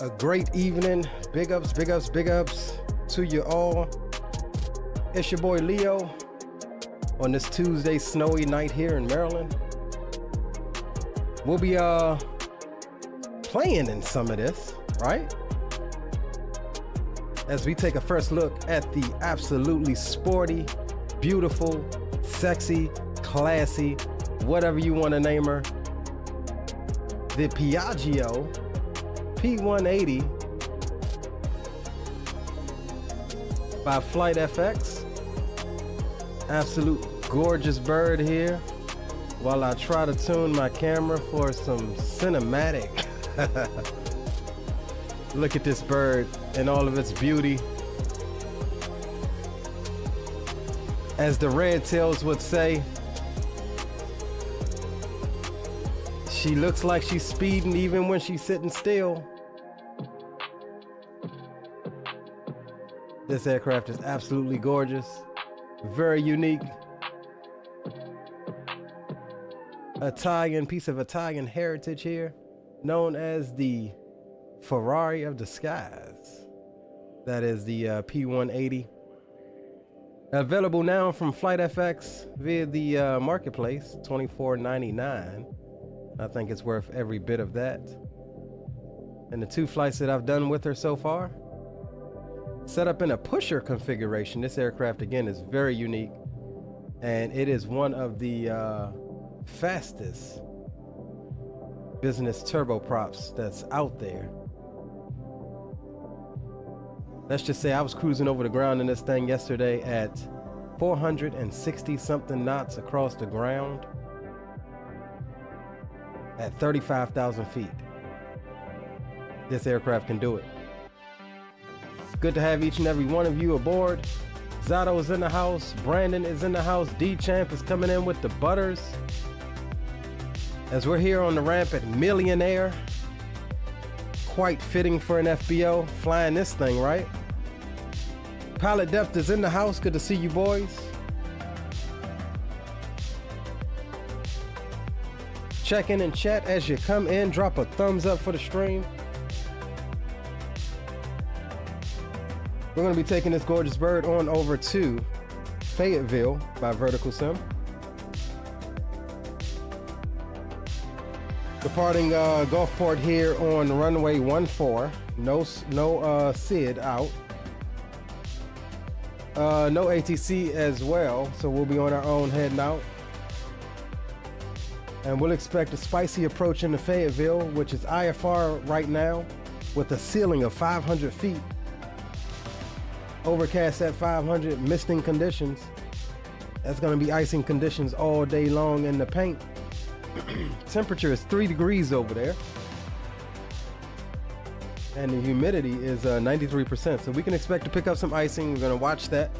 A great evening. Big ups to you all. It's your boy Leo on this Tuesday snowy night here in Maryland. We'll be playing in some of this, right? As we take a first look at the absolutely sporty, beautiful, sexy, classy, whatever you want to name her, the Piaggio P180 by FlightFX. Absolute gorgeous bird here while I try to tune my camera for some cinematic. Look at this bird in all of its beauty. As the red tails would say, she looks like she's speeding even when she's sitting still. This aircraft is absolutely gorgeous, very unique. Italian piece of Italian heritage here, known as the Ferrari of the Skies. That is the P180. Available now from FlightFX via the marketplace, $24.99. I think it's worth every bit of that. And the two flights that I've done with her so far, set up in a pusher configuration. This aircraft again is very unique, and it is one of the fastest business turboprops that's out there. Let's just say I was cruising over the ground in this thing yesterday at 460 something knots across the ground at 35,000 feet. This aircraft can do it. Good to have each and every one of you aboard. Zato is in the house. Brandon is in the house. D-Champ is coming in with the butters. As we're here on the ramp at Millionaire. Quite fitting for an FBO. Flying this thing, right? Pilot Depth is in the house. Good to see you boys. Check in and chat as you come in. Drop a thumbs up for the stream. We're going to be taking this gorgeous bird on over to Fayetteville by Vertical Sim. Departing Gulfport here on runway 14. No SID out. No ATC as well, so we'll be on our own heading out. And we'll expect a spicy approach into Fayetteville, which is IFR right now with a ceiling of 500 feet. Overcast at 500, misting conditions. That's going to be icing conditions all day long in the paint. Temperature is 3 degrees over there. And the humidity is 93%. So we can expect to pick up some icing. We're going to watch that.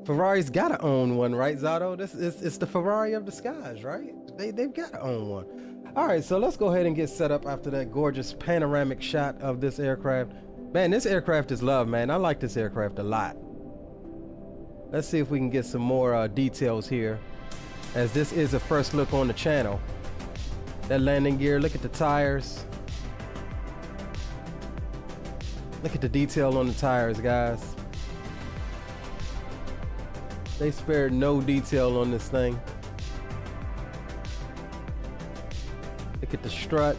Ferrari's got to own one, right, Zato? It's the Ferrari of the skies, right? They've got to own one. All right, so let's go ahead and get set up after that gorgeous panoramic shot of this aircraft. Man, this aircraft is love, man. I like this aircraft a lot. Let's see if we can get some more details here, as this is a first look on the channel. That landing gear, look at the tires. Look at the detail on the tires, guys. They spared no detail on this thing. Look at the strut.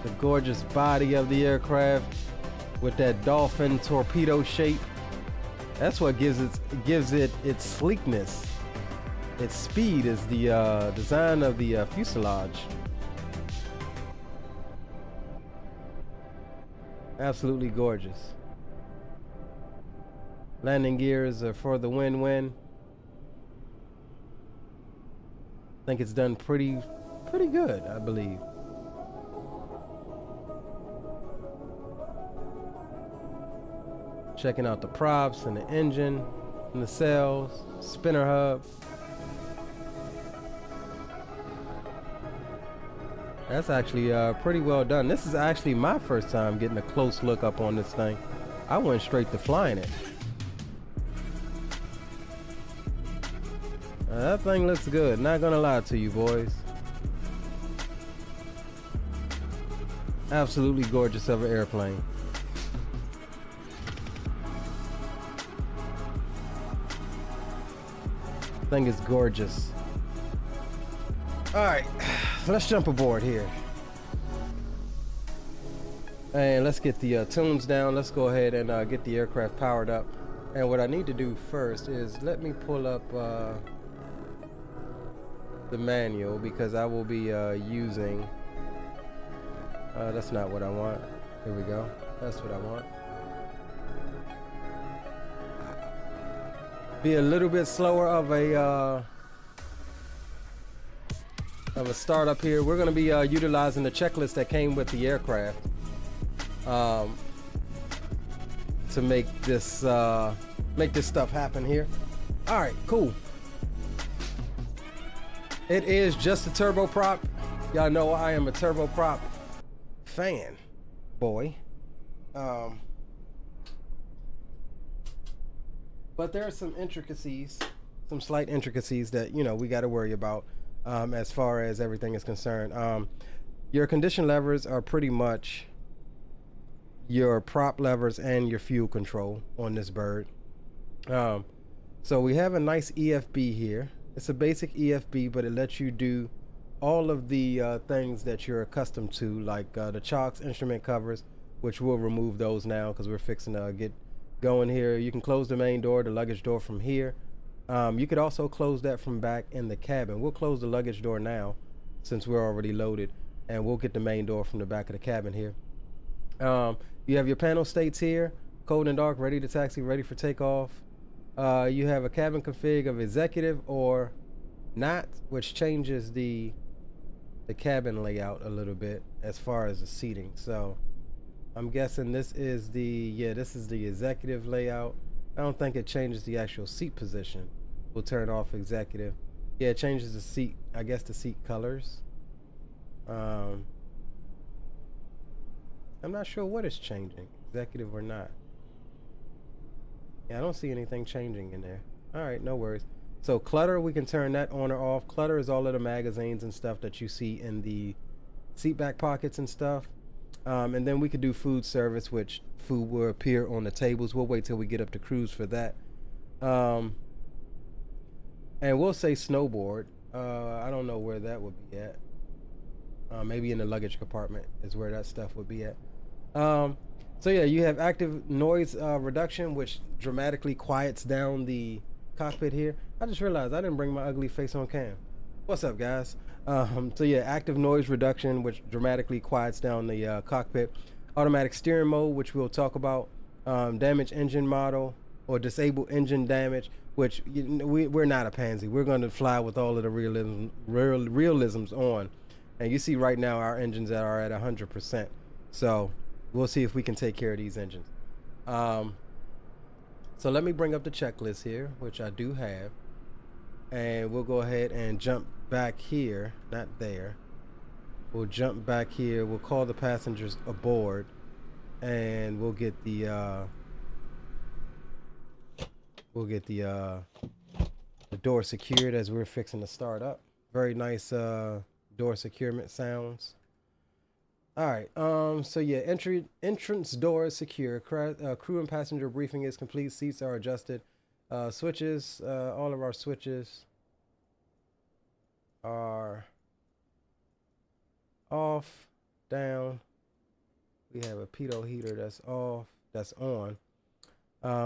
The gorgeous body of the aircraft with that dolphin torpedo shape. That's what gives it its sleekness. Its speed is the design of the fuselage. Absolutely gorgeous. Landing gears are for the win-win. I think it's done pretty good, I believe. Checking out the props and the engine and the sails, spinner hub. That's actually pretty well done. This is actually my first time getting a close look up on this thing. I went straight to flying it. That thing looks good, not gonna lie to you boys. Absolutely gorgeous of an airplane. Thing is gorgeous. All right, let's jump aboard here. And let's get the tunes down. Let's go ahead and get the aircraft powered up. And what I need to do first is let me pull up the manual, because I will be using that's not what I want. Here we go. That's what I want. Be a little bit slower of a startup here. We're going to be utilizing the checklist that came with the aircraft to make this stuff happen here. All right, cool. It is just a turboprop. Y'all know I am a turboprop fan, boy. But there are some intricacies, some slight intricacies that, you know, we got to worry about as far as everything is concerned. Your condition levers are pretty much your prop levers and your fuel control on this bird. So we have a nice EFB here. It's a basic EFB, but it lets you do all of the things that you're accustomed to, like the chocks, instrument covers, which we'll remove those now because we're fixing to get going here. You can close the main door, the luggage door from here. You could also close that from back in the cabin. We'll close the luggage door now since we're already loaded, and we'll get the main door from the back of the cabin here. You have your panel states here, cold and dark, ready to taxi, ready for takeoff. You have a cabin config of executive or not, which changes the cabin layout a little bit as far as the seating. So I'm guessing this is this is the executive layout. I don't think it changes the actual seat position. We'll turn off executive. Yeah, it changes the seat, I guess the seat colors. I'm not sure what is changing, executive or not. Yeah, I don't see anything changing in there. All right, no worries. So clutter, we can turn that on or off. Clutter is all of the magazines and stuff that you see in the seat back pockets and stuff. And then we could do food service, which food will appear on the tables. We'll wait till we get up to cruise for that. And we'll say snowboard. I don't know where that would be at. Maybe in the luggage compartment is where that stuff would be at. So yeah, you have active noise reduction, which dramatically quiets down the cockpit here. I just realized I didn't bring my ugly face on cam. What's up, guys? So yeah, active noise reduction, which dramatically quiets down the cockpit. Automatic steering mode, which we'll talk about. Damage engine model or disable engine damage, which we're not a pansy. We're going to fly with all of the realisms on. And you see right now our engines are at 100%. So we'll see if we can take care of these engines. So let me bring up the checklist here, which I do have. And we'll go ahead and jump back here, not there. We'll jump back here. We'll call the passengers aboard, and we'll get the door secured as we're fixing to start up. Very nice door securement sounds. All right. So yeah, entrance door is secure. Crew and passenger briefing is complete. Seats are adjusted. Switches. All of our switches are off, down. We have a pitot heater that's off, that's on.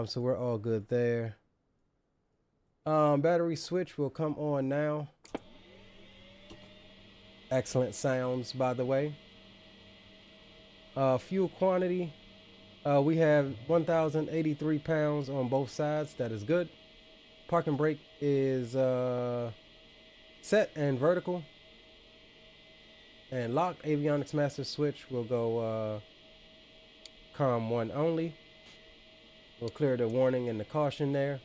So we're all good there. Battery switch will come on now. Excellent sounds, by the way. Fuel quantity, we have 1,083 pounds on both sides. That is good. Parking brake is set and vertical. And locked. Avionics master switch will go COM 1 only. We'll clear the warning and the caution there.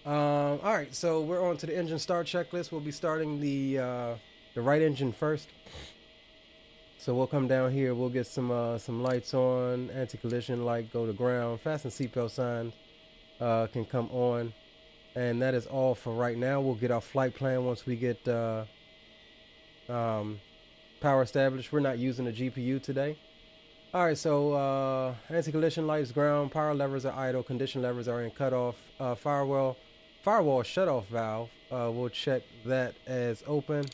All right, so we're on to the engine start checklist. We'll be starting the right engine first. So we'll come down here. We'll get some lights on. Anti-collision light go to ground. Fasten seatbelt sign can come on. And that is all for right now. We'll get our flight plan once we get power established. We're not using the GPU today. All right, so anti-collision lights ground, power levers are idle, condition levers are in cutoff, firewall shutoff valve, we'll check that as open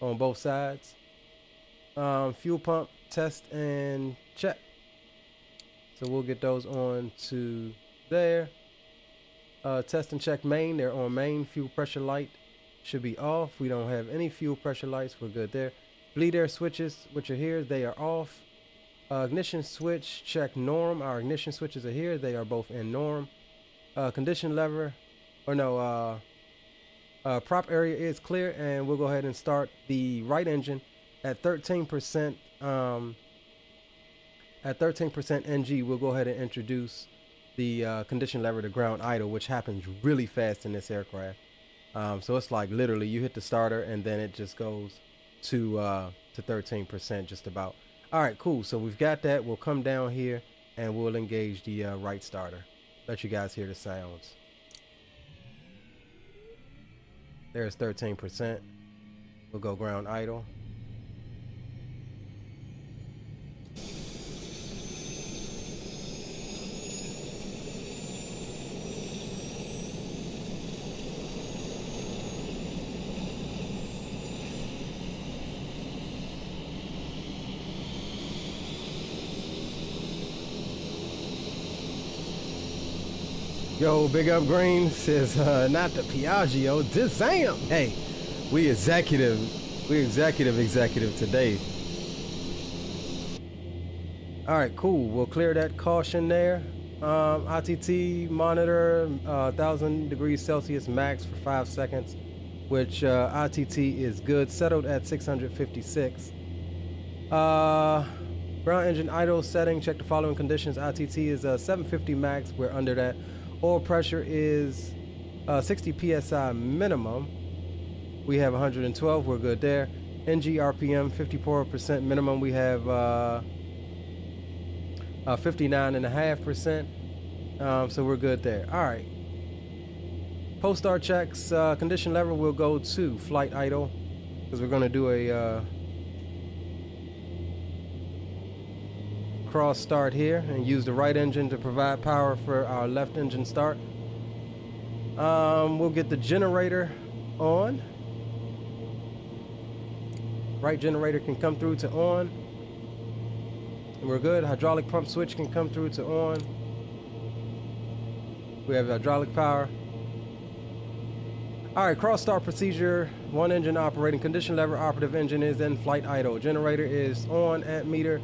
on both sides. Fuel pump test and check, so we'll get those on to there. Test and check main, they're on main. Fuel pressure light should be off. We don't have any fuel pressure lights, we're good there. Bleed air switches, which are here, they are off. Ignition switch, check norm. Our ignition switches are here, they are both in norm. Condition lever, or no, prop area is clear, and we'll go ahead and start the right engine at 13%. At 13% NG, we'll go ahead and introduce the condition lever to ground idle, which happens really fast in this aircraft. So it's like literally you hit the starter and then it just goes to 13% just about. All right, cool. So we've got that. We'll come down here and we'll engage the right starter. Let you guys hear the sounds. There's 13%. We'll go ground idle. Yo, Big Up Green says, not the Piaggio, Dizam. Hey, we executive today. All right, cool. We'll clear that caution there. ITT monitor, 1,000 degrees Celsius max for 5 seconds, which ITT is good. Settled at 656. Ground engine idle setting. Check the following conditions. ITT is 750 max. We're under that. Oil pressure is 60 psi minimum. We have 112. We're good there. NG RPM 54% minimum. We have 59.5%. So we're good there. All right. Post start checks. Condition lever will go to flight idle because we're going to do a cross start here and use the right engine to provide power for our left engine start. We'll get the generator on. Right generator can come through to on. We're good. Hydraulic pump switch can come through to on. We have hydraulic power. All right, cross start procedure. One engine operating. Condition lever operative engine is in flight idle. Generator is on. Amp meter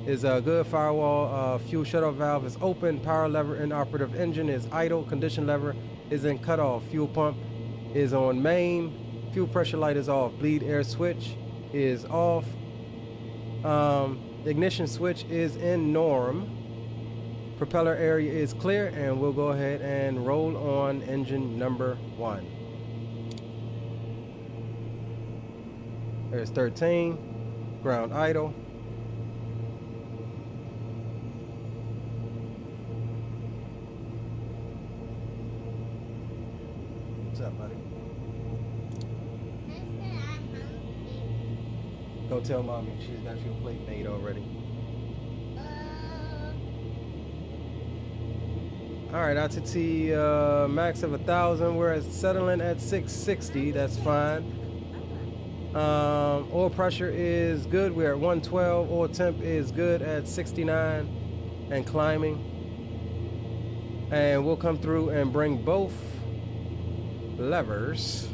is good. Firewall fuel shutoff valve is open. Power lever in operative engine is idle. Condition lever is in cutoff. Fuel pump is on main. Fuel pressure light is off. Bleed air switch is off. Ignition switch is in norm. Propeller area is clear, and we'll go ahead and roll on engine number 1. There's 13. Ground idle. What's up, buddy? Go tell mommy she's got your plate made already. All right, ITT max of 1,000. We're settling at 660. That's fine. Oil pressure is good. We're at 112. Oil temp is good at 69 and climbing. And we'll come through and bring both levers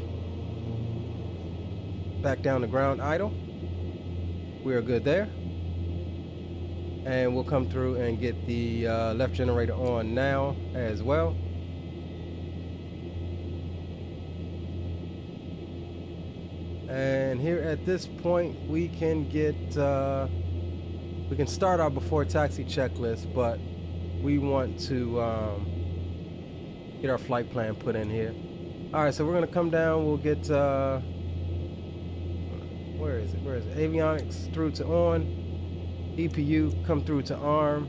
back down to ground idle. We are good there. And we'll come through and get the left generator on now as well. And here at this point, we can get we can start our before taxi checklist, but we want to get our flight plan put in here. All right, so we're gonna come down. We'll get where is it? Avionics through to on. EPU come through to ARM,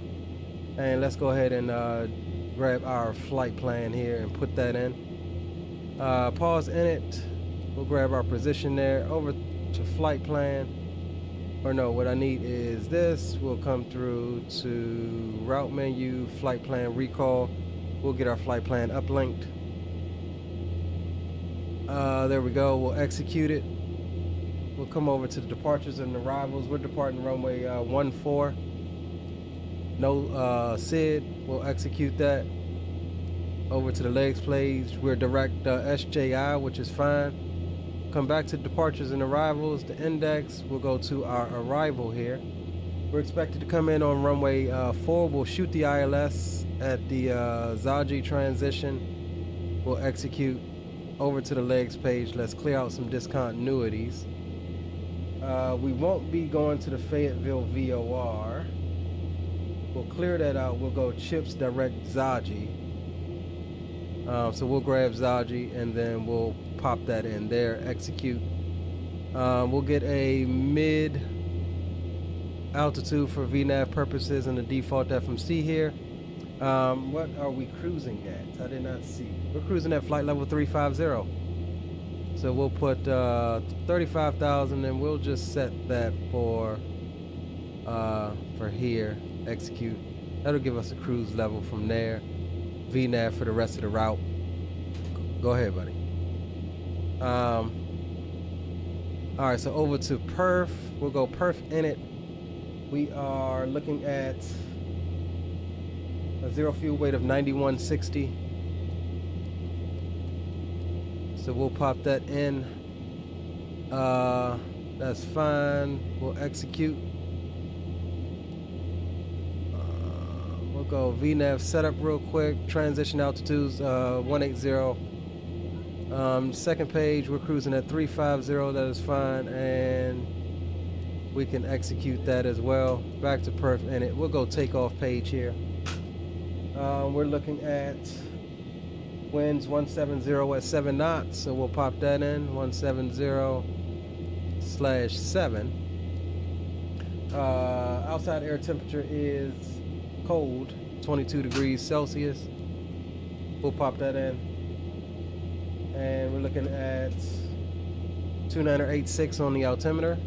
and let's go ahead and grab our flight plan here and put that in. Pause in it. We'll grab our position there. Over to flight plan. Or no, what I need is this. We'll come through to route menu, flight plan recall. We'll get our flight plan uplinked. There we go. We'll execute it. We'll come over to the departures and arrivals. We're departing runway 14. No SID. We'll execute that. Over to the legs page. We're direct SJI, which is fine. Come back to departures and arrivals. The index. We'll go to our arrival here. We're expected to come in on runway 4. We'll shoot the ILS at the Zaji transition. We'll execute. Over to the legs page. Let's clear out some discontinuities. We won't be going to the Fayetteville VOR. We'll clear that out. We'll go chips direct Zaji. So we'll grab Zaji and then we'll pop that in there. Execute. We'll get a mid altitude for VNAV purposes and the default FMC here. What are we cruising at? I did not see. We're cruising at flight level 350. So we'll put 35,000 and we'll just set that for here. Execute. That'll give us a cruise level from there. VNAV for the rest of the route. Go ahead, buddy. Alright, so over to perf. We'll go perf in it. We are looking at a zero fuel weight of 9160. So we'll pop that in. That's fine. We'll execute. We'll go VNAV setup real quick. Transition altitudes 180. Second page, we're cruising at 350. That is fine, and we can execute that as well. Back to perf in it. We'll go takeoff page here. We're looking at winds 170 at 7 knots, so we'll pop that in. 170/7. Outside air temperature is cold, 22 degrees Celsius. We'll pop that in. And we're looking at 2986 on the altimeter.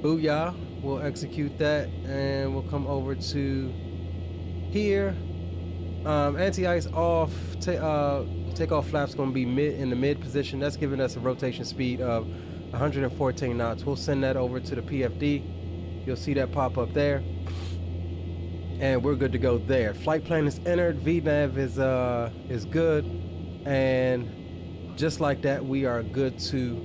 Booyah. We'll execute that and we'll come over to here. Anti-ice off. Takeoff flaps going to be in the mid position. That's giving us a rotation speed of 114 knots. We'll send that over to the PFD. You'll see that pop up there. And we're good to go there. Flight plan is entered. VNAV is good. And just like that, we are good to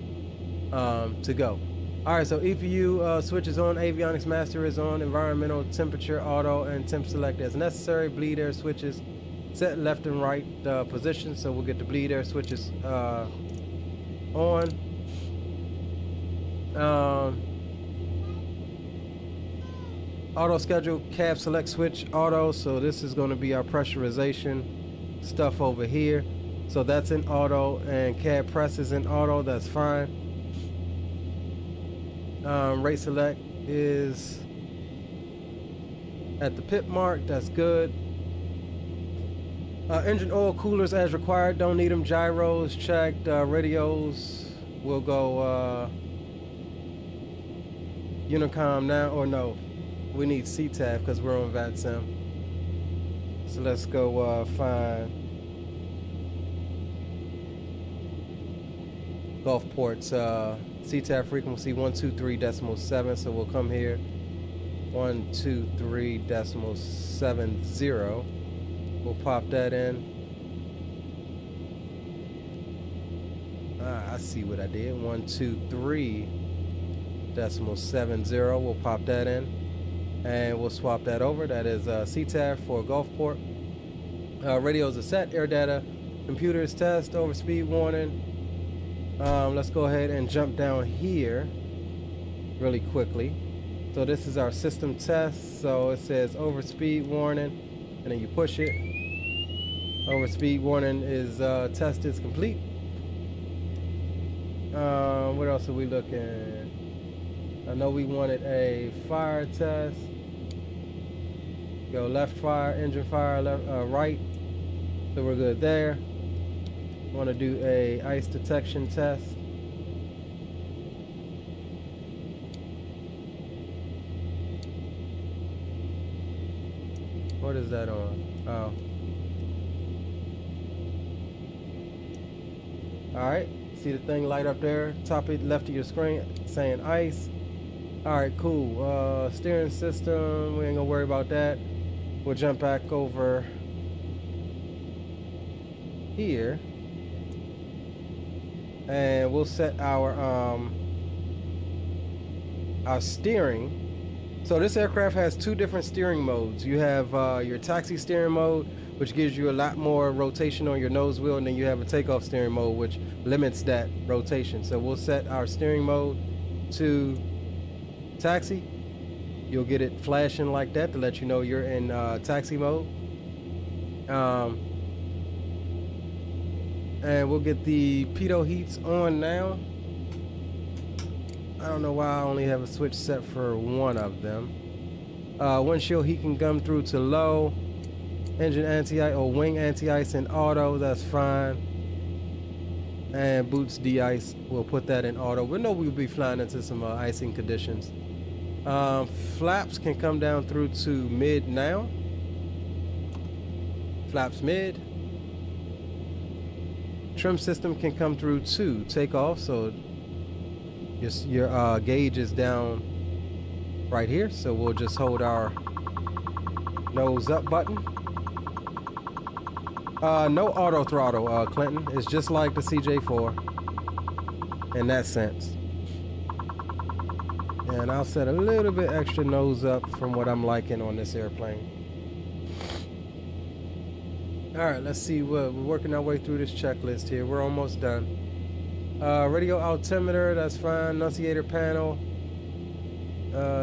go. All right, so EPU switch is on, avionics master is on, environmental, temperature, auto, and temp select as necessary. Bleed air switches set left and right position, so we'll get the bleed air switches on. Auto schedule, cab select switch, auto, so this is going to be our pressurization stuff over here. So that's in auto, and cab press is in auto, that's fine. Rate select is at the pit mark, that's good. Engine oil coolers as required, don't need them. Gyros checked. Radios, we'll go Unicom now, or no, we need CTAF because we're on VATSIM. So let's go find Gulfport's CTAF frequency 123.7, so we'll come here 123.70. We'll pop that in. I see what I did. 123.70. We'll pop that in, and we'll swap that over. That is CTAF for Gulfport. Radios are set. Air data, computers test, overspeed warning. Let's go ahead and jump down here really quickly. So this is our system test. So it says overspeed warning, and then you push it. Overspeed warning is test is complete. What else are we looking at? I know we wanted a fire test. Go left fire, engine fire, left, right. So we're good there. Want to do a ice detection test. What is that on? Oh. Alright, see the thing light up there, top it left of your screen saying ice. Alright, cool. Steering system, we ain't gonna worry about that. We'll jump back over here. And we'll set our steering. So this aircraft has two different steering modes. You have your taxi steering mode, which gives you a lot more rotation on your nose wheel, and then you have a takeoff steering mode, which limits that rotation. So we'll set our steering mode to taxi. You'll get it flashing like that to let you know you're in taxi mode. And we'll get the pitot heats on now. I don't know why I only have a switch set for one of them. Windshield heat can come through to low. Engine anti-ice or wing anti-ice in auto, that's fine. And boots de-ice, we'll put that in auto. We know we'll be flying into some icing conditions. Flaps can come down through to mid now. Flaps mid. Trim system can come through to takeoff, so your gauge is down right here, so we'll just hold our nose up button. No auto throttle, Clinton. It's just like the CJ4 in that sense. And I'll set a little bit extra nose up from what I'm liking on this airplane. All right, let's see. We're working our way through this checklist here. We're almost done. Radio altimeter, that's fine. Annunciator panel.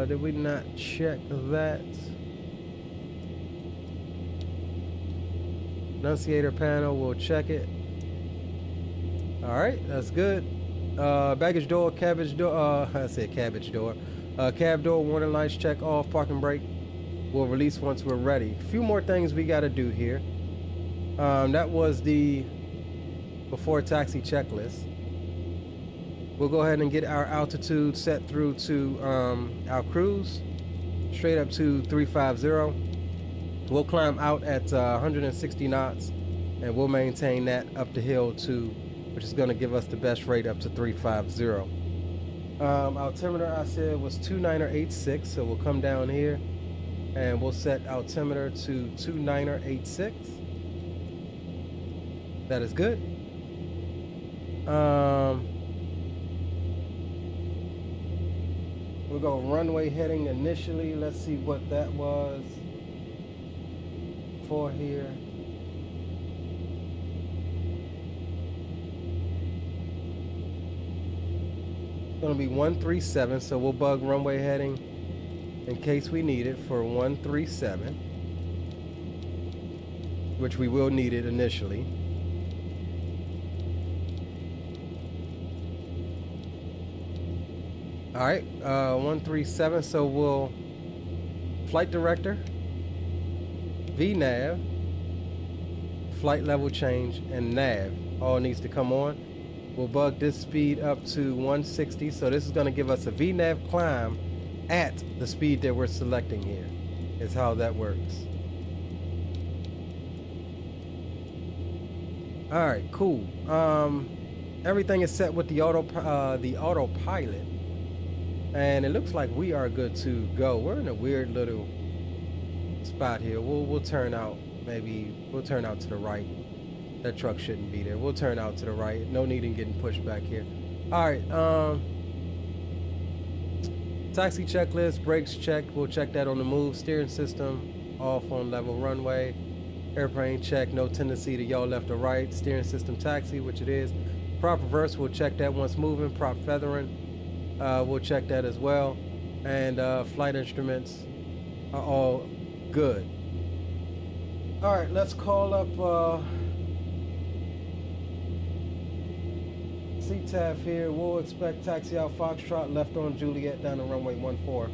Did we not check that? Annunciator panel, we'll check it. All right, that's good. Baggage door, cabbage door, I said cabbage door. Cab door, warning lights, check off, parking brake. We'll release once we're ready. A few more things we gotta do here. That was the before taxi checklist. We'll go ahead and get our altitude set through to our cruise, straight up to 350. We'll climb out at 160 knots, and we'll maintain that up the hill to, which is going to give us the best rate up to 350. Altimeter I said was 2986, so we'll come down here and we'll set altimeter to 2986. That is good. We'll go runway heading initially. Let's see what that was for here. It's gonna be 137, so we'll bug runway heading in case we need it for 137, which we will need it initially. All right, 137, so we'll flight director, VNAV, flight level change, and nav all needs to come on. We'll bug this speed up to 160, so this is going to give us a VNAV climb at the speed that we're selecting here, is how that works. All right, cool. Everything is set with the autopilot. And it looks like we are good to go. We're in a weird little spot here. We'll turn out, maybe we'll turn out to the right. That truck shouldn't be there. We'll turn out to the right. No need in getting pushed back here. All right, taxi checklist, brakes checked. We'll check that on the move. Steering system off on level runway. Airplane check, no tendency to yaw left or right. Steering system taxi, which it is. Prop reverse, we'll check that once moving. Prop feathering. We'll check that as well, and flight instruments are all good. All right, let's call up CTAF here. We'll expect taxi out Foxtrot left on Juliet down to runway 14.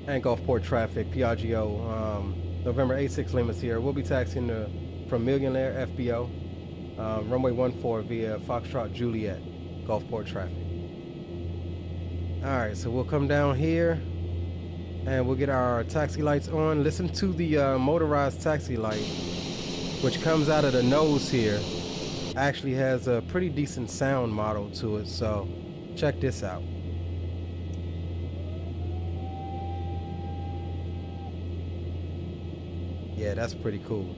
and Gulfport traffic, Piaggio, November 86 Lima Sierra. We'll be taxiing from Millionaire FBO, runway 14 via Foxtrot Juliet, Gulfport traffic. All right, so we'll come down here and we'll get our taxi lights on. Listen to the motorized taxi light, which comes out of the nose here. Actually has a pretty decent sound model to it, so check this out. Yeah, that's pretty cool.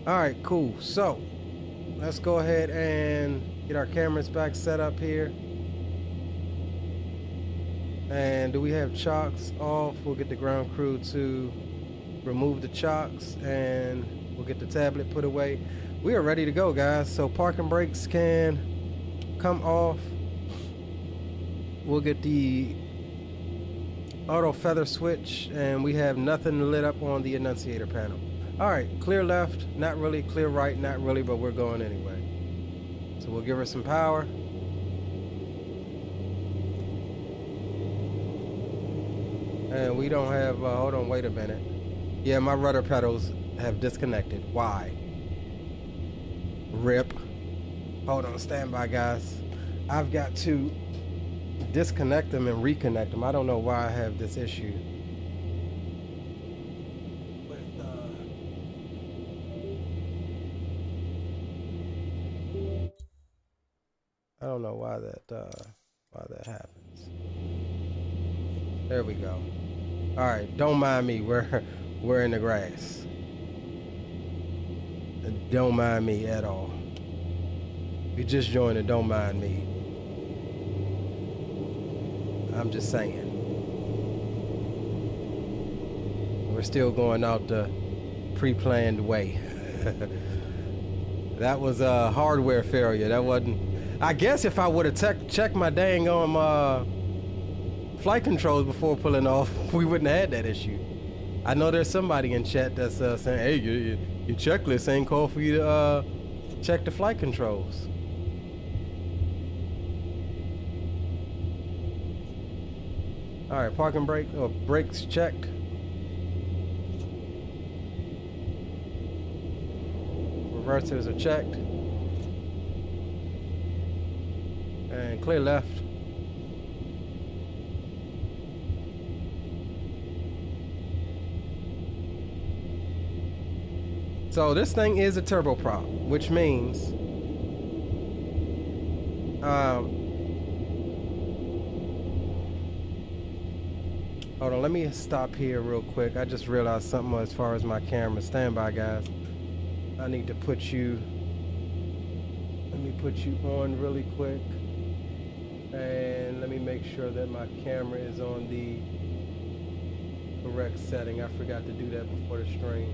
All right, cool. So let's go ahead and get our cameras back set up here. And do we have chocks off? We'll get the ground crew to remove the chocks and we'll get the tablet put away. We are ready to go, guys. So parking brakes can come off. We'll get the auto feather switch and we have nothing lit up on the annunciator panel. All right, clear left, not really, clear right, not really, but we're going anyway. So we'll give her some power. And we don't have, hold on, wait a minute. Yeah, my rudder pedals have disconnected. Why? RIP. Hold on, stand by, guys. I've got to disconnect them and reconnect them. I don't know why I have this issue. I don't know why that happens. There we go. All right, don't mind me. We're in the grass. Don't mind me at all. If you just joined it, don't mind me. I'm just saying. We're still going out the pre-planned way. That was a hardware failure. That wasn't. I guess if I would have checked my dang flight controls before pulling off, we wouldn't have had that issue. I know there's somebody in chat that's saying, hey, your checklist ain't called for you to check the flight controls. All right, parking brake or brakes checked. Reversers are checked. And clear left. So this thing is a turboprop, which means hold on, let me stop here real quick. I just realized something as far as my camera. Stand by, guys. I need to put you, let me put you on really quick. And let me make sure that my camera is on the correct setting. I forgot to do that before the stream.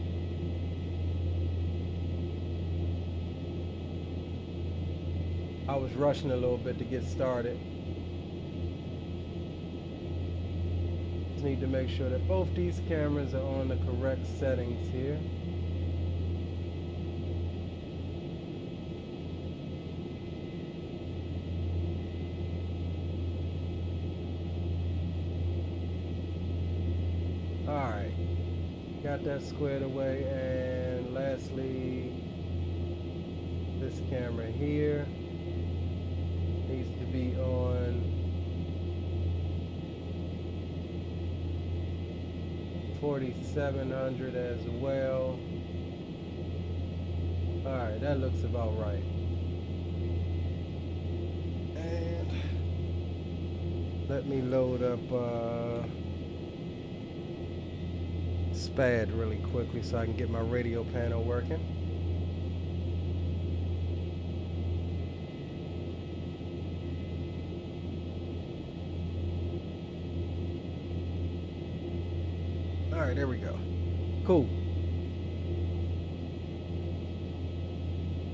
I was rushing a little bit to get started. Just need to make sure that both these cameras are on the correct settings here. Alright, got that squared away, and lastly, this camera here needs to be on 4700 as well. Alright, that looks about right. And let me load up SPAD really quickly so I can get my radio panel working. All right, there we go. Cool.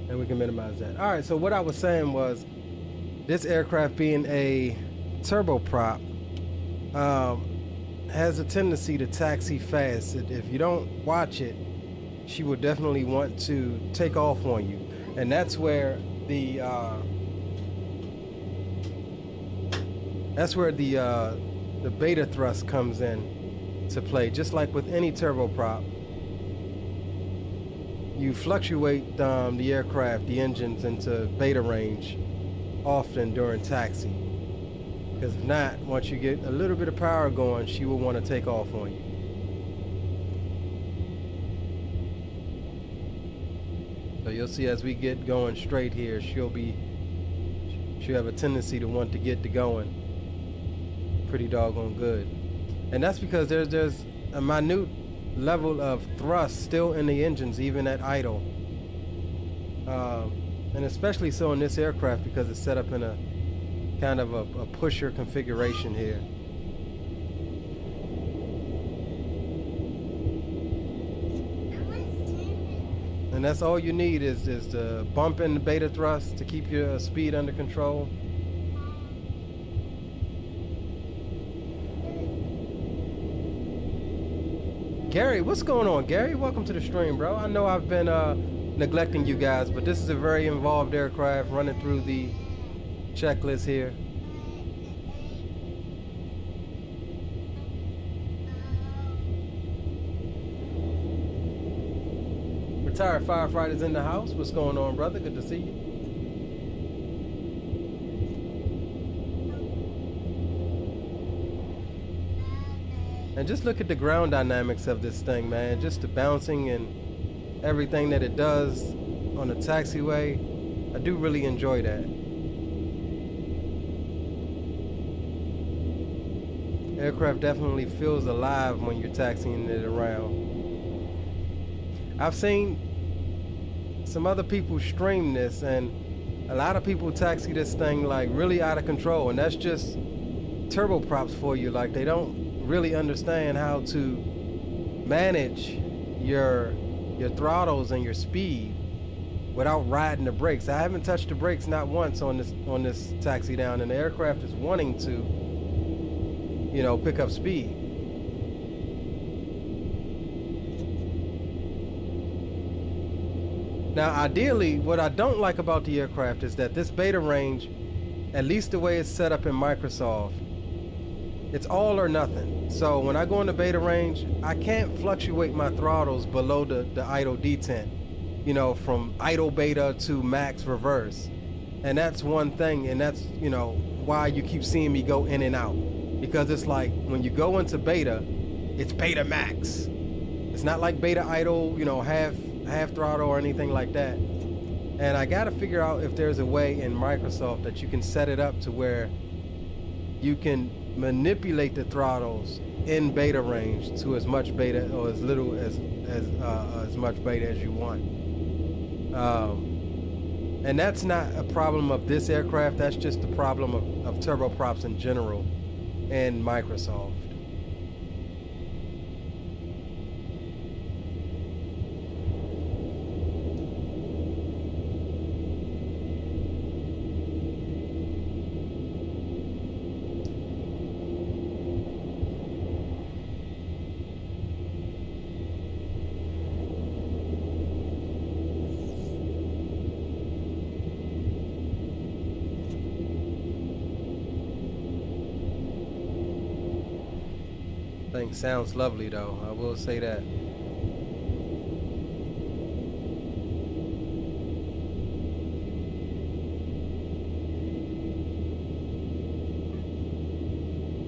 And we can minimize that. All right, so what I was saying was this aircraft being a turboprop has a tendency to taxi fast. If you don't watch it, she will definitely want to take off on you. And that's where the beta thrust comes in. to play. Just like with any turboprop, you fluctuate the aircraft, the engines, into beta range often during taxi. Because if not, once you get a little bit of power going, she will want to take off on you. So you'll see as we get going straight here, she'll have a tendency to want to get to going pretty doggone good. And that's because there's a minute level of thrust still in the engines, even at idle. And especially so in this aircraft because it's set up in a kind of a pusher configuration here. And that's all you need is the bump in the beta thrust to keep your speed under control. Gary, what's going on, Gary? Welcome to the stream, bro. I know I've been neglecting you guys, but this is a very involved aircraft running through the checklist here. Retired firefighters in the house. What's going on, brother? Good to see you. And just look at the ground dynamics of this thing, man. Just the bouncing and everything that it does on the taxiway. I do really enjoy that. Aircraft definitely feels alive when you're taxiing it around. I've seen some other people stream this, and a lot of people taxi this thing like really out of control, and that's just turboprops for you. Like, they don't really understand how to manage your throttles and your speed without riding the brakes. I haven't touched the brakes not once on this taxi down, and the aircraft is wanting to, you know, pick up speed. Now, ideally, what I don't like about the aircraft is that this beta range, at least the way it's set up in Microsoft, it's all or nothing. So when I go into beta range, I can't fluctuate my throttles below the idle detent, you know, from idle beta to max reverse. And that's one thing, and that's, you know, why you keep seeing me go in and out. Because it's like, when you go into beta, it's beta max. It's not like beta idle, you know, half throttle or anything like that. And I gotta figure out if there's a way in Microsoft that you can set it up to where you can manipulate the throttles in beta range to as much beta or as little as much beta as you want. And that's not a problem of this aircraft, that's just the problem of turboprops in general in Microsoft. Thing sounds lovely though, I will say that.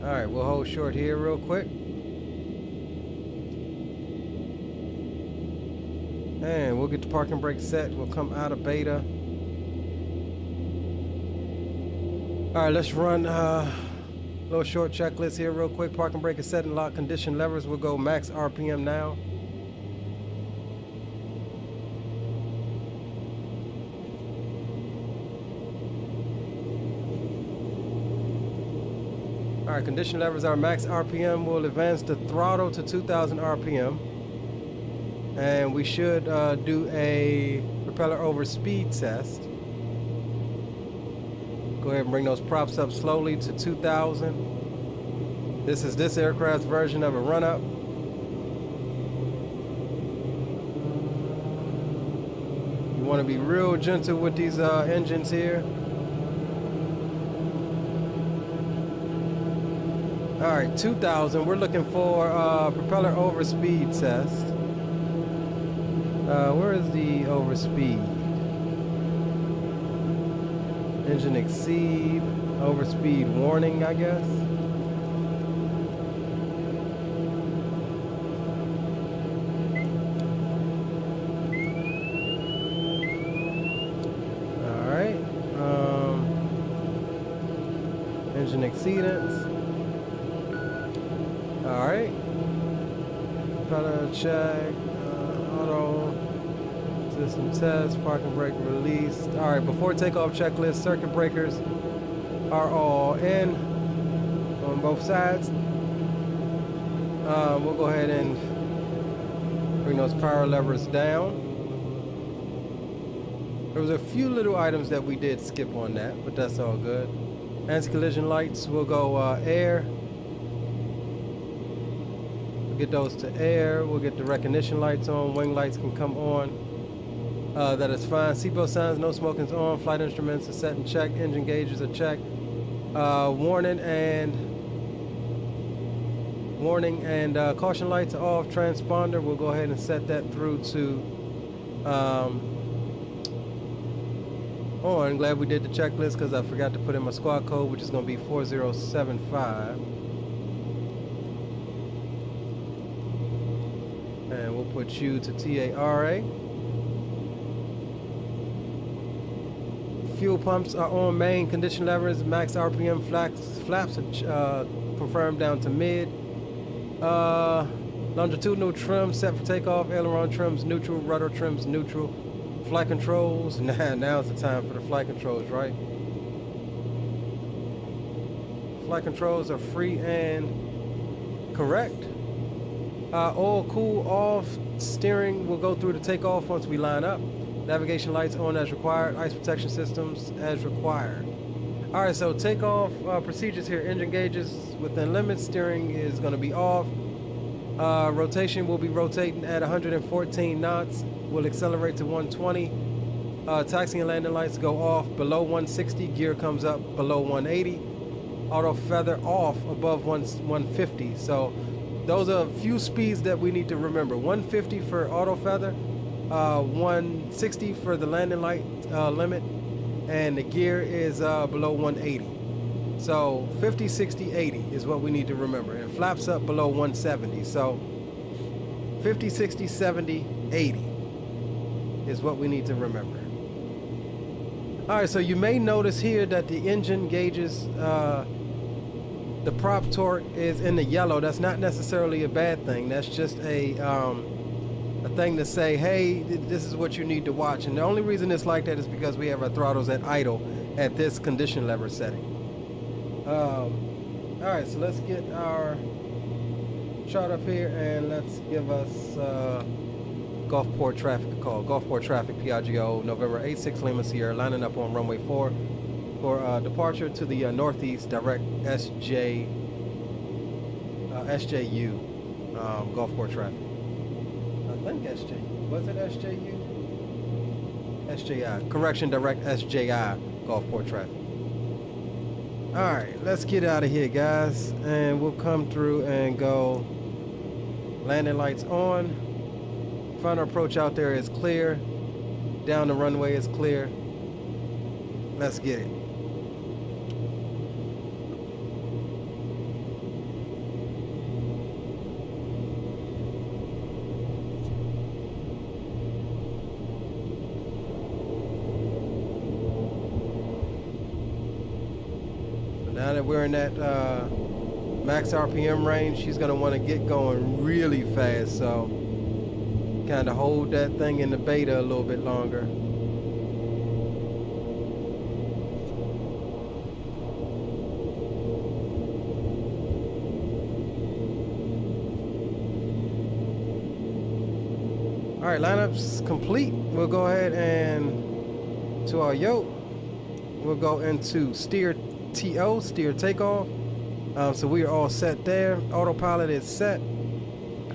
All right, we'll hold short here real quick. And we'll get the parking brake set. We'll come out of beta. All right, let's run little short checklist here real quick. Parking brake is set and lock condition levers. We'll go max RPM now. All right, condition levers are max RPM. We'll advance the throttle to 2000 RPM. And we should do a propeller over speed test. Go ahead and bring those props up slowly to 2000. This is this aircraft's version of a run-up. You want to be real gentle with these engines here. All right, 2000. We're looking for propeller overspeed test. Where is the overspeed? Engine exceed, overspeed warning, I guess. All right. Engine exceedance. All right. Propeller check. Auto. System test, parking brake released. All right, before takeoff checklist, circuit breakers are all in on both sides. We'll go ahead and bring those power levers down. There was a few little items that we did skip on that, but that's all good. Anti-collision lights, we'll go air. We'll get those to air. We'll get the recognition lights on. Wing lights can come on. That is fine. Seatbelt signs, no smoking's on. Flight instruments are set and checked. Engine gauges are checked. Warning and caution lights are off. Transponder, we'll go ahead and set that through to on. Glad we did the checklist because I forgot to put in my squad code, which is going to be 4075. And we'll put you to TARA. Fuel pumps are on. Main condition levers, max RPM flaps are confirmed down to mid. Longitudinal trim set for takeoff. Aileron trims neutral. Rudder trims neutral. Flight controls. Now's the time for the flight controls, right? Flight controls are free and correct. Oil cool off. Steering will go through the takeoff once we line up. Navigation lights on as required. Ice protection systems as required. All right, so takeoff procedures here. Engine gauges within limits. Steering is going to be off. Rotation will be rotating at 114 knots. Will accelerate to 120. Taxi and landing lights go off below 160. Gear comes up below 180. Auto feather off above 150. So those are a few speeds that we need to remember. 150 for auto feather. 160 for the landing light limit, and the gear is below 180. So 50, 60, 80 is what we need to remember, and flaps up below 170. So 50, 60, 70, 80 is what we need to remember. All right, so you may notice here that the engine gauges, the prop torque is in the yellow. That's not necessarily a bad thing. That's just a thing to say, hey, this is what you need to watch. And the only reason it's like that is because we have our throttles at idle at this condition lever setting. All right, so let's get our chart up here and let's give us Gulfport traffic a call. Gulfport traffic, Piaggio, November 86 Lima Sierra, lining up on runway 4 for departure to the northeast, direct SJU, Gulfport traffic. I think SJU. Was it SJU? SJI. Correction, direct SJI, Gulfport traffic. Alright, let's get out of here, guys. And we'll come through and go. Landing lights on. Final approach out there is clear. Down the runway is clear. Let's get it. Now that we're in that max RPM range, she's going to want to get going really fast, so kind of hold that thing in the beta a little bit longer. All right, lineup's complete. We'll go ahead and to our yoke. We'll go into steer TO, steer takeoff. So we are all set there. Autopilot is set.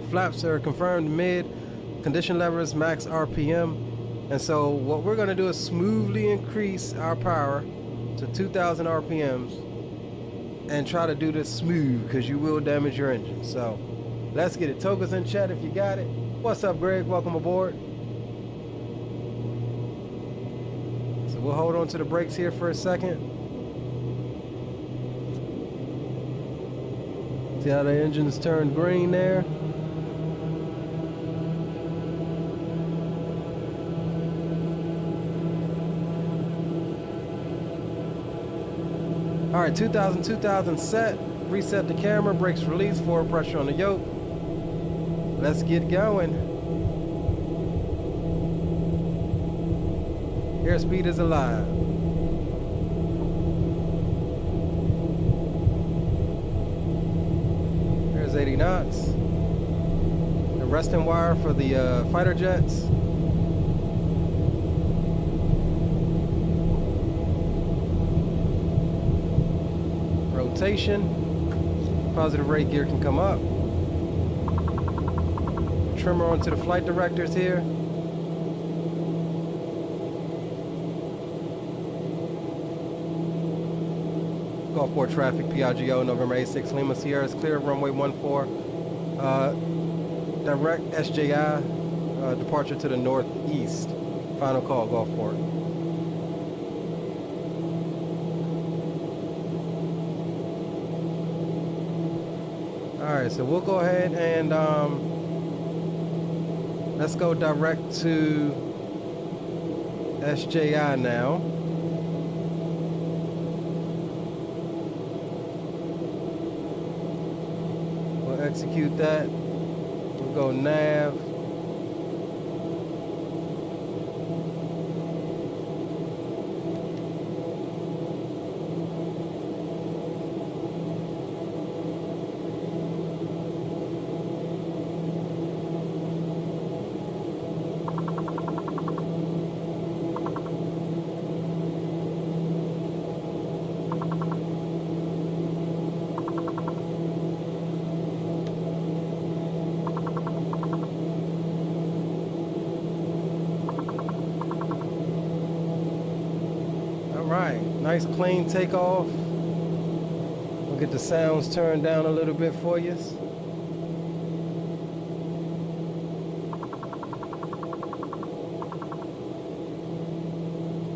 Flaps are confirmed mid. Condition levers max RPM. And so what we're going to do is smoothly increase our power to 2,000 RPMs and try to do this smooth, because you will damage your engine. So let's get it. Toga's in chat if you got it. What's up, Greg? Welcome aboard. So we'll hold on to the brakes here for a second. See how the engine's turned green there? All right, 2000 set. Reset the camera, brakes release, forward pressure on the yoke. Let's get going. Airspeed is alive. There's 80 knots. The resting wire for the fighter jets. Rotation. Positive rate gear can come up. Trimmer onto the flight directors here. Gulfport traffic, Piaggio, November 86, Lima Sierra is clear, runway 14. Direct SJI, departure to the northeast. Final call, Gulfport. Alright, so we'll go ahead and let's go direct to SJI now. We'll execute that. We'll go nav. Nice clean takeoff. We'll get the sounds turned down a little bit for you.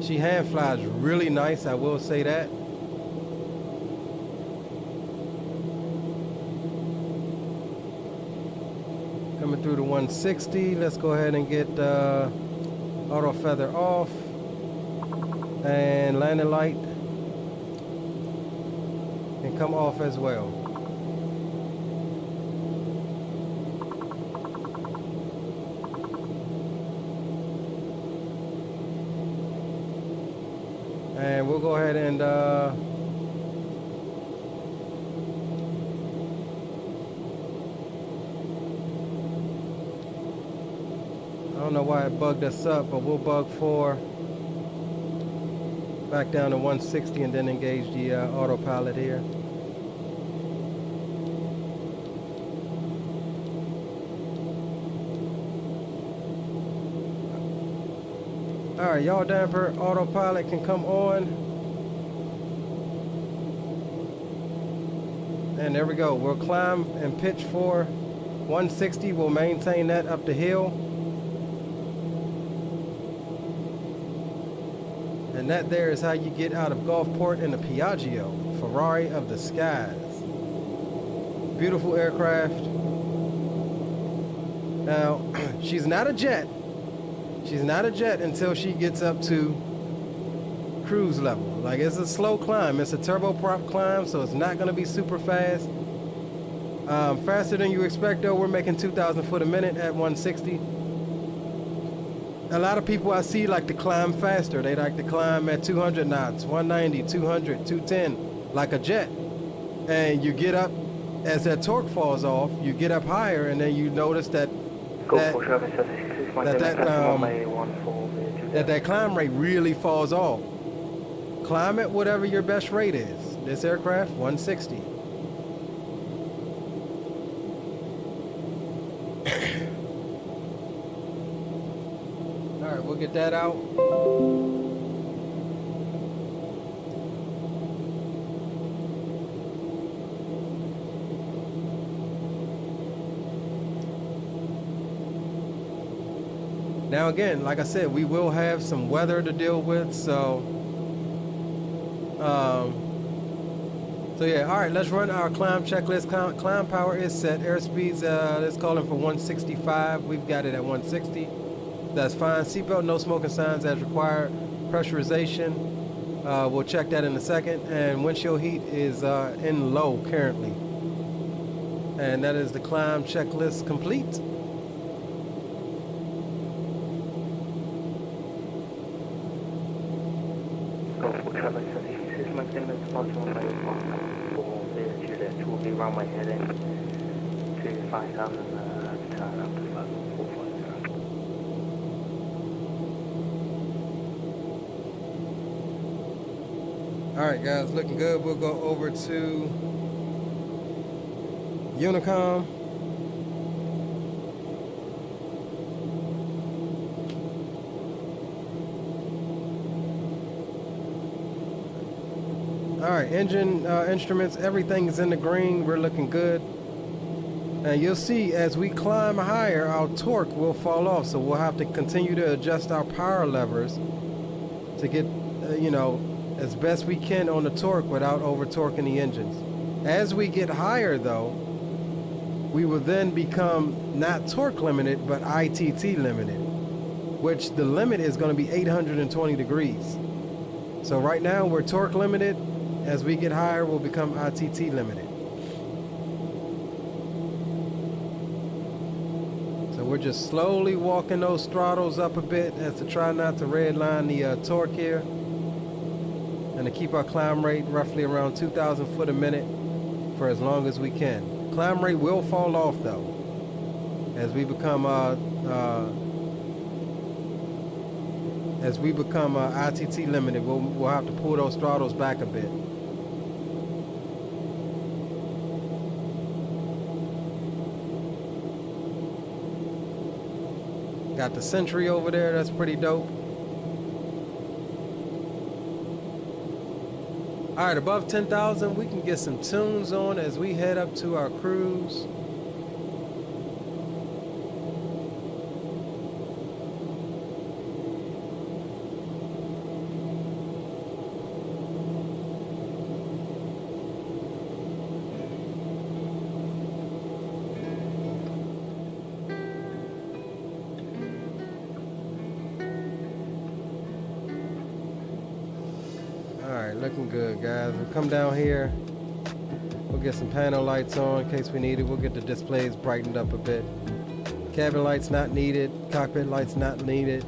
She hand flies really nice, I will say that. Coming through the 160, let's go ahead and get auto feather off. And landing light can come off as well. And we'll go ahead and I don't know why it bugged us up, but we'll bug 4 back down to 160 and then engage the autopilot here. All right, yaw damper autopilot can come on. And there we go. We'll climb and pitch for 160. We'll maintain that up the hill. And that there is how you get out of Gulfport in the Piaggio, Ferrari of the Skies. Beautiful aircraft. Now, she's not a jet. She's not a jet until she gets up to cruise level. Like, it's a slow climb. It's a turboprop climb, so it's not going to be super fast. Faster than you expect, though. We're making 2,000 foot a minute at 160. A lot of people I see like to climb faster. They like to climb at 200 knots, 190, 200, 210, like a jet. And you get up, as that torque falls off, you get up higher, and then you notice that that climb rate really falls off. Climb at whatever your best rate is. This aircraft, 160. Alright, we'll get that out. Now again, like I said, we will have some weather to deal with, so yeah, all right, let's run our climb checklist. Climb power is set. Airspeed's let's call him for 165. We've got it at 160. That's fine. Seatbelt, no smoking signs as required. Pressurization, we'll check that in a second. And windshield heat is in low currently. And that is the climb checklist complete. Will be runway heading to 5,000, turn up to about 450. Alright guys, looking good. We'll go over to Unicom. Alright, engine instruments, everything is in the green. We're looking good. And you'll see as we climb higher, our torque will fall off. So we'll have to continue to adjust our power levers to get, you know, as best we can on the torque without over torquing the engines. As we get higher though, we will then become not torque limited, but ITT limited, which the limit is going to be 820 degrees. So right now we're torque limited. As we get higher, we'll become ITT limited. So we're just slowly walking those throttles up a bit as to try not to redline the torque here, and to keep our climb rate roughly around 2,000 foot a minute for as long as we can. Climb rate will fall off though as we become ITT limited. We'll have to pull those throttles back a bit. Got the Sentry over there, that's pretty dope. Alright, above 10,000, we can get some tunes on as we head up to our cruise. Looking good, guys. We'll come down here. We'll get some panel lights on in case we need it. We'll get the displays brightened up a bit. Cabin lights not needed. Cockpit lights not needed.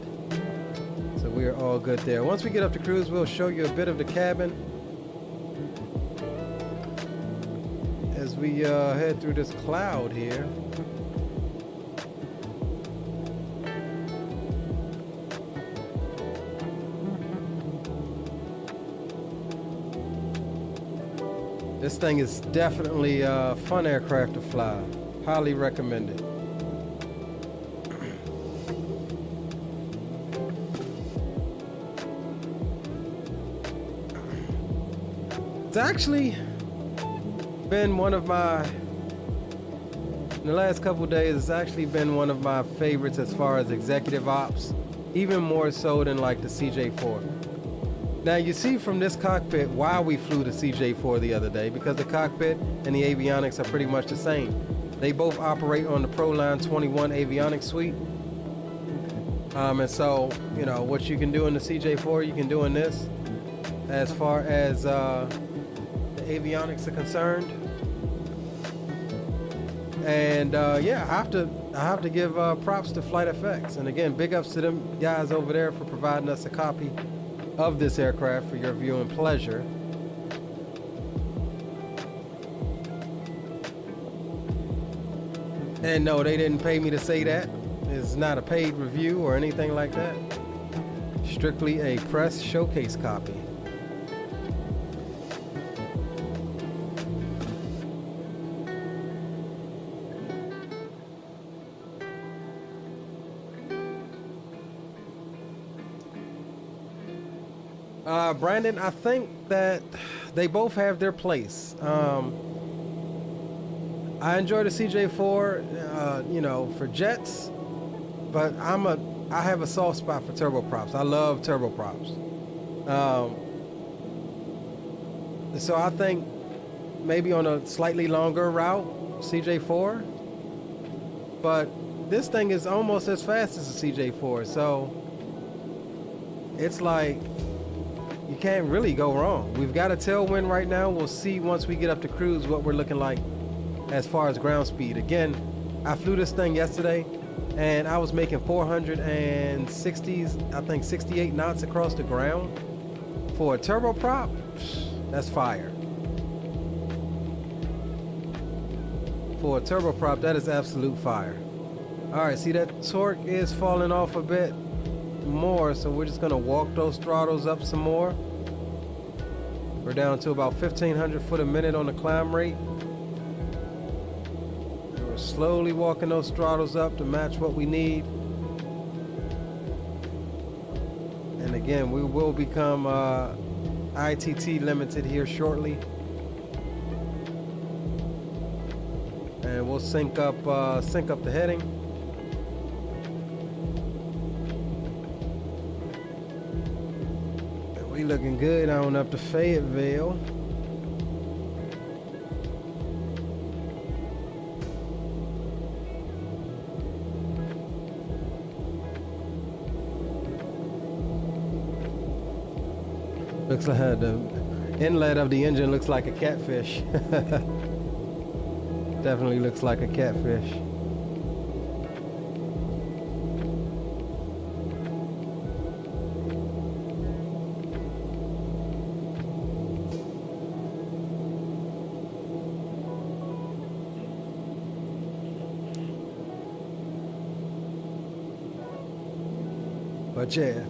So we are all good there. Once we get up to cruise, we'll show you a bit of the cabin as we head through this cloud here. This thing is definitely a fun aircraft to fly. Highly recommended. It's actually been one of my, in the last couple of days, it's actually been one of my favorites as far as executive ops, even more so than like the CJ4. Now you see from this cockpit why we flew the CJ4 the other day, because the cockpit and the avionics are pretty much the same. They both operate on the ProLine 21 avionics suite. And so, you know, what you can do in the CJ4, you can do in this as far as the avionics are concerned. And yeah, I have to give props to FlightFX. And again, big ups to them guys over there for providing us a copy of this aircraft for your viewing pleasure. And no, they didn't pay me to say that. It's not a paid review or anything like that. Strictly a press showcase copy. Brandon, I think that they both have their place. I enjoy the CJ4, you know, for jets, but I'm a I have a soft spot for turboprops. I love turboprops. So I think maybe on a slightly longer route, CJ4. But this thing is almost as fast as a CJ4. So it's like you can't really go wrong. We've got a tailwind right now. We'll see once we get up to cruise what we're looking like as far as ground speed. Again, I flew this thing yesterday and I was making 460s, I think 68 knots across the ground. For a turboprop, that's fire. For a turboprop, that is absolute fire. All right, see that torque is falling off a bit more, so we're just gonna walk those throttles up some more. We're down to about 1,500 foot a minute on the climb rate. And we're slowly walking those throttles up to match what we need. And again, we will become ITT limited here shortly. And we'll sync up the heading. And we looking good on up to Fayetteville. Looks like the inlet of the engine looks like a catfish. Definitely looks like a catfish. But yeah,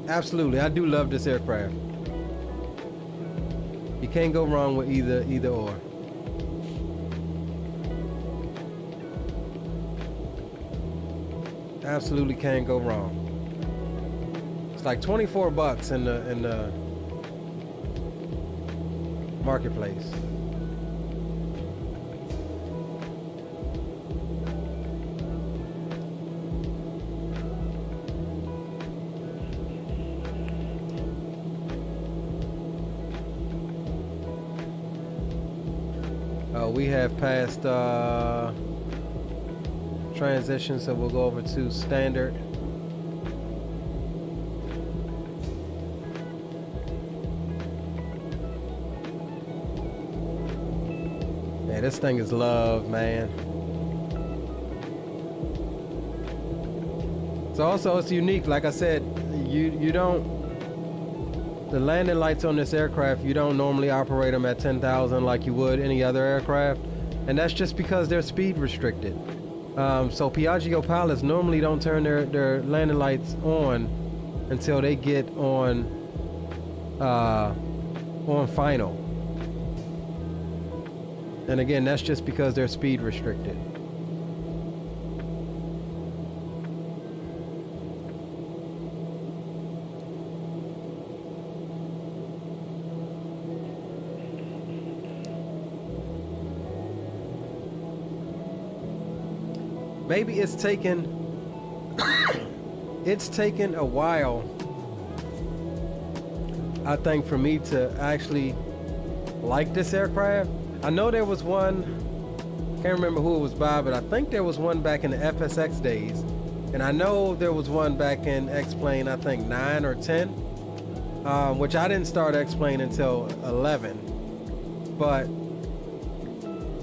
absolutely, I do love this aircraft. You can't go wrong with either or. Absolutely can't go wrong. It's like 24 bucks in the marketplace. We have passed transition, so we'll go over to standard. Man, this thing is love, man. So also it's unique, like I said, you don't, the landing lights on this aircraft, you don't normally operate them at 10,000 like you would any other aircraft, and that's just because they're speed restricted. So Piaggio pilots normally don't turn their landing lights on until they get on final. And again, that's just because they're speed restricted. Maybe it's taken a while, I think, for me to actually like this aircraft. I know there was one, can't remember who it was by, but I think there was one back in the FSX days, and I know there was one back in X-Plane, I think 9 or 10, which I didn't start X-Plane until 11. But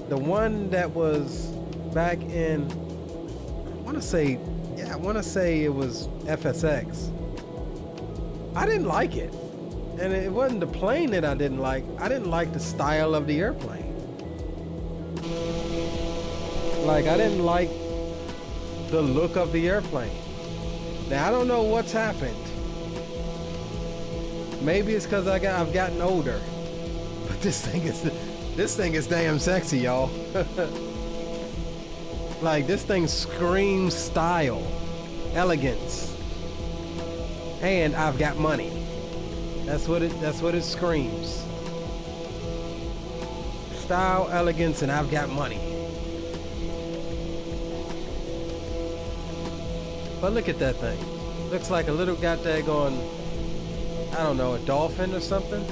the one that was back in, I want to say it was FSX. I didn't like it. And it wasn't the plane that I didn't like. I didn't like the style of the airplane. Like, I didn't like the look of the airplane. Now, I don't know what's happened. Maybe it's because I've gotten older. But this thing is damn sexy, y'all. Like, this thing screams style, elegance, and I've got money. That's what it screams. Style, elegance, and I've got money. But look at that thing. Looks like a little goddamn, I don't know, a dolphin or something.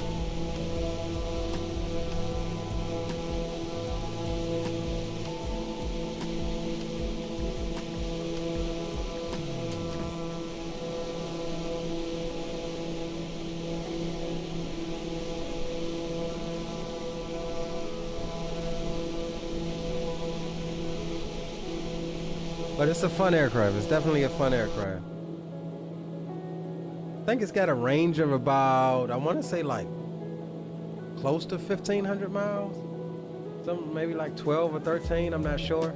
But it's a fun aircraft. It's definitely a fun aircraft. I think it's got a range of about, I want to say like close to 1,500 miles. Something maybe like 12 or 13, I'm not sure.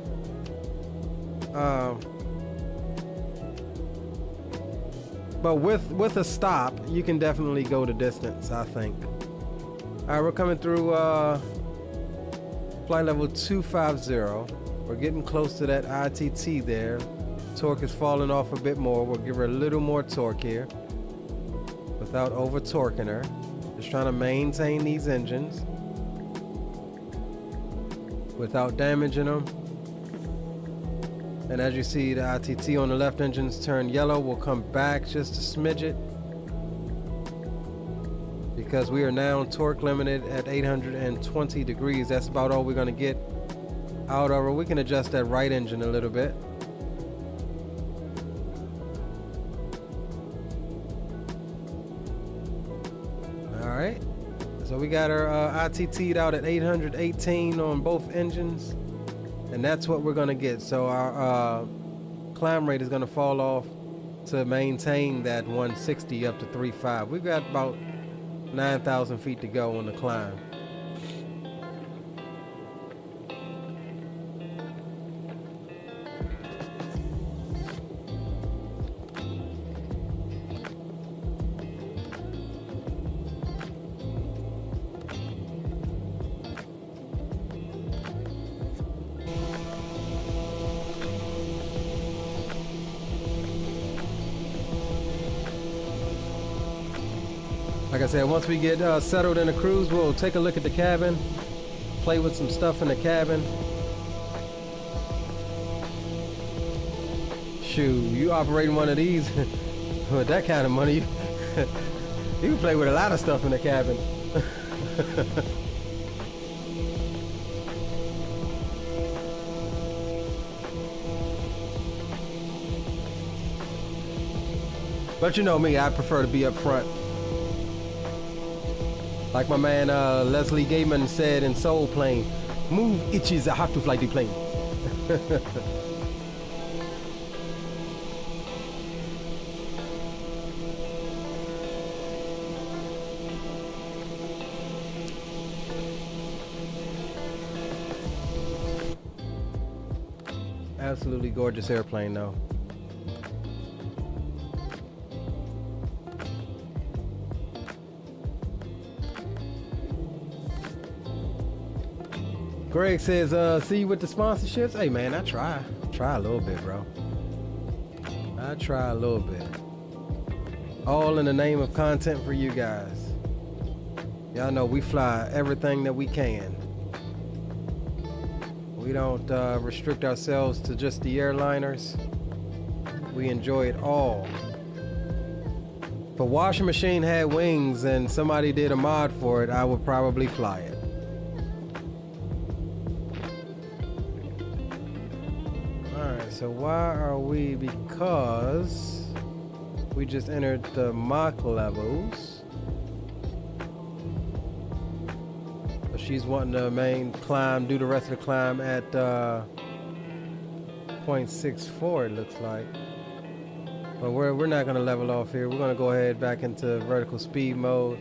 But with a stop, you can definitely go the distance, I think. All right, we're coming through flight level 250. We're getting close to that ITT there. Torque is falling off a bit more. We'll give her a little more torque here without over torquing her. Just trying to maintain these engines without damaging them. And as you see, the ITT on the left engine's turn yellow. We'll come back just to smidge it because we are now torque limited at 820 degrees. That's about all we're going to get out of her. We can adjust that right engine a little bit. All right, so we got our ITT'd out at 818 on both engines, and that's what we're gonna get. So our climb rate is gonna fall off to maintain that 160 up to 3.5. We've got about 9,000 feet to go on the climb. Like I said, once we get settled in the cruise, we'll take a look at the cabin, play with some stuff in the cabin. Shoot, you operating one of these with that kind of money, you can play with a lot of stuff in the cabin. But you know me, I prefer to be up front. Like my man Leslie Gaiman said in Soul Plane, move itches, I have to fly the plane. Absolutely gorgeous airplane though. Greg says, see you with the sponsorships? Hey man, I try a little bit, bro. I try a little bit. All in the name of content for you guys. Y'all know we fly everything that we can. We don't restrict ourselves to just the airliners. We enjoy it all. If a washing machine had wings and somebody did a mod for it, I would probably fly it. So why are we? Because we just entered the Mach levels. So she's wanting to do the rest of the climb at 0.64 it looks like. But we're not gonna level off here. We're gonna go ahead back into vertical speed mode.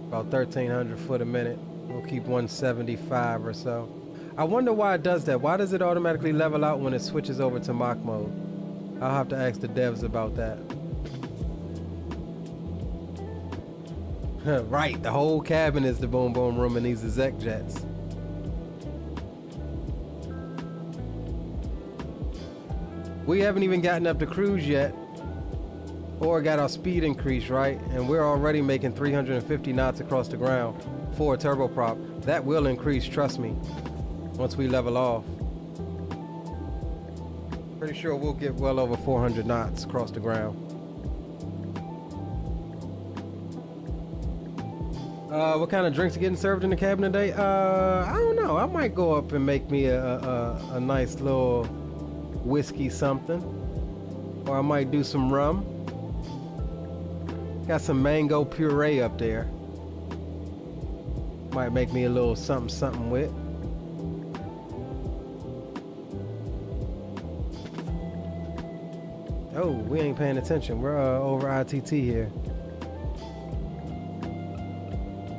About 1,300 foot a minute. We'll keep 175 or so. I wonder why it does that. Why does it automatically level out when it switches over to Mach mode? I'll have to ask the devs about that. Right, the whole cabin is the boom boom room in these exec jets. We haven't even gotten up to cruise yet or got our speed increased, right? And we're already making 350 knots across the ground for a turboprop. That will increase, trust me. Once we level off. Pretty sure we'll get well over 400 knots across the ground. What kind of drinks are getting served in the cabin today? I don't know. I might go up and make me a nice little whiskey something. Or I might do some rum. Got some mango puree up there. Might make me a little something with. Oh, we ain't paying attention. We're over ITT here.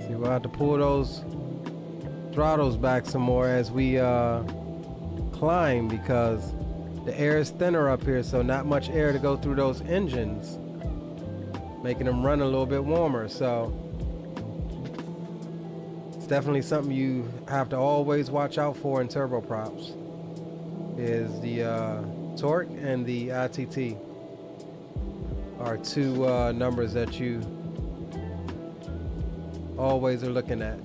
See, we'll have to pull those throttles back some more as we climb, because the air is thinner up here, so not much air to go through those engines, making them run a little bit warmer. So it's definitely something you have to always watch out for in turboprops, is the torque and the ITT are two numbers that you always are looking at.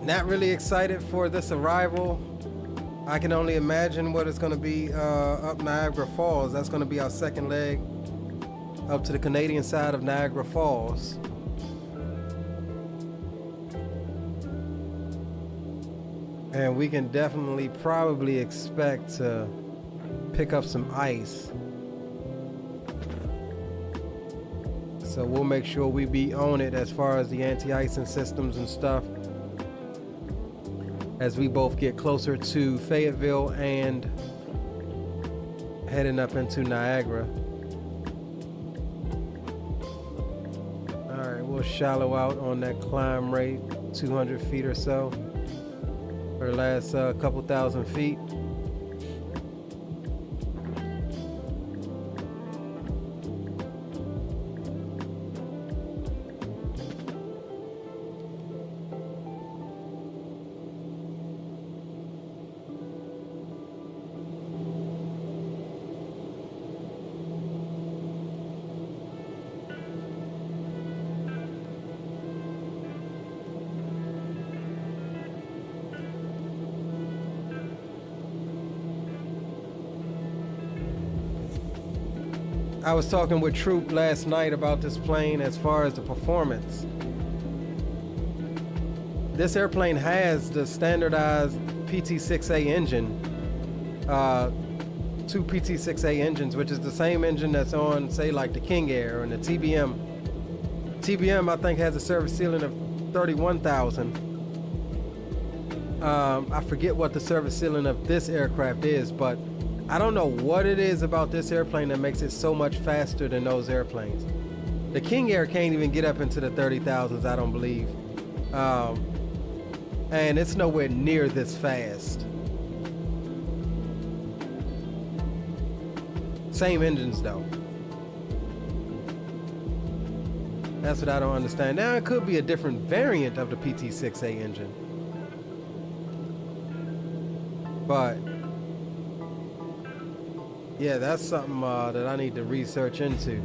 Not really excited for this arrival. I can only imagine what it's going to be up Niagara Falls. That's going to be our second leg up to the Canadian side of Niagara Falls. And we can definitely probably expect to pick up some ice. So we'll make sure we be on it as far as the anti-icing systems and stuff, as we both get closer to Fayetteville and heading up into Niagara. All right, we'll shallow out on that climb rate, 200 feet or so for the last couple thousand feet. I was talking with Troop last night about this plane as far as the performance. This airplane has the standardized PT6A engine, two PT6A engines, which is the same engine that's on, say, like the King Air and the TBM. TBM, I think, has a service ceiling of 31,000. I forget what the service ceiling of this aircraft is, but I don't know what it is about this airplane that makes it so much faster than those airplanes. The King Air can't even get up into the 30,000s, I don't believe. And it's nowhere near this fast. Same engines though. That's what I don't understand. Now it could be a different variant of the PT6A engine, but yeah, that's something that I need to research into.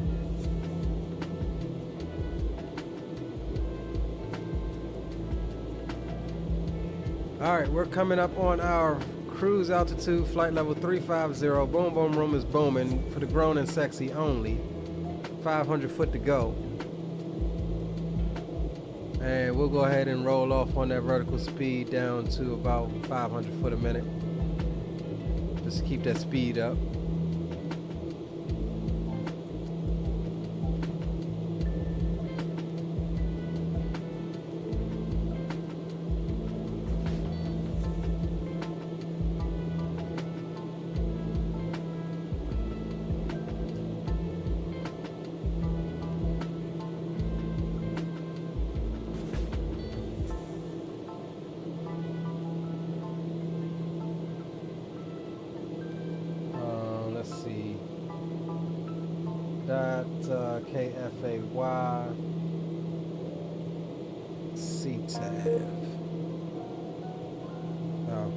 All right, we're coming up on our cruise altitude, flight level 350. Boom, boom, room is booming for the grown and sexy only. 500 foot to go. And we'll go ahead and roll off on that vertical speed down to about 500 foot a minute. Just to keep that speed up. KFAY C-tab. Oh,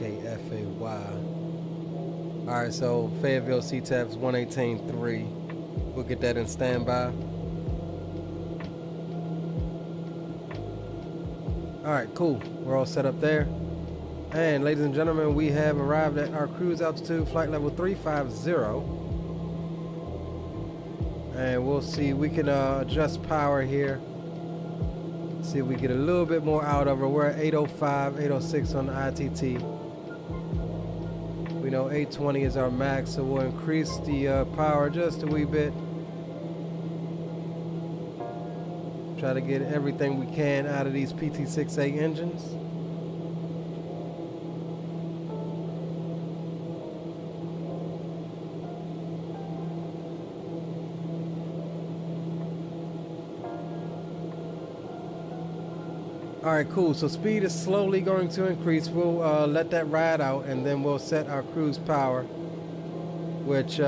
KFAY. All right, so Fayetteville CTAP's 118.3. We'll get that in standby. All right, cool. We're all set up there. And ladies and gentlemen, we have arrived at our cruise altitude, flight level 350. And we'll see, we can adjust power here. See if we get a little bit more out of her. We're at 805, 806 on the ITT. We know 820 is our max, so we'll increase the power just a wee bit. Try to get everything we can out of these PT6A engines. All right, cool. So speed is slowly going to increase. We'll let that ride out, and then we'll set our cruise power, which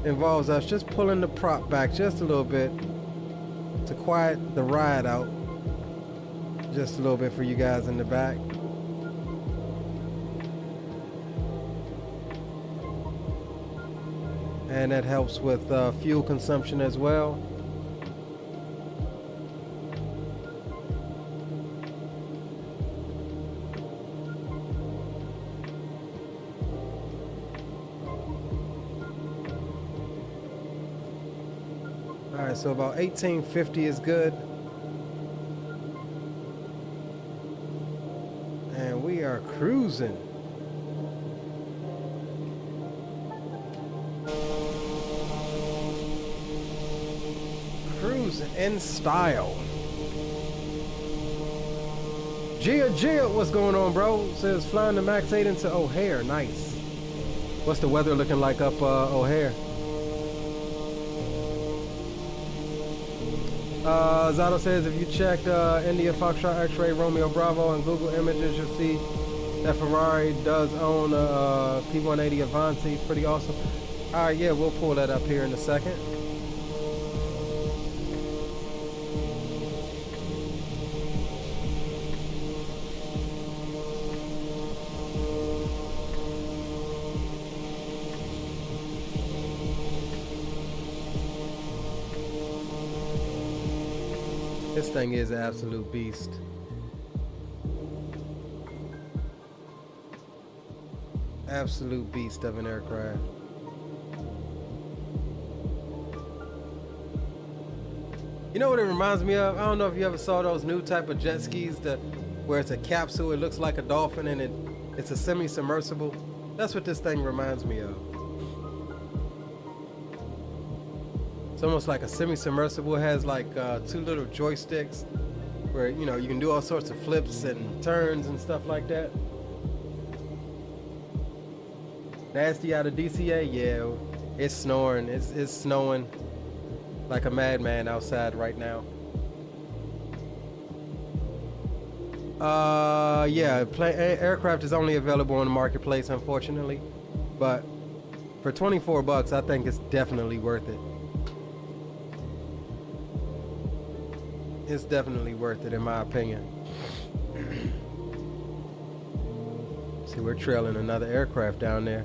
involves us just pulling the prop back just a little bit to quiet the ride out just a little bit for you guys in the back. And that helps with fuel consumption as well. Alright, so about 1850 is good. And we are cruising. Cruising in style. Gia, what's going on, bro? Says flying the Max 8 into O'Hare. Nice. What's the weather looking like up O'Hare? Zato says if you checked India Foxtrot X-Ray Romeo Bravo and Google Images, you'll see that Ferrari does own a P180 Avanti. Pretty awesome. All right, yeah, we'll pull that up here in a second. This thing is an absolute beast. Absolute beast of an aircraft. You know what it reminds me of? I don't know if you ever saw those new type of jet skis where it's a capsule, it looks like a dolphin, and it's a semi-submersible. That's what this thing reminds me of. It's almost like a semi-submersible. It has like two little joysticks where, you know, you can do all sorts of flips and turns and stuff like that. Nasty out of DCA, yeah, it's snoring. It's snowing like a madman outside right now. Yeah, aircraft is only available on the marketplace, unfortunately, but for 24 bucks, I think it's definitely worth it. It's definitely worth it, in my opinion. See, we're trailing another aircraft down there.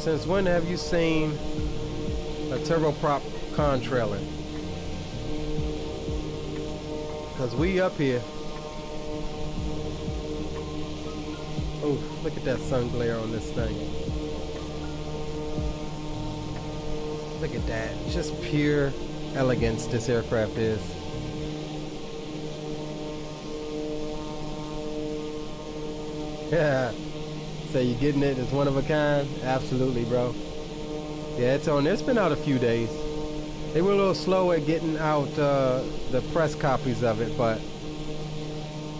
Since when have you seen a turboprop contrailer? Because we up here. Oh, look at that sun glare on this thing. Look at that. Just pure elegance this aircraft is. Yeah. So you getting it? It's one of a kind? Absolutely, bro. Yeah, it's on there. It's been out a few days. They were a little slow at getting out the press copies of it, but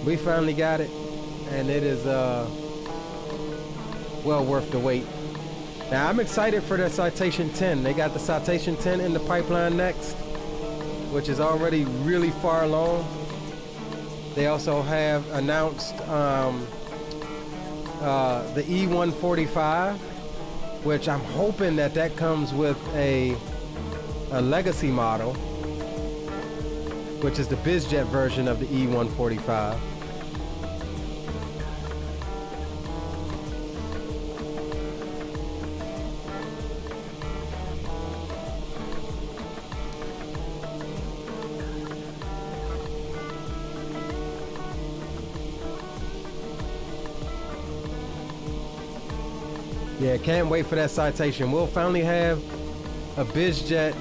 we finally got it, and it is well worth the wait. Now I'm excited for their Citation 10. They got the Citation 10 in the pipeline next, which is already really far along. They also have announced the E145, which I'm hoping that that comes with a legacy model, which is the bizjet version of the E145. Yeah, can't wait for that citation. We'll finally have a bizjet,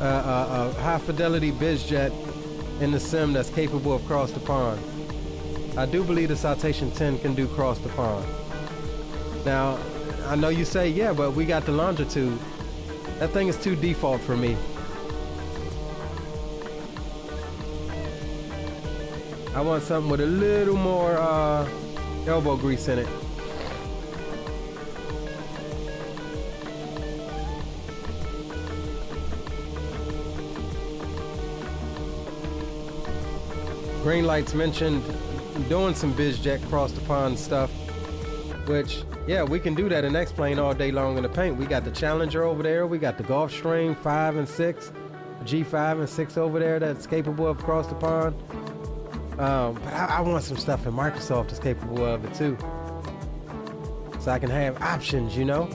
a high fidelity bizjet in the sim that's capable of cross the pond. I do believe the Citation 10 can do cross the pond. Now, I know you say, yeah, but we got the longitude. That thing is too default for me. I want something with a little more elbow grease in it. Green Lights mentioned doing some bizjet cross the pond stuff, which, yeah, we can do that in X-Plane all day long in the paint. We got the Challenger over there. We got the Gulfstream 5 and 6, G5 and 6 over there that's capable of cross the pond. But I want some stuff in Microsoft that's capable of it too. So I can have options, you know?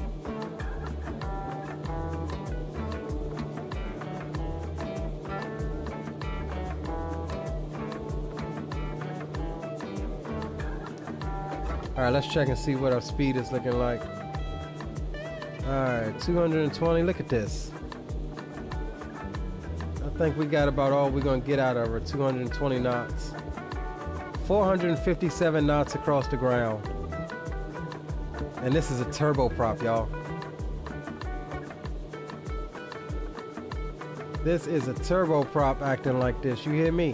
All right, let's check and see what our speed is looking like. All right, 220, look at this. I think we got about all we're gonna get out of her, 220 knots. 457 knots across the ground. And this is a turboprop, y'all. This is a turboprop acting like this, you hear me?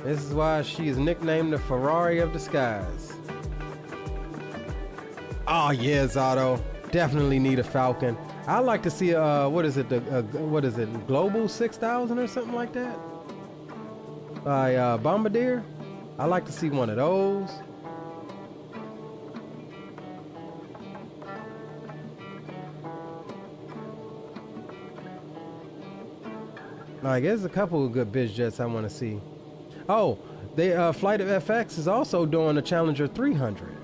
This is why she is nicknamed the Ferrari of the Skies. Oh yeah, Zato. Definitely need a Falcon. I'd like to see what is it, Global 6000 or something like that? By Bombardier. I'd like to see one of those. Like, there's a couple of good biz jets I want to see. Oh, they FlightFX is also doing a Challenger 300.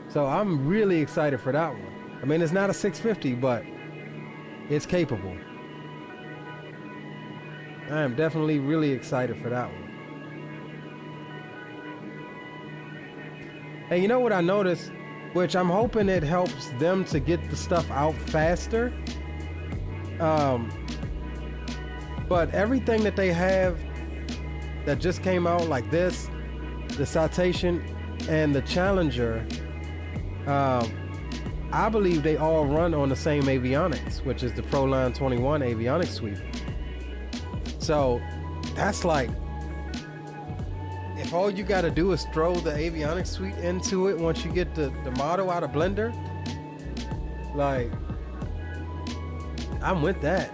So I'm really excited for that one. I mean, it's not a 650, but it's capable. I am definitely really excited for that one. And you know what I noticed, which I'm hoping it helps them to get the stuff out faster. But everything that they have that just came out, like this, the Citation and the Challenger, I believe they all run on the same avionics, which is the ProLine 21 avionics suite. So that's like, if all you got to do is throw the avionics suite into it once you get the model out of Blender, like, I'm with that.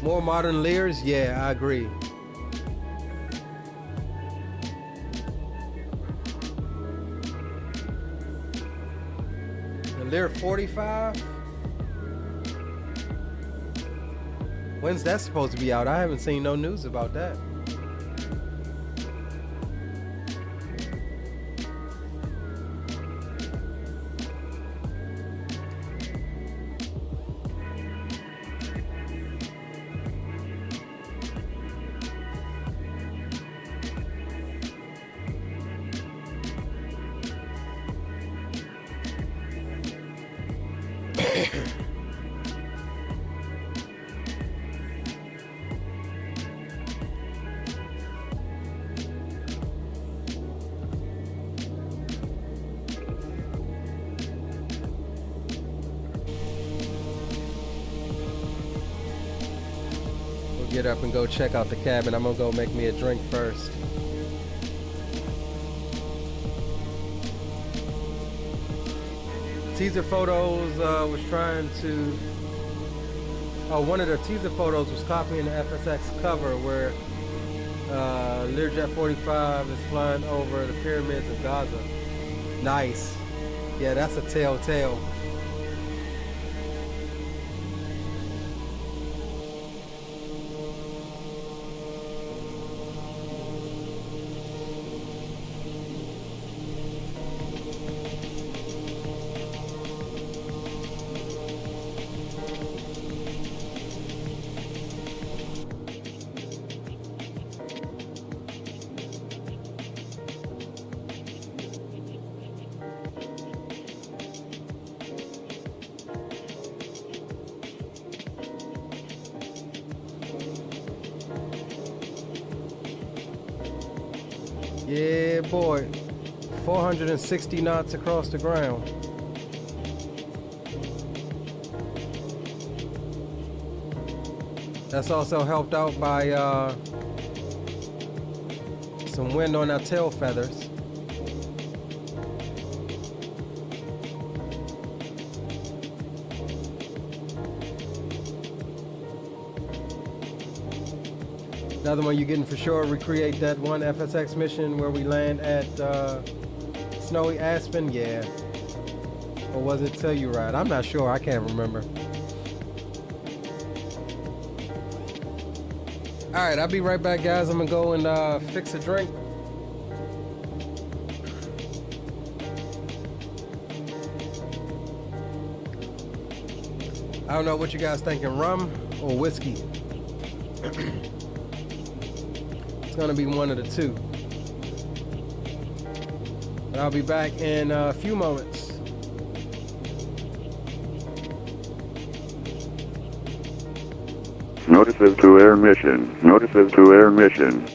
More modern Lears, yeah, I agree. The Lear 45? When's that supposed to be out? I haven't seen no news about that. Get up and go check out the cabin. I'm gonna go make me a drink first. Teaser photos was trying to, one of the teaser photos was copying the FSX cover where Learjet 45 is flying over the pyramids of Gaza. Nice. Yeah, that's a telltale. Yeah, boy. 460 knots across the ground. That's also helped out by some wind on our tail feathers. Another one you're getting for sure, recreate that one FSX mission where we land at Snowy Aspen, yeah. Or was it Telluride? I'm not sure, I can't remember. All right, I'll be right back, guys. I'm gonna go and fix a drink. I don't know what you guys thinking, rum or whiskey? It's gonna be one of the two. But I'll be back in a few moments. Notices to air mission. Notices to air mission.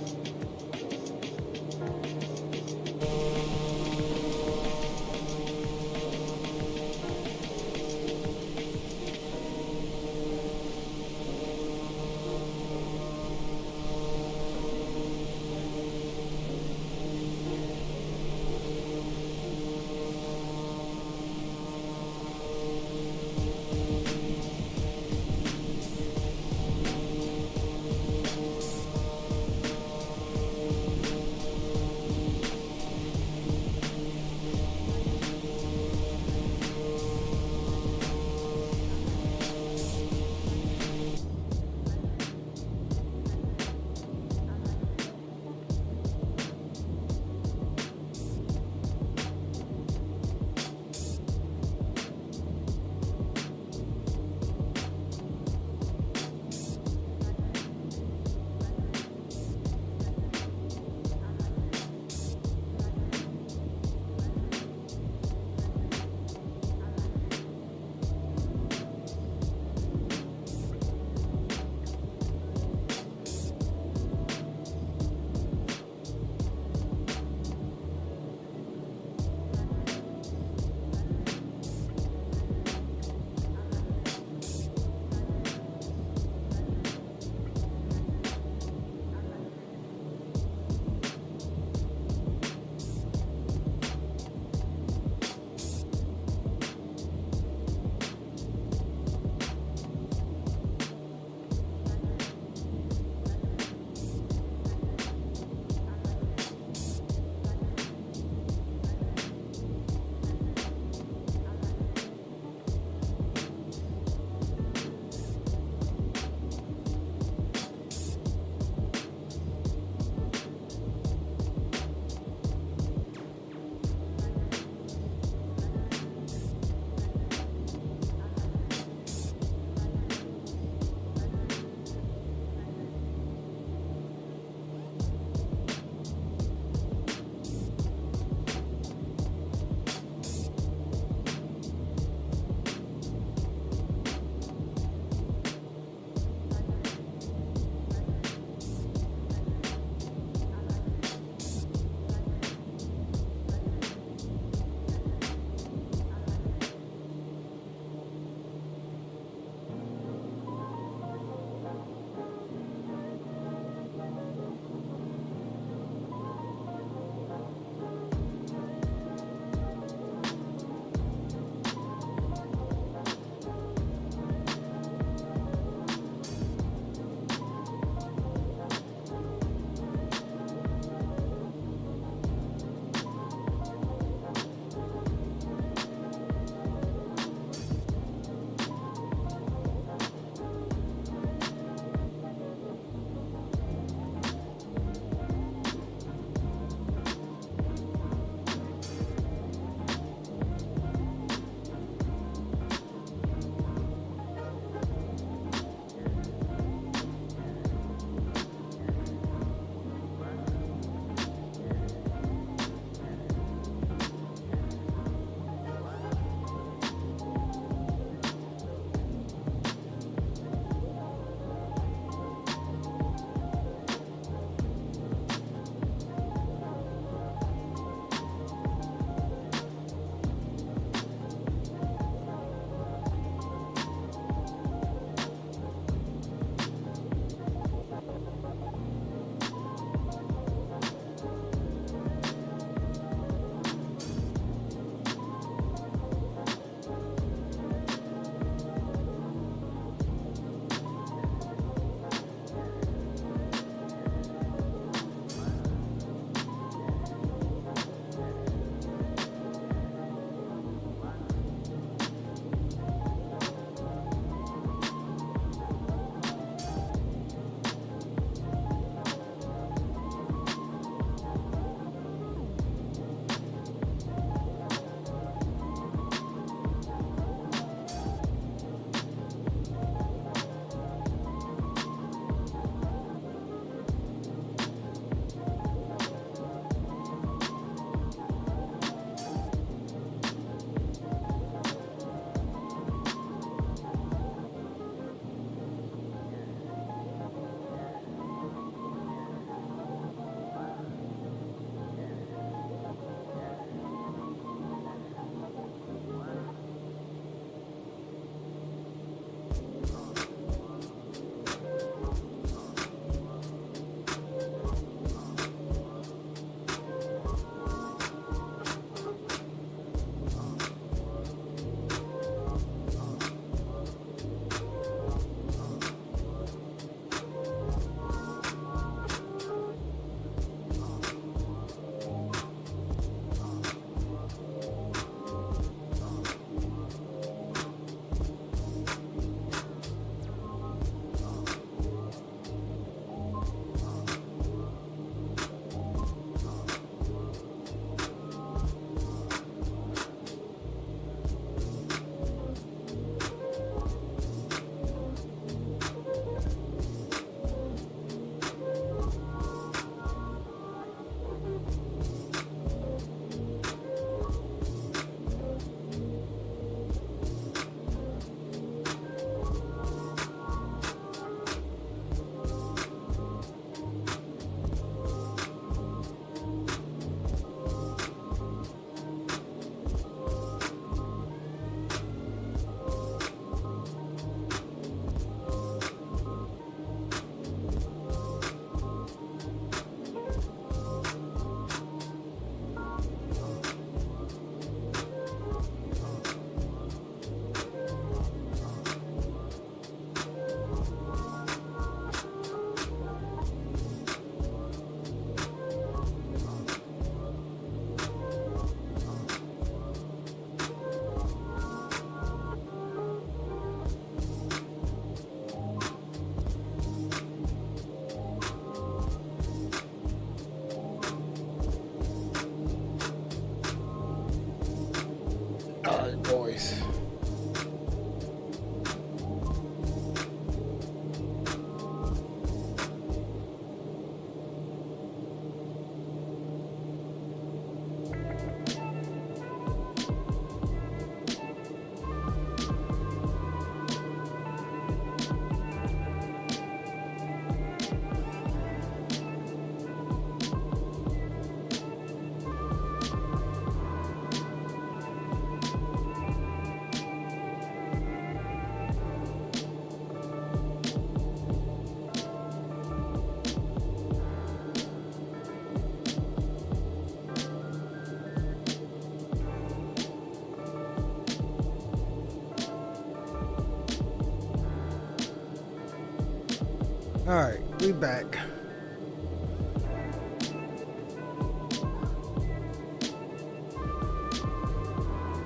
All right, we back.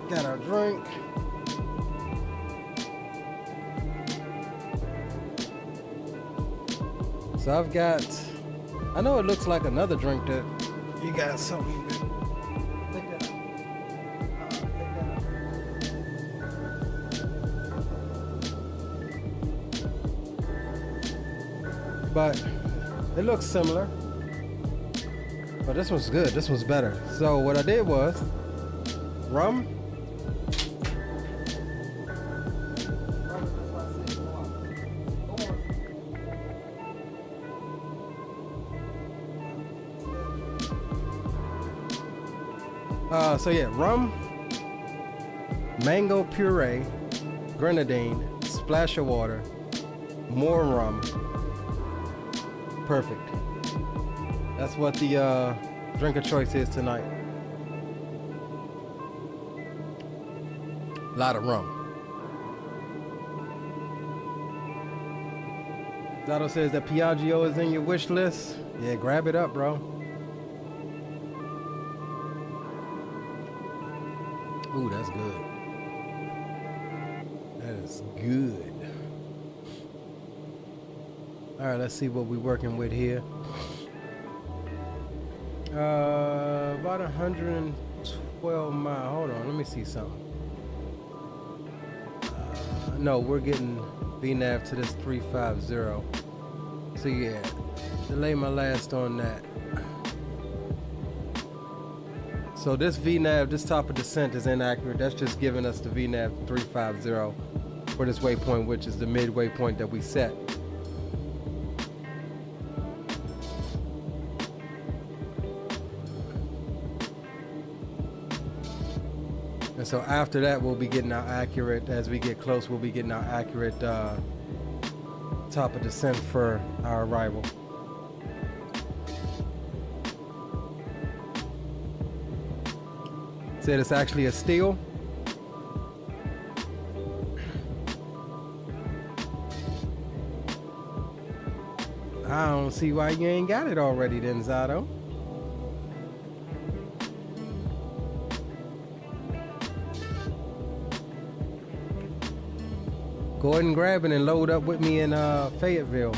Got our drink. So I've got, I know it looks like another drink that you guys saw me with. Take that out. But it looks similar. But this one's good. This one's better. So what I did was rum. So yeah, rum, mango puree, grenadine, splash of water, more rum. Perfect. That's what the drink of choice is tonight. A lot of rum. Zato says that Piaggio is in your wish list. Yeah, grab it up, bro. Ooh, that's good. That is good. All right, let's see what we're working with here. About 112 miles. Hold on, let me see something. No, we're getting VNAV to this 350. So yeah, delay my last on that. So this VNAV, this top of descent is inaccurate. That's just giving us the VNAV 350 for this waypoint, which is the midway point that we set. And so after that, we'll be getting our accurate, as we get close, we'll be getting our accurate top of descent for our arrival. Said it's actually a steel. I don't see why you ain't got it already then, Zato. Go ahead and grab it and load up with me in Fayetteville.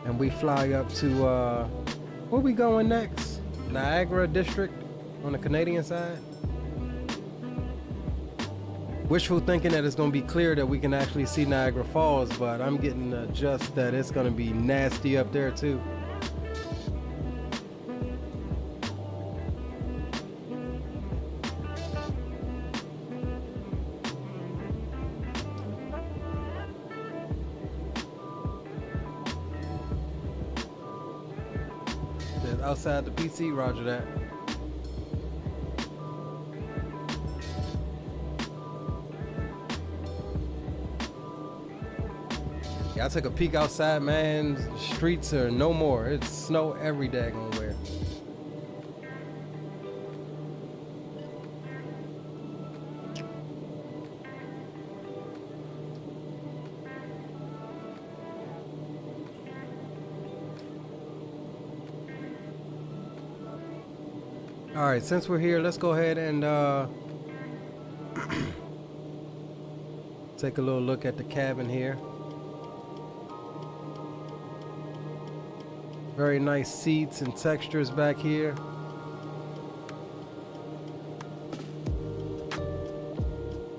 And we fly up to, where we going next? Niagara District on the Canadian side. Wishful thinking that it's going to be clear that we can actually see Niagara Falls, but I'm getting just that it's going to be nasty up there too. Outside the PC, roger that. Yeah, I took a peek outside, man. Streets are no more. It's snow every daggone where. All right, since we're here, let's go ahead and take a little look at the cabin here. Very nice seats and textures back here.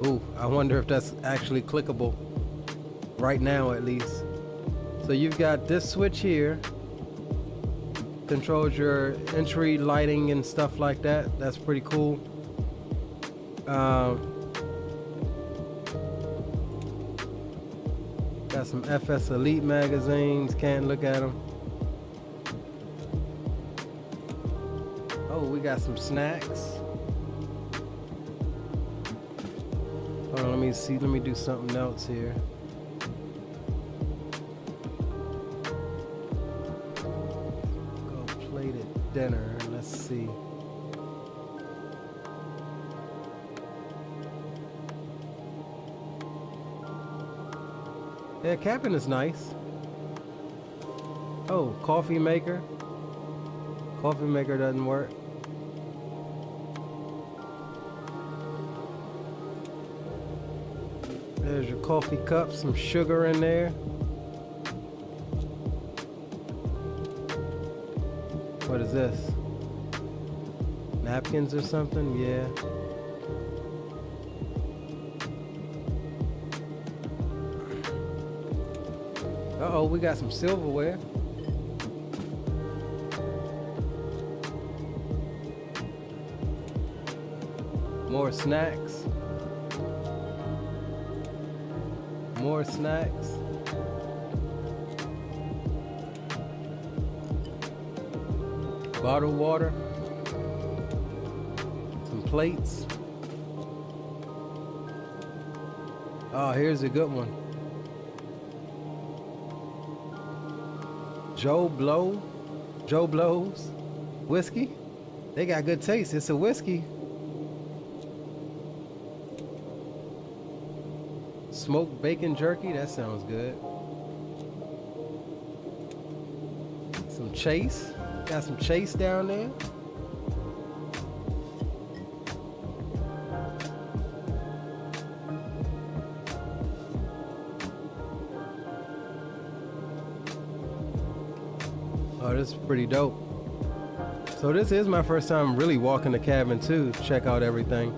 Ooh, I wonder if that's actually clickable right now at least. So you've got this switch here. Controls your entry lighting and stuff like that. That's pretty cool. Got some FS Elite magazines. Can't look at them. Oh, we got some snacks. Hold on, let me see. Let me do something else here. Dinner, let's see. Yeah, cabin is nice. Oh, coffee maker. Coffee maker doesn't work. There's your coffee cup, some sugar in there. What is this? Napkins or something? Yeah. Uh-oh, we got some silverware. More snacks. More snacks. Bottled water. Some plates. Oh, here's a good one. Joe Blow's whiskey. They got good taste. It's a whiskey. Smoked bacon jerky. That sounds good. Some Chase. Got some Chase down there. Oh, this is pretty dope. So this is my first time really walking the cabin too, to check out everything.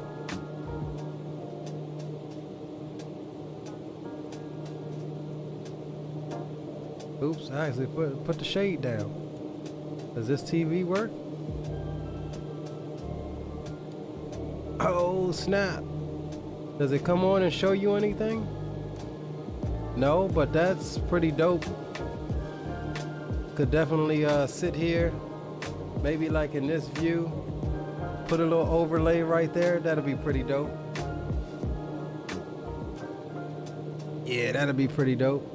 Oops, I actually put the shade down. Does this TV work? Oh, snap. Does it come on and show you anything? No, but that's pretty dope. Could definitely sit here, maybe like in this view, put a little overlay right there. That'll be pretty dope. Yeah, that'll be pretty dope.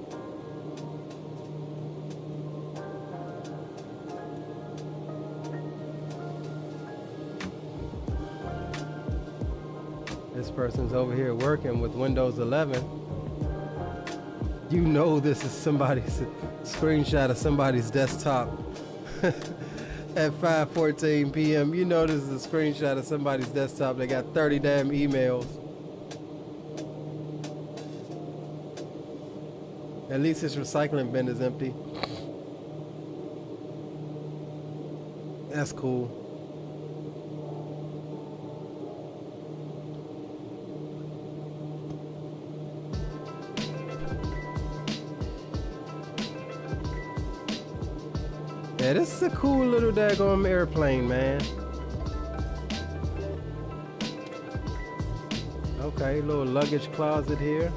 This person's over here working with Windows 11. You know this is somebody's screenshot of somebody's desktop at 5:14 p.m. You know this is a screenshot of somebody's desktop. They got 30 damn emails. At least his recycling bin is empty. That's cool. Yeah, this is a cool little daggone airplane, man. Okay, little luggage closet here.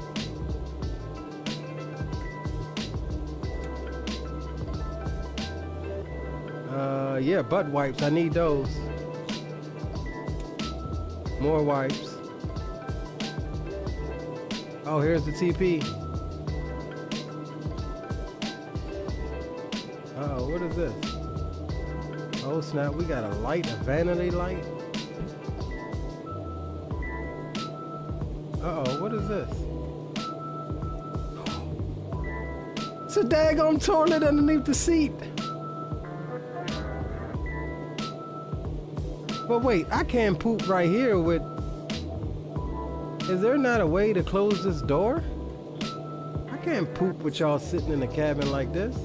Yeah, butt wipes. I need those. More wipes. Oh, here's the TP. Uh-oh, what is this? Oh snap, we got a light, a vanity light. Uh-oh, what is this? It's a daggone toilet underneath the seat. But wait, I can't poop right here with... Is there not a way to close this door? I can't poop with y'all sitting in the cabin like this.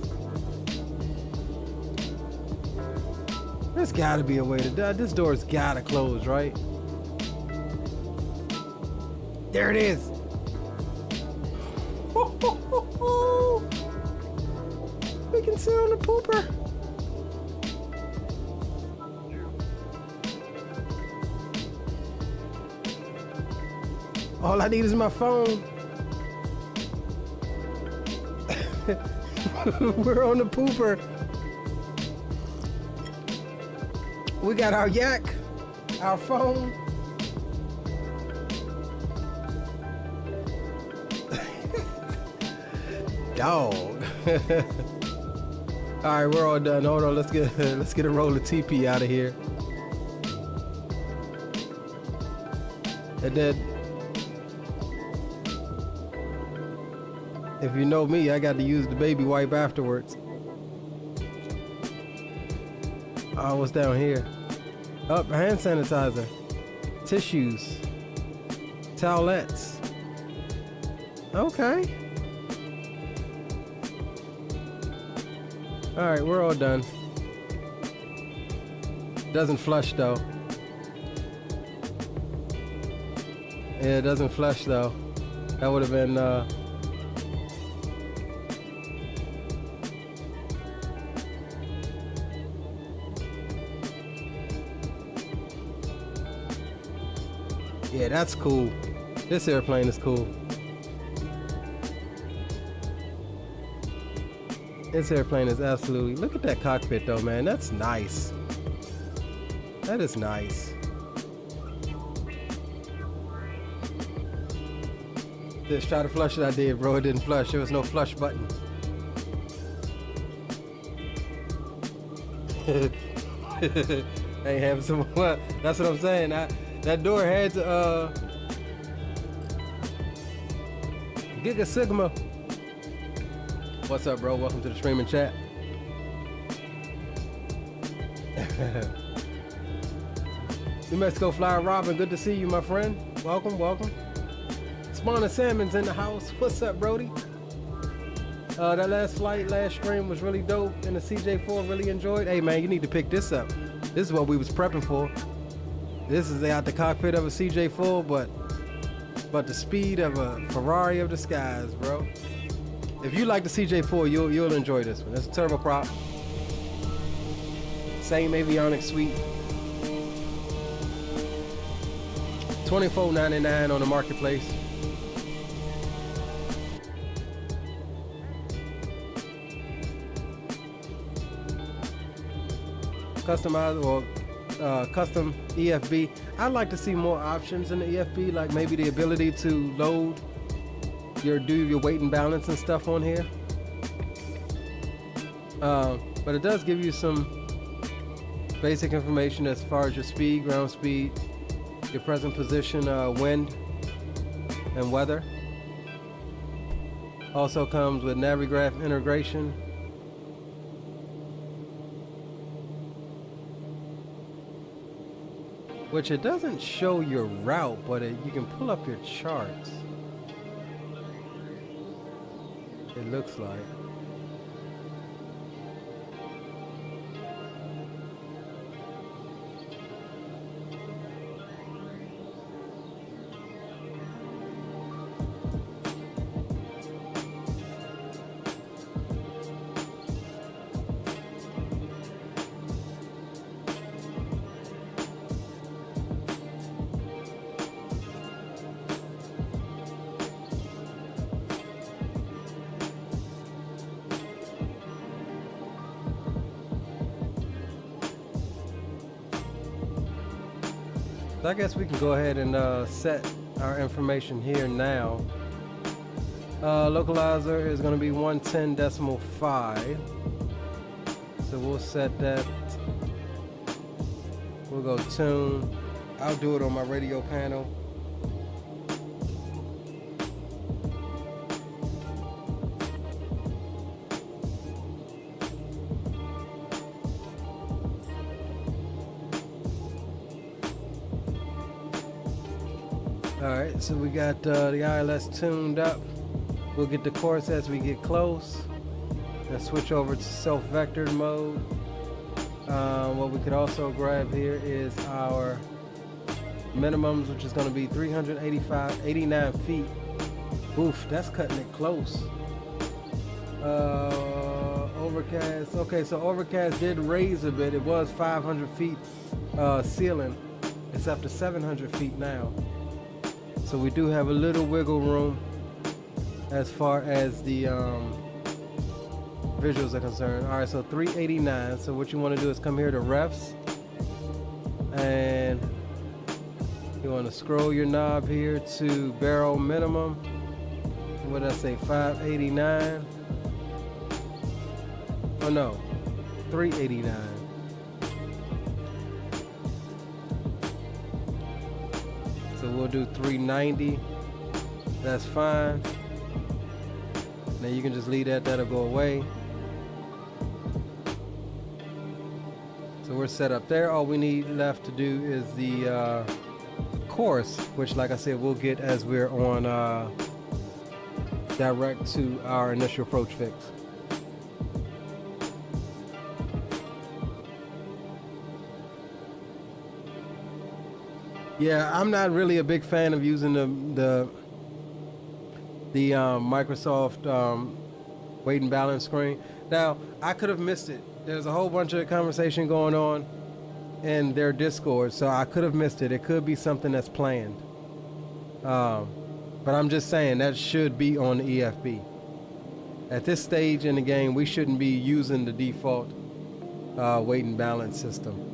There's gotta be a way to do it. This door's gotta close, right? There it is. We can sit on the pooper. All I need is my phone. We're on the pooper. We got our yak, our phone. Dog. All right, we're all done. Hold on, let's get a roll of TP out of here. And then If you know me, I got to use the baby wipe afterwards. Oh, what's down here? Oh, hand sanitizer, tissues, towelettes. Okay. All right, we're all done. Doesn't flush though. Yeah, it doesn't flush though. That would have been yeah, that's cool. This airplane is cool. This airplane is absolutely, look at that cockpit though, man. That's nice. That is nice. Just try to flush it, I did, bro. It didn't flush. There was no flush button. Ain't having some, well, that's what I'm saying. That door had to, Giga Sigma. What's up, bro? Welcome to the streaming chat. New Mexico Flyer Robin, good to see you, my friend. Welcome, welcome. Spawn and Salmon's in the house. What's up, Brody? That last stream was really dope, and the CJ4 really enjoyed. Hey, man, you need to pick this up. This is what we was prepping for. This is out the cockpit of a CJ4, but the speed of a Ferrari of the skies, bro. If you like the CJ4, you'll enjoy this one. It's a turboprop. Same avionics suite. $24.99 on the marketplace. Customized or custom EFB. I'd like to see more options in the EFB, like maybe the ability to load do your weight and balance and stuff on here. But it does give you some basic information as far as your speed, ground speed, your present position, wind and weather. Also comes with Navigraph integration. Which it doesn't show your route, but you can pull up your charts. It looks like. So I guess we can go ahead and set our information here now. Localizer is going to be 110.5. So we'll set that. We'll go tune. I'll do it on my radio panel. Alright, so we got the ILS tuned up. We'll get the course as we get close and switch over to self-vectored mode. What we could also grab here is our minimums, which is going to be 89 feet. Oof, that's cutting it close. Overcast. Okay, so overcast did raise a bit. It was 500 feet ceiling. It's up to 700 feet now. So we do have a little wiggle room as far as the visuals are concerned. All right, so 389. So what you want to do is come here to refs, and you want to scroll your knob here to barrel minimum. What did I say? 589. Oh no, 389. So we'll do 390. That's fine. Now you can just leave that, that'll go away. So we're set up there. All we need left to do is the course, which like I said, we'll get as we're on direct to our initial approach fix. Yeah, I'm not really a big fan of using the Microsoft weight and balance screen. Now, I could have missed it. There's a whole bunch of conversation going on in their Discord, so I could have missed it. It could be something that's planned. But I'm just saying that should be on the EFB. At this stage in the game, we shouldn't be using the default weight and balance system.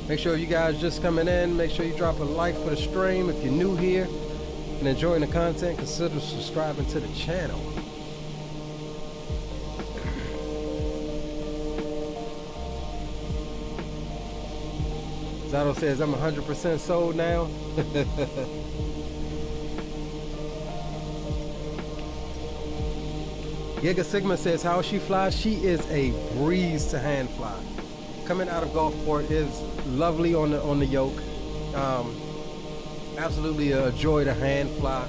Make sure you guys just coming in, make sure you drop a like for the stream. If you're new here and enjoying the content, consider subscribing to the channel. Zato says I'm 100% sold now. Giga Sigma says how she flies. She is a breeze to hand fly. Coming out of Gulfport is lovely on the yoke. Absolutely a joy to hand fly.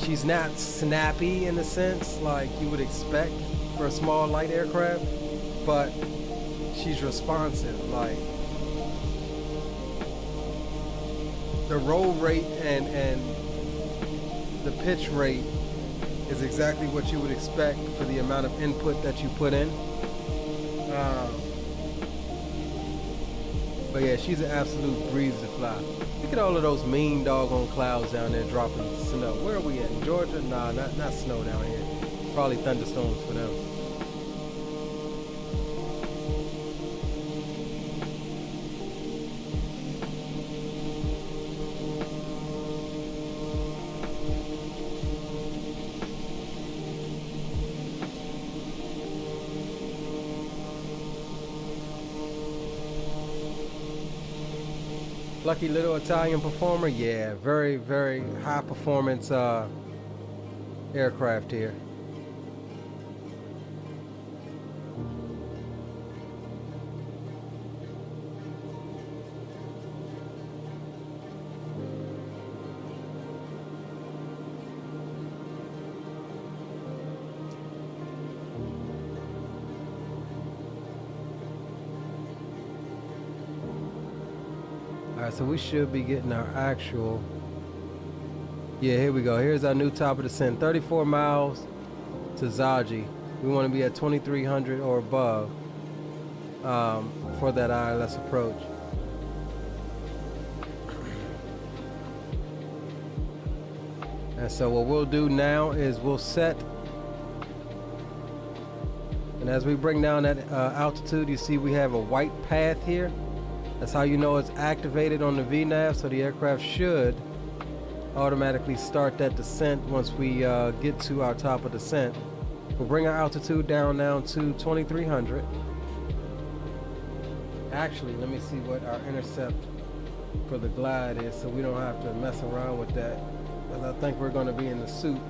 She's not snappy in a sense like you would expect for a small light aircraft, but she's responsive. Like the roll rate and the pitch rate is exactly what you would expect for the amount of input that you put in. But yeah, she's an absolute breeze to fly. Look at all of those mean doggone clouds down there dropping snow. Where are we in? Georgia? Nah, not snow down here. Probably thunderstorms for them. Lucky little Italian performer, yeah, very, very high performance aircraft here. Alright, so we should be getting our actual, yeah, here we go. Here's our new top of descent, 34 miles to Zaji. We want to be at 2300 or above for that ILS approach. And so what we'll do now is we'll set, and as we bring down that altitude, you see we have a white path here. That's how you know it's activated on the VNAV, so the aircraft should automatically start that descent once we get to our top of descent. We'll bring our altitude down now to 2300. Actually, let me see what our intercept for the glide is so we don't have to mess around with that, because I think we're going to be in the soup.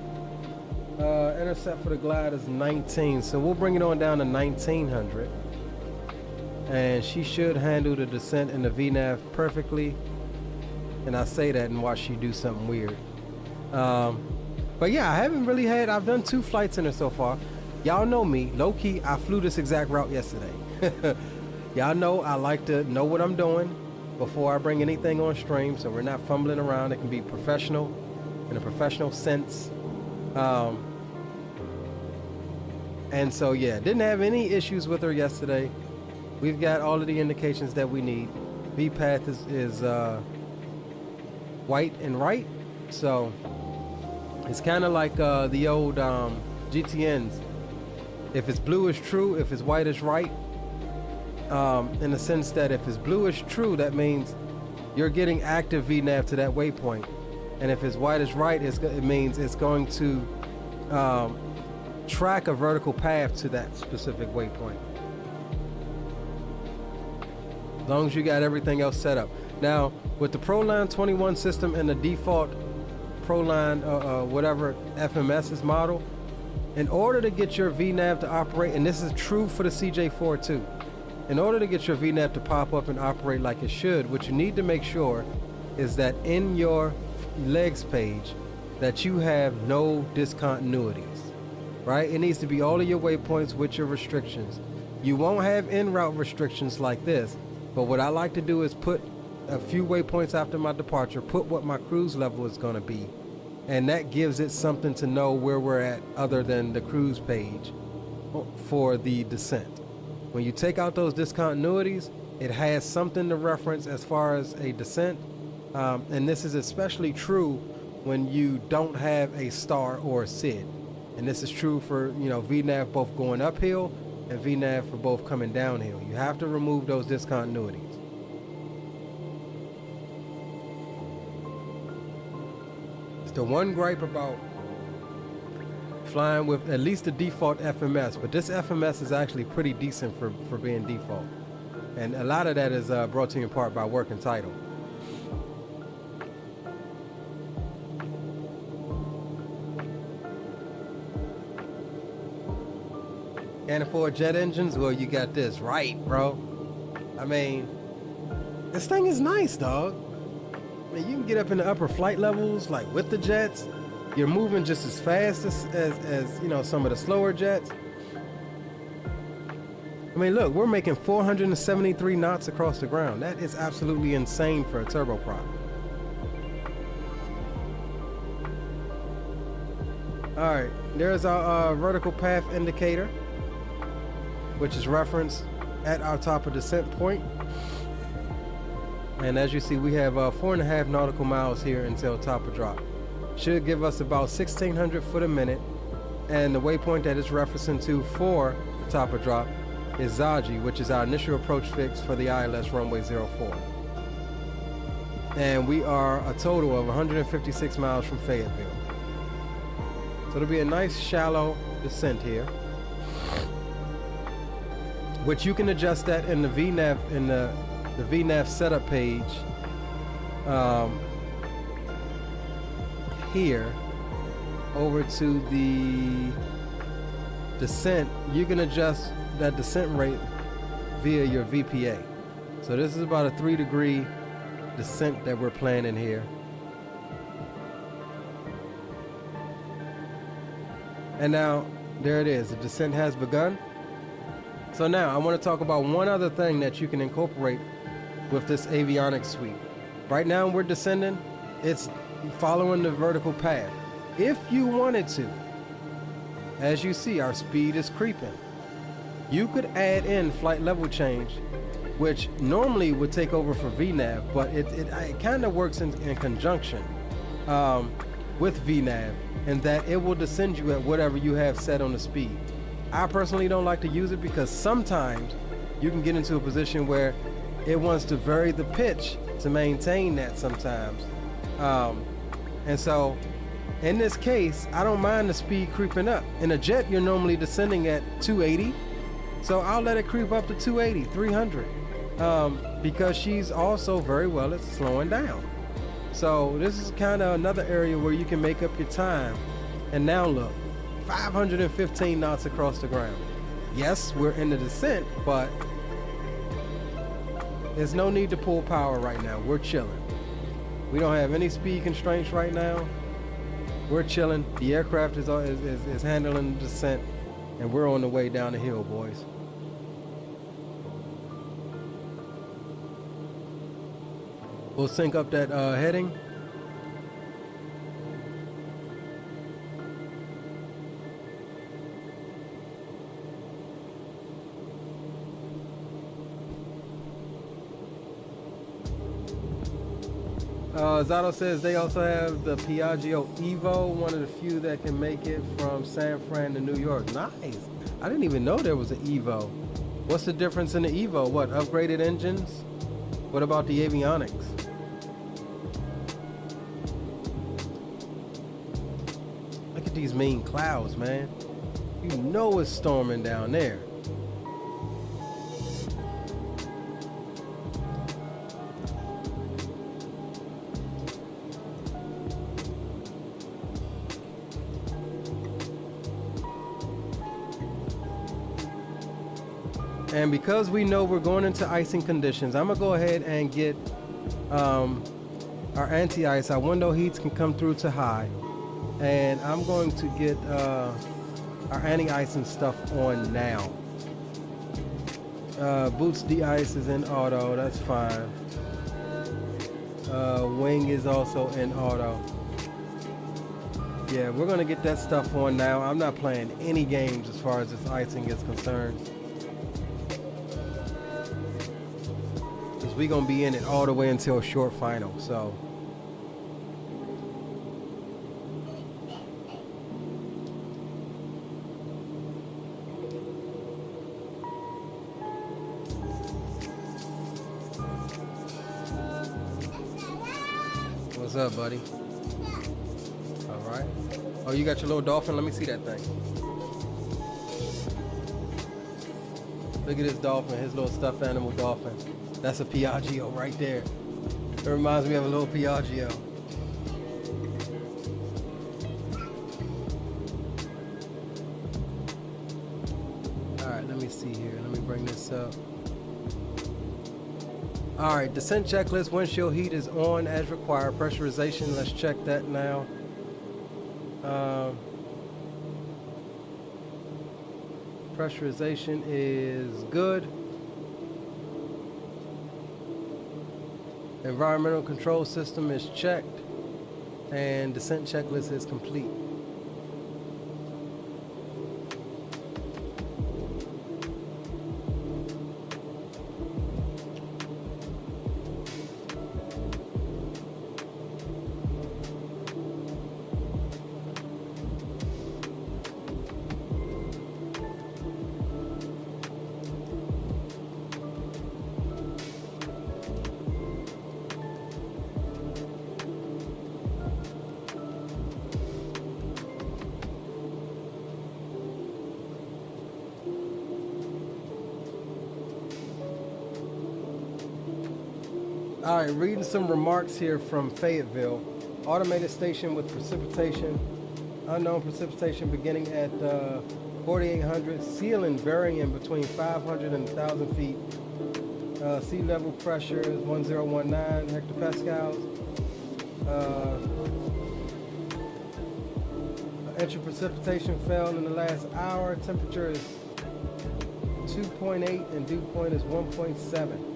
Intercept for the glide is 19, so we'll bring it on down to 1900. And she should handle the descent in the VNAV perfectly. And I say that and watch she do something weird. But yeah, I haven't really had, I've done 2 flights in her so far. Y'all know me, low key, I flew this exact route yesterday. Y'all know I like to know what I'm doing before I bring anything on stream, so we're not fumbling around. It can be professional, in a professional sense. And so yeah, didn't have any issues with her yesterday. We've got all of the indications that we need. V path is white and right, so it's kind of like the old GTNs. If it's blue is true, if it's white is right. In the sense that if it's blue is true, that means you're getting active VNAV to that waypoint. And if it's white is right, it means it's going to track a vertical path to that specific waypoint. As long as you got everything else set up. Now, with the ProLine 21 system and the default ProLine whatever FMS's model, in order to get your VNAV to operate, and this is true for the CJ4 too, in order to get your VNAV to pop up and operate like it should, what you need to make sure is that in your legs page that you have no discontinuities, right? It needs to be all of your waypoints with your restrictions. You won't have en route restrictions like this, but what I like to do is put a few waypoints after my departure, put what my cruise level is going to be, and that gives it something to know where we're at other than the cruise page for the descent. When you take out those discontinuities, it has something to reference as far as a descent, and this is especially true when you don't have a star or a SID. And this is true for, you know, VNAV both going uphill and VNAV for both coming downhill. You have to remove those discontinuities. It's the one gripe about flying with at least the default FMS, but this FMS is actually pretty decent for being default. And a lot of that is brought to you in part by working title. Can't afford jet engines? Well, you got this right, bro. I mean, this thing is nice, dog. I mean, you can get up in the upper flight levels, like with the jets. You're moving just as fast as you know, some of the slower jets. I mean, look, we're making 473 knots across the ground. That is absolutely insane for a turboprop. All right, there's our vertical path indicator, which is referenced at our top of descent point. And as you see, we have 4.5 nautical miles here until top of drop. Should give us about 1,600 foot a minute. And the waypoint that it's referencing to for the top of drop is Zaji, which is our initial approach fix for the ILS runway 04. And we are a total of 156 miles from Fayetteville. So it'll be a nice shallow descent here, which you can adjust that in the VNAV, in the VNAV setup page here over to the descent. You can adjust that descent rate via your VPA. So this is about a 3-degree descent that we're planning here. And now there it is, the descent has begun. So now I want to talk about one other thing that you can incorporate with this avionics suite. Right now we're descending, it's following the vertical path. If you wanted to, as you see, our speed is creeping. You could add in flight level change, which normally would take over for VNAV, but it kind of works in conjunction with VNAV, in that it will descend you at whatever you have set on the speed. I personally don't like to use it because sometimes you can get into a position where it wants to vary the pitch to maintain that sometimes. And so in this case, I don't mind the speed creeping up. In a jet, you're normally descending at 280. So I'll let it creep up to 280, 300, because she's also very well at slowing down. So this is kind of another area where you can make up your time. And now look, 515 knots across the ground. Yes, we're in the descent, but there's no need to pull power right now. We're chilling. We don't have any speed constraints right now. We're chilling. The aircraft is handling the descent, and we're on the way down the hill, boys. We'll sync up that heading. Zato says they also have the Piaggio Evo, one of the few that can make it from San Fran to New York. Nice. I didn't even know there was an Evo. What's the difference in the Evo? What, upgraded engines? What about the avionics? these mean clouds, man. You know it's storming down there. And because we know we're going into icing conditions, I'm gonna go ahead and get our anti-ice. Our window heats can come through to high, and I'm going to get our anti-icing stuff on now. Boots de-ice is in auto, that's fine. Wing is also in auto. Yeah, we're gonna get that stuff on now. I'm not playing any games as far as this icing is concerned. We're gonna be in it all the way until short final, so what's up, buddy? All right. Oh, you got your little dolphin? Let me see that thing. Look at this dolphin, his little stuffed animal dolphin. That's a Piaggio right there. It reminds me of a little Piaggio. All right, let me see here. Let me bring this up. All right, descent checklist. Windshield heat is on as required. Pressurization, let's check that now. Pressurization is good. Environmental control system is checked, and descent checklist is complete. All right, reading some remarks here from Fayetteville. Automated station with precipitation, unknown precipitation beginning at 4,800, ceiling varying between 500 and 1,000 feet. Sea level pressure is 1019 hectopascals. Inch of precipitation fell in the last hour. Temperature is 2.8 and dew point is 1.7.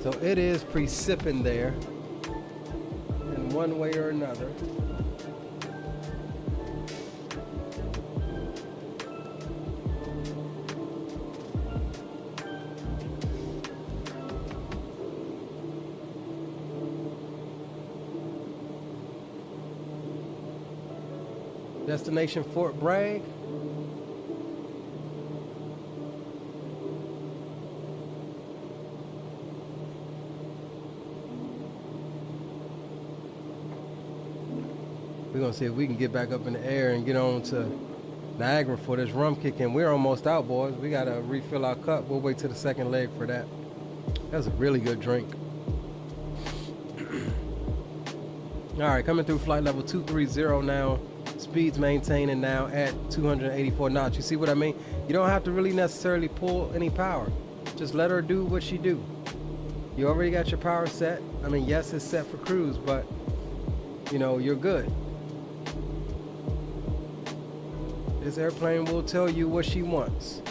So it is preciping there in one way or another. Destination Fort Bragg. We're gonna see if we can get back up in the air and get on to Niagara for this rum kick in. We're almost out, boys. We gotta refill our cup. We'll wait till the second leg for that. That's a really good drink. All right, coming through flight level 230 now. Speeds maintaining now at 284 knots. You see what I mean? You don't have to really necessarily pull any power. Just let her do what she do. You already got your power set. I mean, yes, it's set for cruise, but you know, you're good. This airplane will tell you what she wants.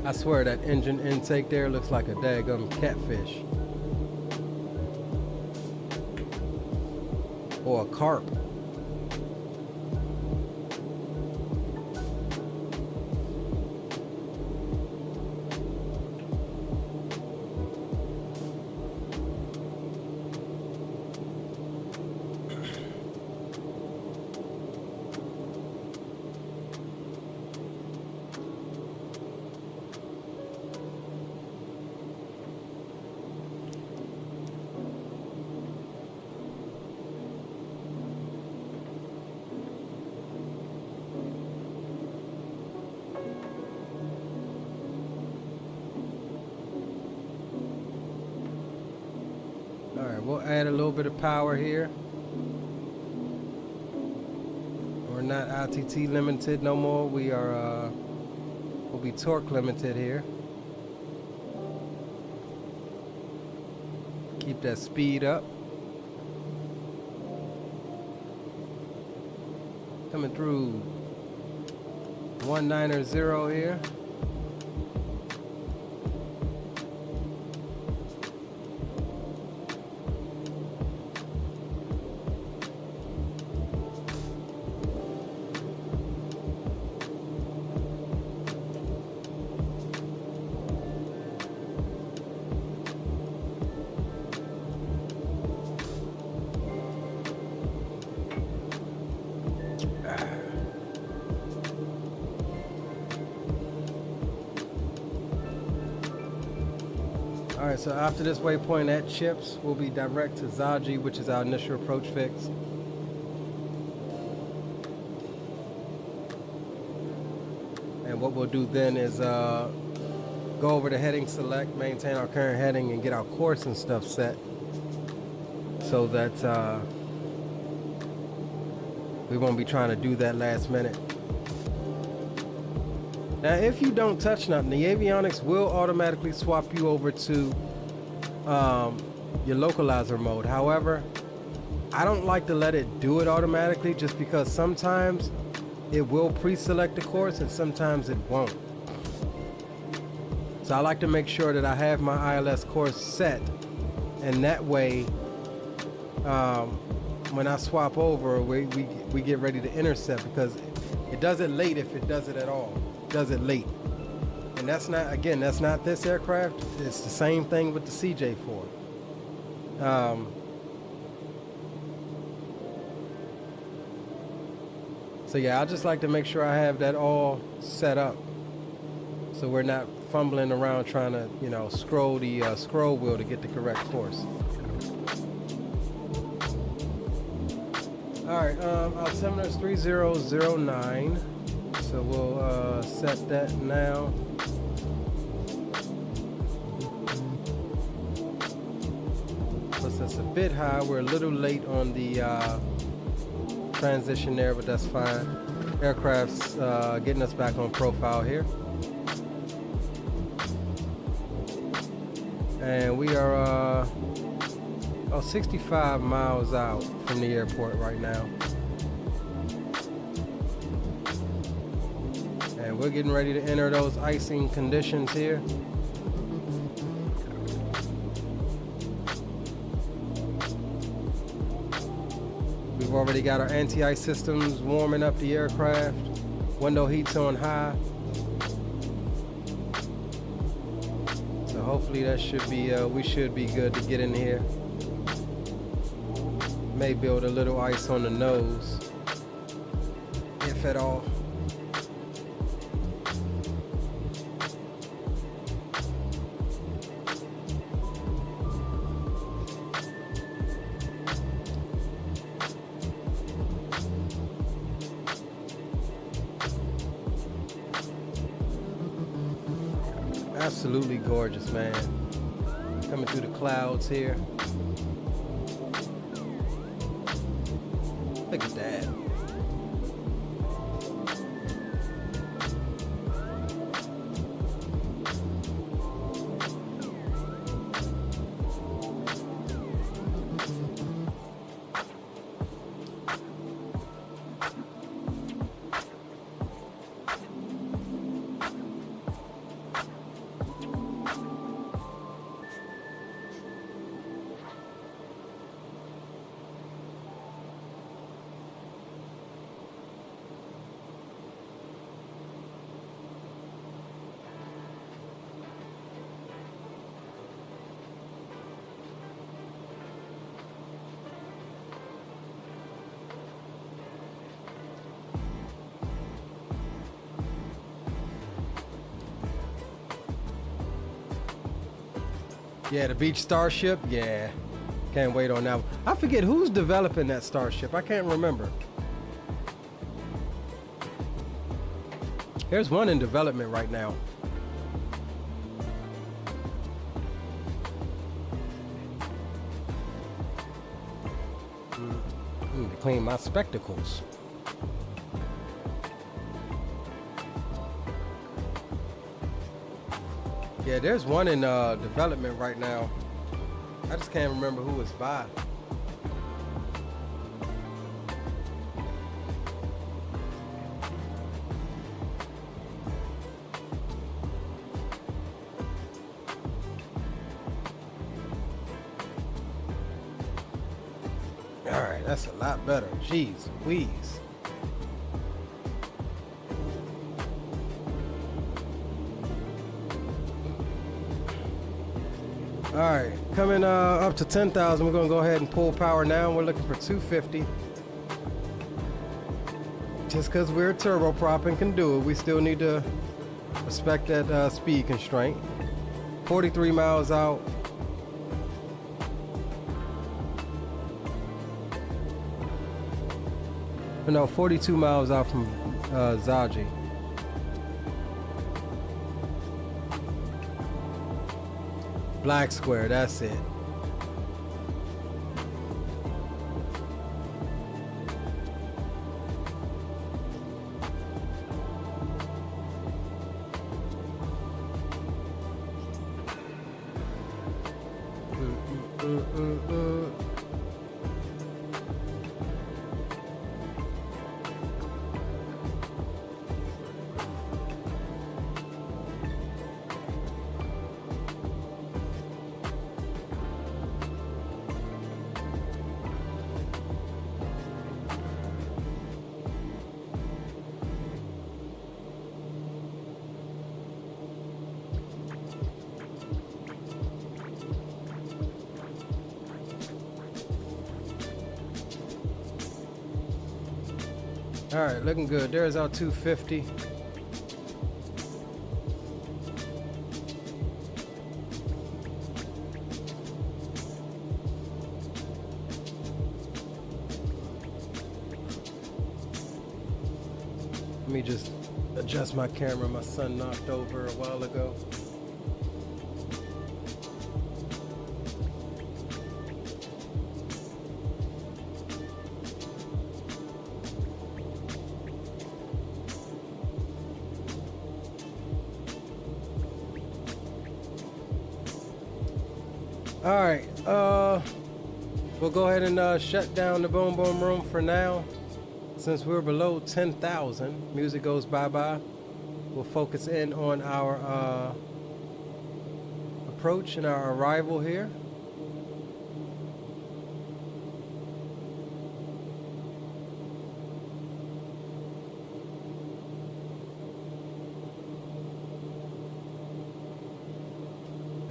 I swear that engine intake there looks like a daggum catfish. Or a carp. We'll add a little bit of power here. We're not ITT limited no more. We are we'll be torque limited here. Keep that speed up. Coming through 190 here. Alright, so after this waypoint at Chips, we'll be direct to Zaji, which is our initial approach fix. And what we'll do then is go over the heading select, maintain our current heading, and get our course and stuff set so that we won't be trying to do that last minute. Now, if you don't touch nothing, the avionics will automatically swap you over to your localizer mode. However, I don't like to let it do it automatically just because sometimes it will pre-select the course and sometimes it won't. So I like to make sure that I have my ILS course set, and that way when I swap over, we get ready to intercept, because it does it late if it does it at all. Does it late. And that's not, again, that's not this aircraft. It's the same thing with the CJ4. So yeah, I just like to make sure I have that all set up so we're not fumbling around trying to, you know, scroll the scroll wheel to get the correct course. Alright, altimeter is 3009. So we'll set that now. Plus that's a bit high. We're a little late on the transition there, but that's fine. Aircraft's getting us back on profile here. And we are 65 miles out from the airport right now. And we're getting ready to enter those icing conditions here. We've already got our anti-ice systems warming up the aircraft. Window heat's on high. So hopefully that should be, we should be good to get in here. May build a little ice on the nose, if at all. Absolutely gorgeous, man. Coming through the clouds here. Look at that. Yeah, the Beach Starship. Yeah, can't wait on that one. I forget who's developing that Starship. I can't remember. There's one in development right now. I need to clean my spectacles. Yeah, there's one in development right now. I just can't remember who it's by. All right, that's a lot better. Jeez Louise. All right, coming up to 10,000, we're gonna go ahead and pull power now. We're looking for 250. Just because we're turboprop and can do it, we still need to respect that speed constraint. 43 miles out. No, 42 miles out from Zaji. Black Square, that's it. All right, looking good. There's our 250. Let me just adjust my camera. My son knocked over a while ago. All right, we'll go ahead and shut down the boom boom room for now. Since we're below 10,000, music goes bye-bye. We'll focus in on our approach and our arrival here.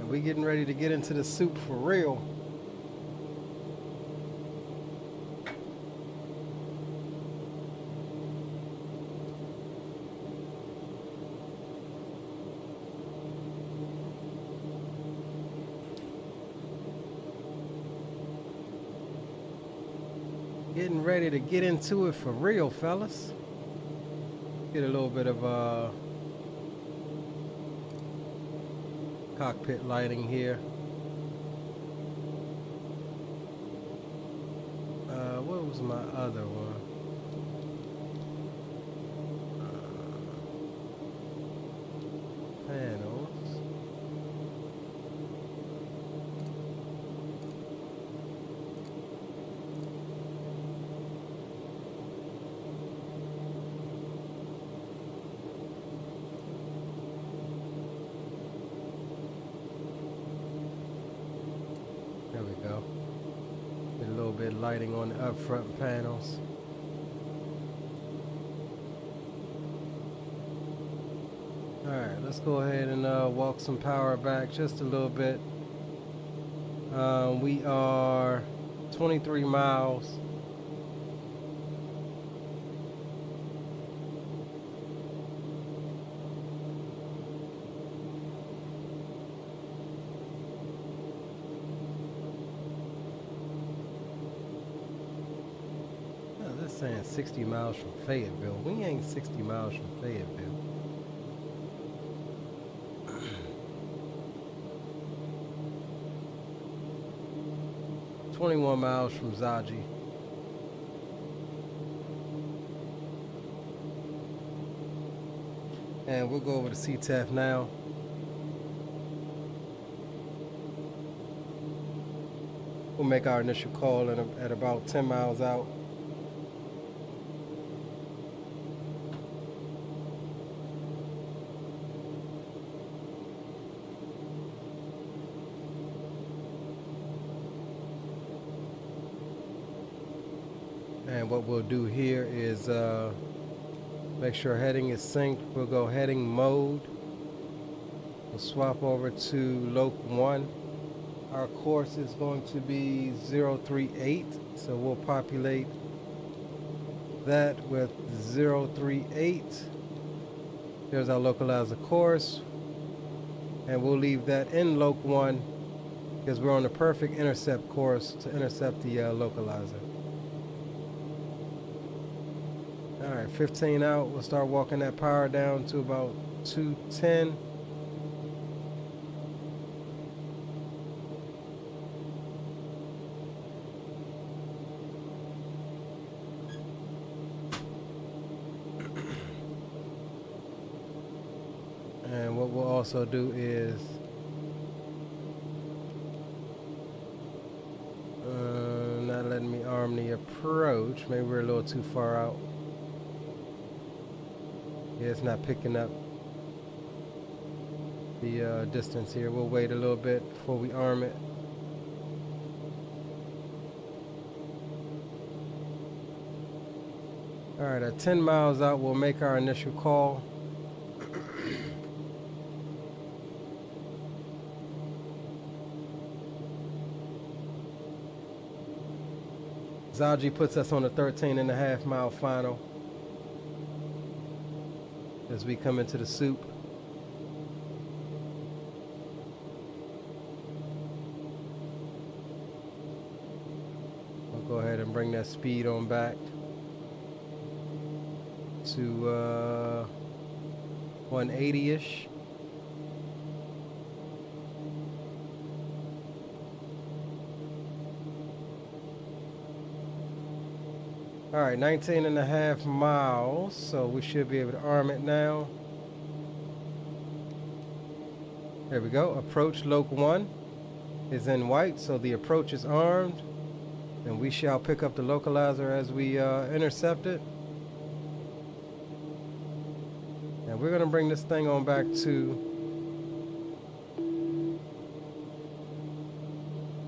We getting ready to get into the soup for real. Getting ready to get into it for real, fellas. Get a little bit of cockpit lighting here. What was my other one? Panels. There we go. Get a little bit of lighting on the up front panels. Alright, let's go ahead and walk some power back just a little bit. We are 23 miles. saying 60 miles from Fayetteville. We ain't 60 miles from Fayetteville. $21 miles from Zaji. And we'll go over to CTEF now. We'll make our initial call at about 10 miles out. And what we'll do here is make sure heading is synced. We'll go heading mode. We'll swap over to Loc 1. Our course is going to be 038, so we'll populate that with 038. There's our localizer course, and we'll leave that in Loc 1 because we're on the perfect intercept course to intercept the localizer. Alright, 15 out. We'll start walking that power down to about 210. And what we'll also do is not letting me arm the approach. Maybe we're a little too far out. Yeah, it's not picking up the distance here. We'll wait a little bit before we arm it. Alright, at 10 miles out, we'll make our initial call. Zaji puts us on a 13.5 mile final as we come into the soup. I'll go ahead and bring that speed on back to 180-ish. All right, 19.5 miles, so we should be able to arm it now. There we go. Approach Loc 1 is in white, so the approach is armed, and we shall pick up the localizer as we intercept it. And we're gonna bring this thing on back to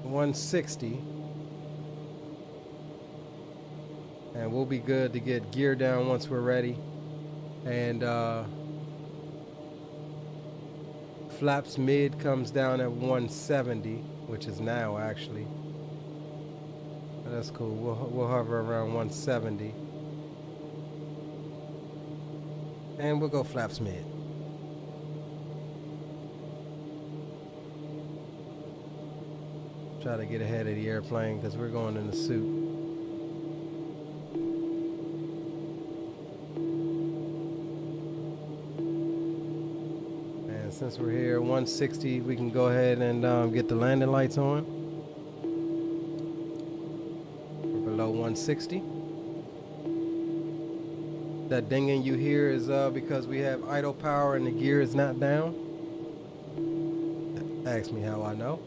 160. And we'll be good to get gear down once we're ready. And flaps mid comes down at 170, which is now actually. That's cool. We'll hover around 170. And we'll go flaps mid. Try to get ahead of the airplane because we're going in the soup. Since we're here 160, we can go ahead and get the landing lights on. We're below 160. That dinging you hear is because we have idle power and the gear is not down. Ask me how I know.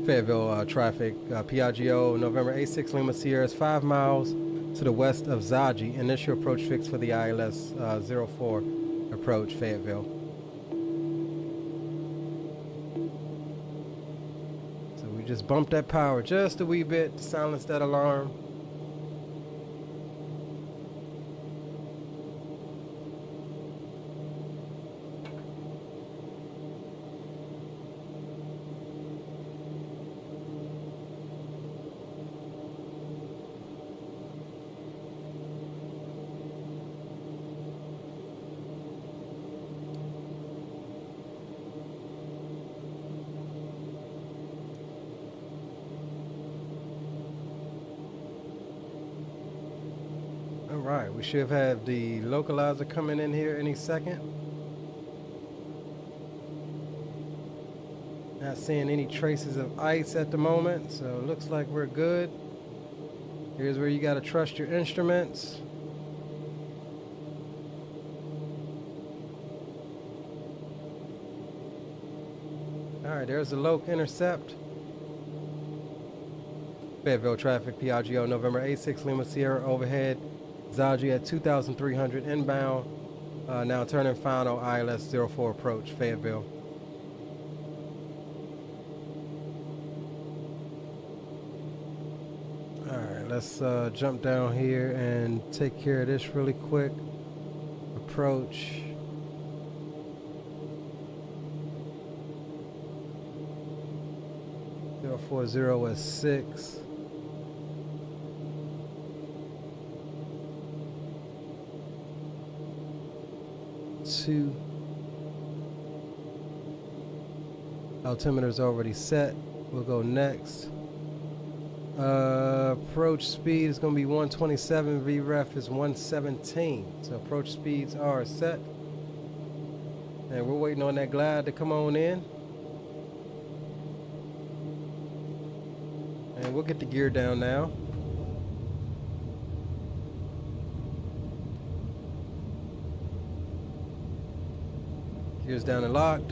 Fayetteville traffic, Piaggio, November 86 Lima Sierra is 5 miles to the west of Zaji. Initial approach fixed for the ILS 04 approach, Fayetteville. So we just bumped that power just a wee bit to silence that alarm. All right, we should have the localizer coming in here any second. Not seeing any traces of ice at the moment, so it looks like we're good. Here's where you got to trust your instruments. All right, there's the loc intercept. Fayetteville traffic, Piaggio, November 86 Lima Sierra overhead. Zaji at 2,300 inbound. Now turning final ILS 04 approach, Fayetteville. Alright, let's jump down here and take care of this really quick. Approach. .40 was 6. Altimeter's already set. We'll go next. Approach speed is going to be 127. VREF is 117. So approach speeds are set. And we're waiting on that glide to come on in. And we'll get the gear down now. Gears down and locked.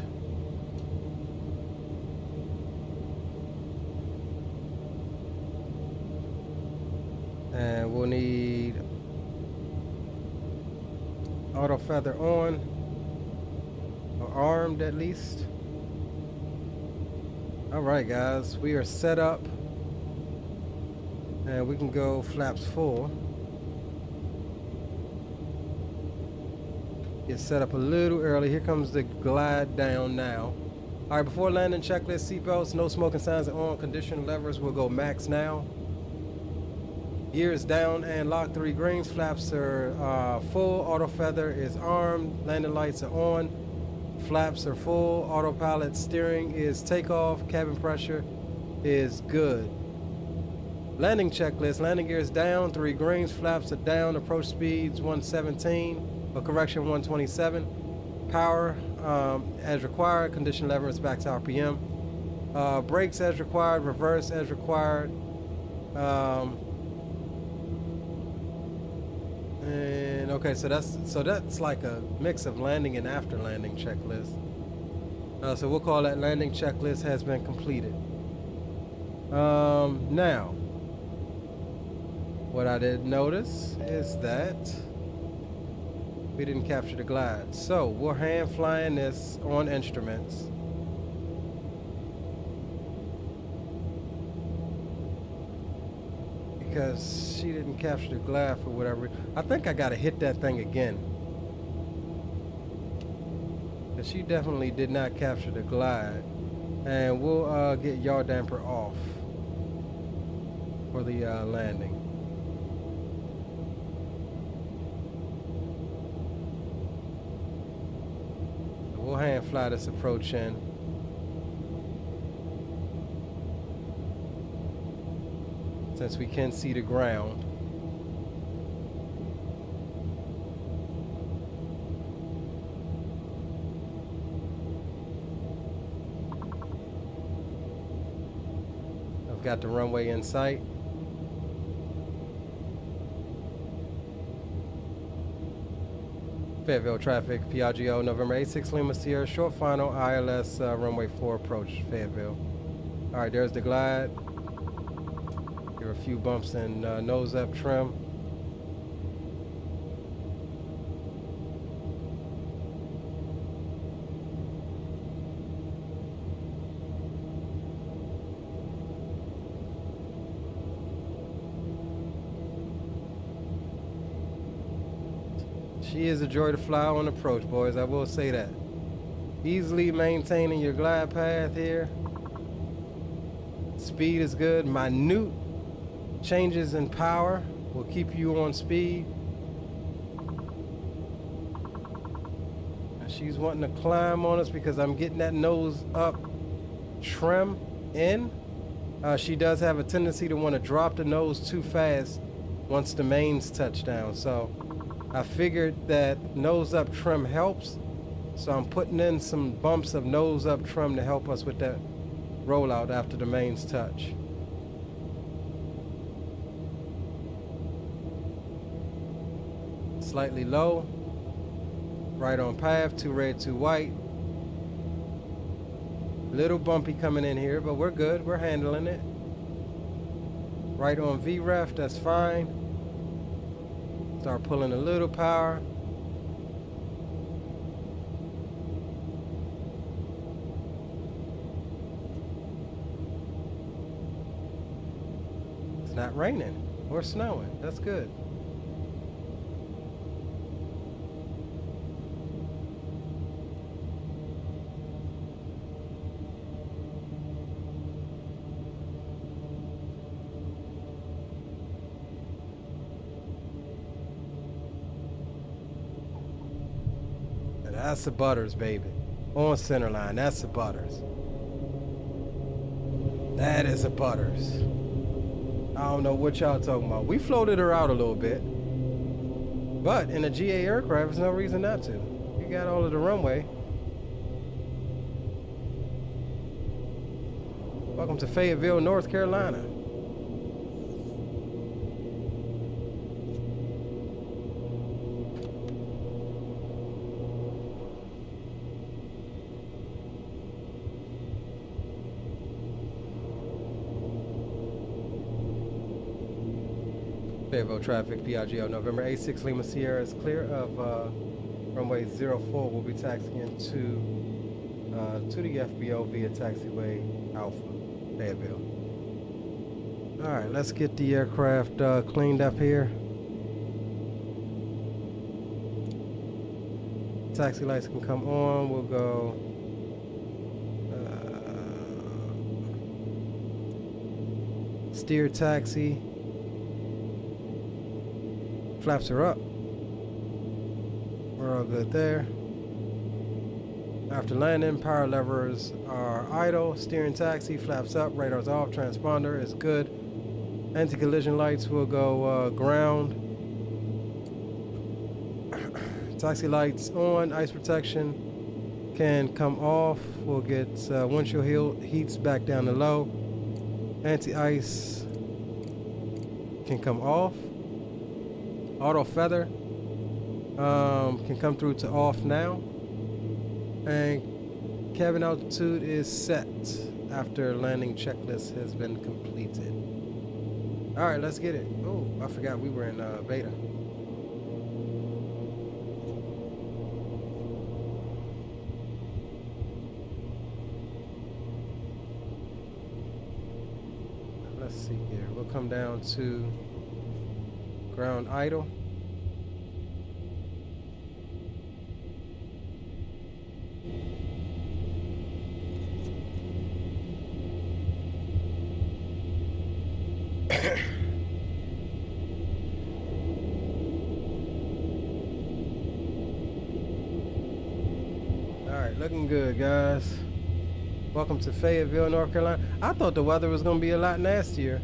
And we'll need auto feather on, or armed at least. All right, guys, we are set up, and we can go flaps full. Get set up a little early. Here comes the glide down now. All right, before landing, checklist, seatbelts, no smoking signs are on. Condition levers will go max now. Gears down and locked, 3 greens. Flaps are full. Auto feather is armed. Landing lights are on. Flaps are full. Autopilot steering is takeoff. Cabin pressure is good. Landing checklist. Landing gears down, 3 greens. Flaps are down. Approach speeds 117. Or correction 127. Power as required. Condition lever is back to RPM. Brakes as required. Reverse as required. And okay, so that's like a mix of landing and after landing checklist. So we'll call that landing checklist has been completed. Now, what I did notice is that we didn't capture the glide. So we're hand flying this on instruments. Because she didn't capture the glide for whatever. I think I gotta hit that thing again. Because she definitely did not capture the glide. And we'll get yaw damper off for the landing. We'll hand fly this approach in. Since we can see the ground. I've got the runway in sight. Fayetteville traffic, Piaggio, November 86 Lima Sierra, short final, ILS runway 4 approach, Fayetteville. All right, there's the glide. There are a few bumps in nose up trim. She is a joy to fly on approach, boys. I will say that. Easily maintaining your glide path here. Speed is good. Minute changes in power will keep you on speed. And she's wanting to climb on us because I'm getting that nose up trim in. She does have a tendency to want to drop the nose too fast once the mains touch down. So I figured that nose up trim helps. So I'm putting in some bumps of nose up trim to help us with that rollout after the mains touch. Slightly low. Right on path, 2 red, 2 white. Little bumpy coming in here, but we're good. We're handling it. Right on VREF, that's fine. Start pulling a little power. It's not raining or snowing. That's good. That's the butters, baby. On center line, that's the butters. That is a butters. I don't know what y'all talking about. We floated her out a little bit. But in a GA aircraft, there's no reason not to. You got all of the runway. Welcome to Fayetteville, North Carolina. Fayetteville traffic, Piaggio, November 86 Lima Sierra is clear of runway 04. We'll be taxiing to the FBO via taxiway Alpha, Fayetteville. All right, let's get the aircraft cleaned up here. Taxi lights can come on. We'll go steer taxi. Flaps are up. We're all good there. After landing, power levers are idle. Steering taxi, flaps up, radar's off, transponder is good. Anti-collision lights will go ground. Taxi lights on, ice protection can come off. We'll get windshield heats back down to low. Anti-ice can come off. Auto feather can come through to off now. And cabin altitude is set after landing checklist has been completed. All right, let's get it. Oh, I forgot we were in beta. Let's see here. We'll come down to ground idle. Alright, looking good, guys. Welcome to Fayetteville, North Carolina. I thought the weather was going to be a lot nastier.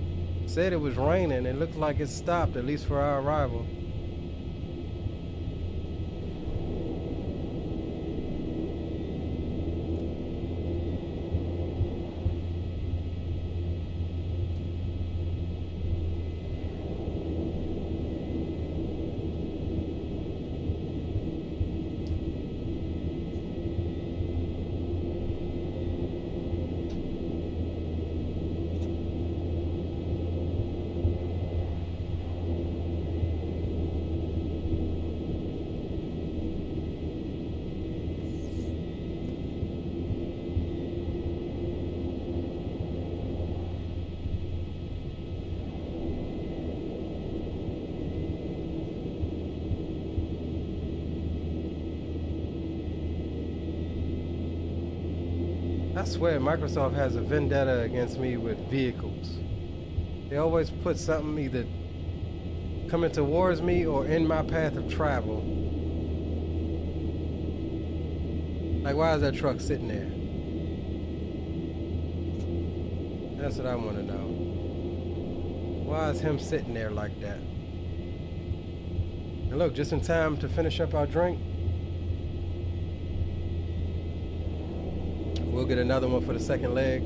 Said it was raining. It looked like it stopped, at least for our arrival. I swear Microsoft has a vendetta against me with vehicles. They always put something either coming towards me or in my path of travel. Like, why is that truck sitting there? That's what I want to know. Why is him sitting there like that? And look, just in time to finish up our drink. We'll get another one for the second leg.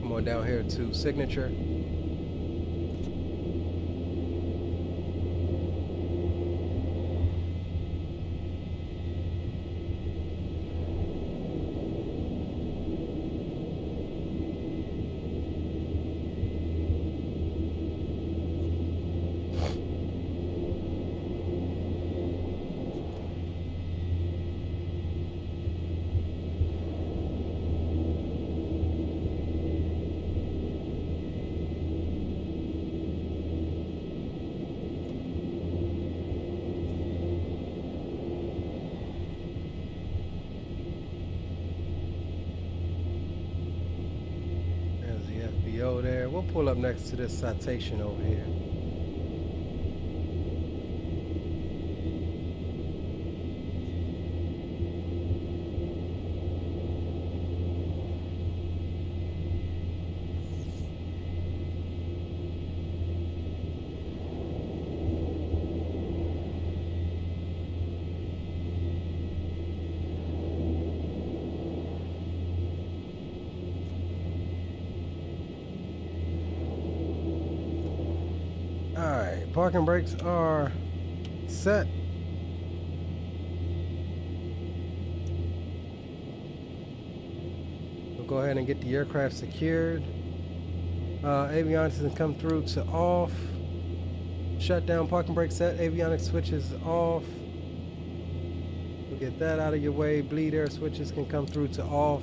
Come on down here to signature. There, we'll pull up next to this citation over here. Parking brakes are set. We'll go ahead and get the aircraft secured. Avionics can come through to off. Shut down, parking brake set, avionics switches off. We'll get that out of your way. Bleed air switches can come through to off.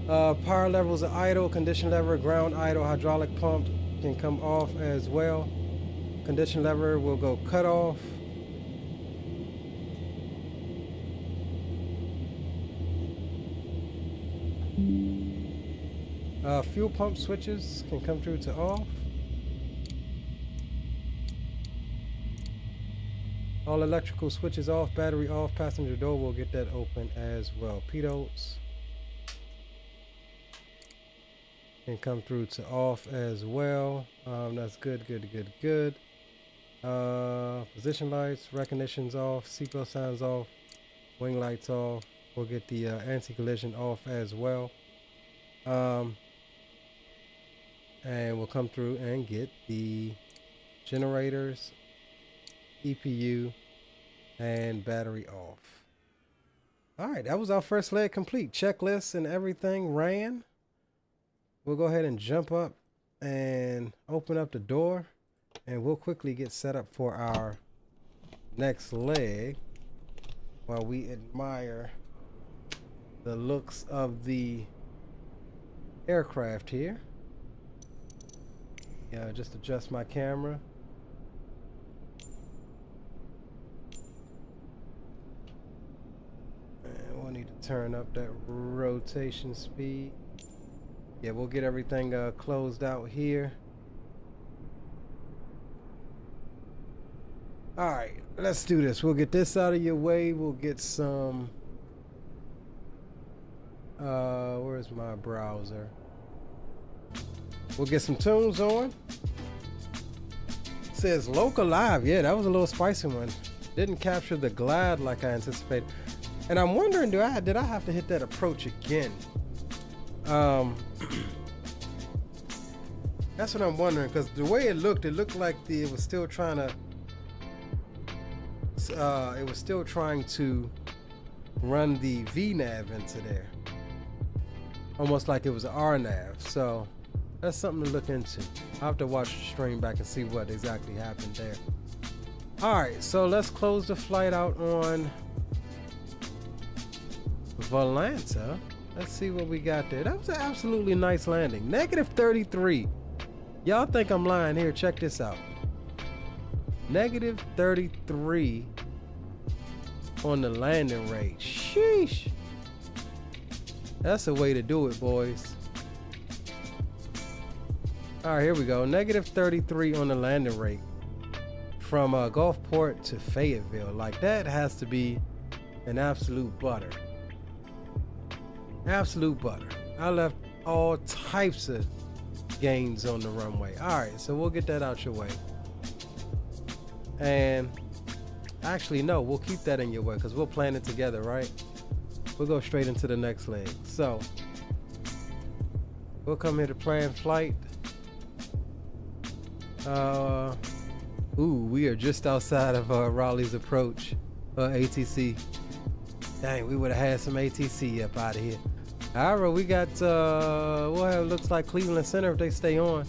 Power levels are idle, condition lever, ground idle, hydraulic pump can come off as well. Condition lever will go cut off. Fuel pump switches can come through to off. All electrical switches off, battery off, passenger door will get that open as well. Pitot can come through to off as well. That's good. Position lights, recognition's off, seatbelt signs off, wing lights off. We'll get the anti-collision off as well. And we'll come through and get the generators, EPU, and battery off. Alright, that was our first leg complete. Checklist and everything ran. We'll go ahead and jump up and open up the door, and we'll quickly get set up for our next leg while we admire the looks of the aircraft here. Yeah, just adjust my camera. And we'll need to turn up that rotation speed. Yeah, we'll get everything closed out here. Alright, let's do this. We'll get this out of your way. We'll get some... where's my browser? We'll get some tunes on. It says local live. Yeah, that was a little spicy one. Didn't capture the glide like I anticipated. And I'm wondering, did I have to hit that approach again? That's what I'm wondering, because the way it looked like it was still trying to run the VNAV into there, almost like it was an RNAV. So that's something to look into. I'll have to watch the stream back and see what exactly happened there. Alright, so let's close the flight out on Volanta. Let's see what we got there. That was an absolutely nice landing. -33. Y'all think I'm lying here? Check this out. -33 on the landing rate. Sheesh. That's the way to do it, boys. All right, here we go. -33 on the landing rate from Gulfport to Fayetteville. Like, that has to be an absolute butter. Absolute butter. I left all types of gains on the runway. All right, so we'll get that out your way. And actually, no, we'll keep that in your way because we'll plan it together, right? We'll go straight into the next leg. So we'll come here to plan flight. We are just outside of Raleigh's approach, ATC. Dang, we would have had some ATC up out of here. However, we got well, it looks like Cleveland Center if they stay on.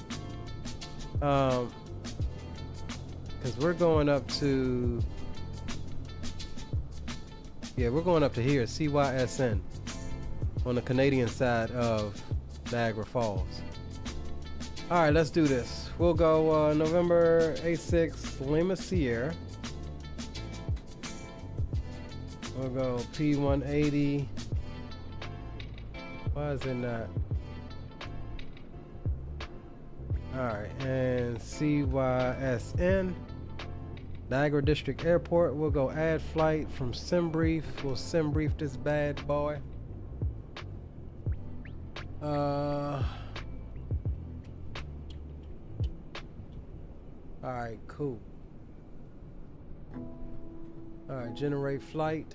Because we're going up to, yeah, we're going up to here, CYSN, on the Canadian side of Niagara Falls. All right, let's do this. We'll go November A6 Lima Sierra. We'll go P180. Why is it not? Alright, and CYSN. Niagara District Airport. We'll go add flight from SimBrief. We'll SimBrief this bad boy. Alright, cool. Alright, generate flight.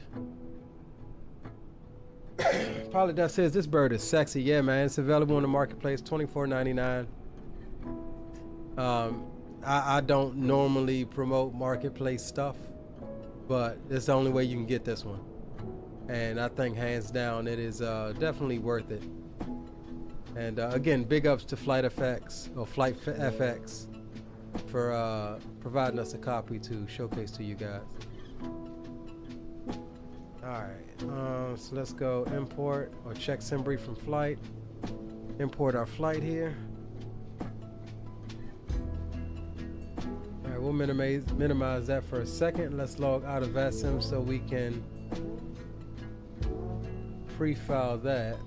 Pilot that says this bird is sexy. Yeah, man, it's available in the marketplace, $24.99. I don't normally promote marketplace stuff, but it's the only way you can get this one. And I think hands down it is definitely worth it. And again, big ups to FlightFX or FlightFX for providing us a copy to showcase to you guys. Alright, so let's go import or check SimBrief from flight. Import our flight here. Alright, we'll minimize that for a second. Let's log out of VASIM so we can pre-file that.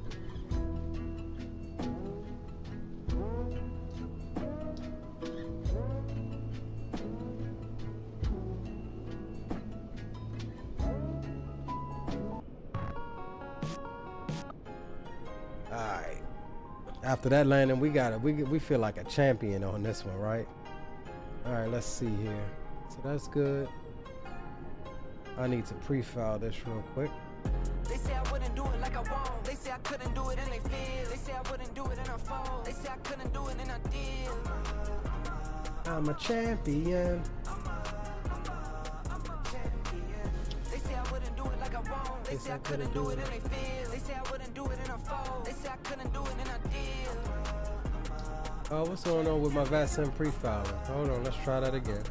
After that landing, we feel like a champion on this one, right? All right, let's see here. So that's good. I need to pre-file this real quick. They say I wouldn't do it like I won't. They say I couldn't do it and they feel. They say I wouldn't do it and I fall. They say I couldn't do it and I did. I'm a champion. They say I wouldn't do it like I won't. They say I couldn't do it and they feel. They say I wouldn't do it and I fall. They say I couldn't do it and I did. Oh, what's going on with my VASIM pre-filing? Hold on, let's try that again.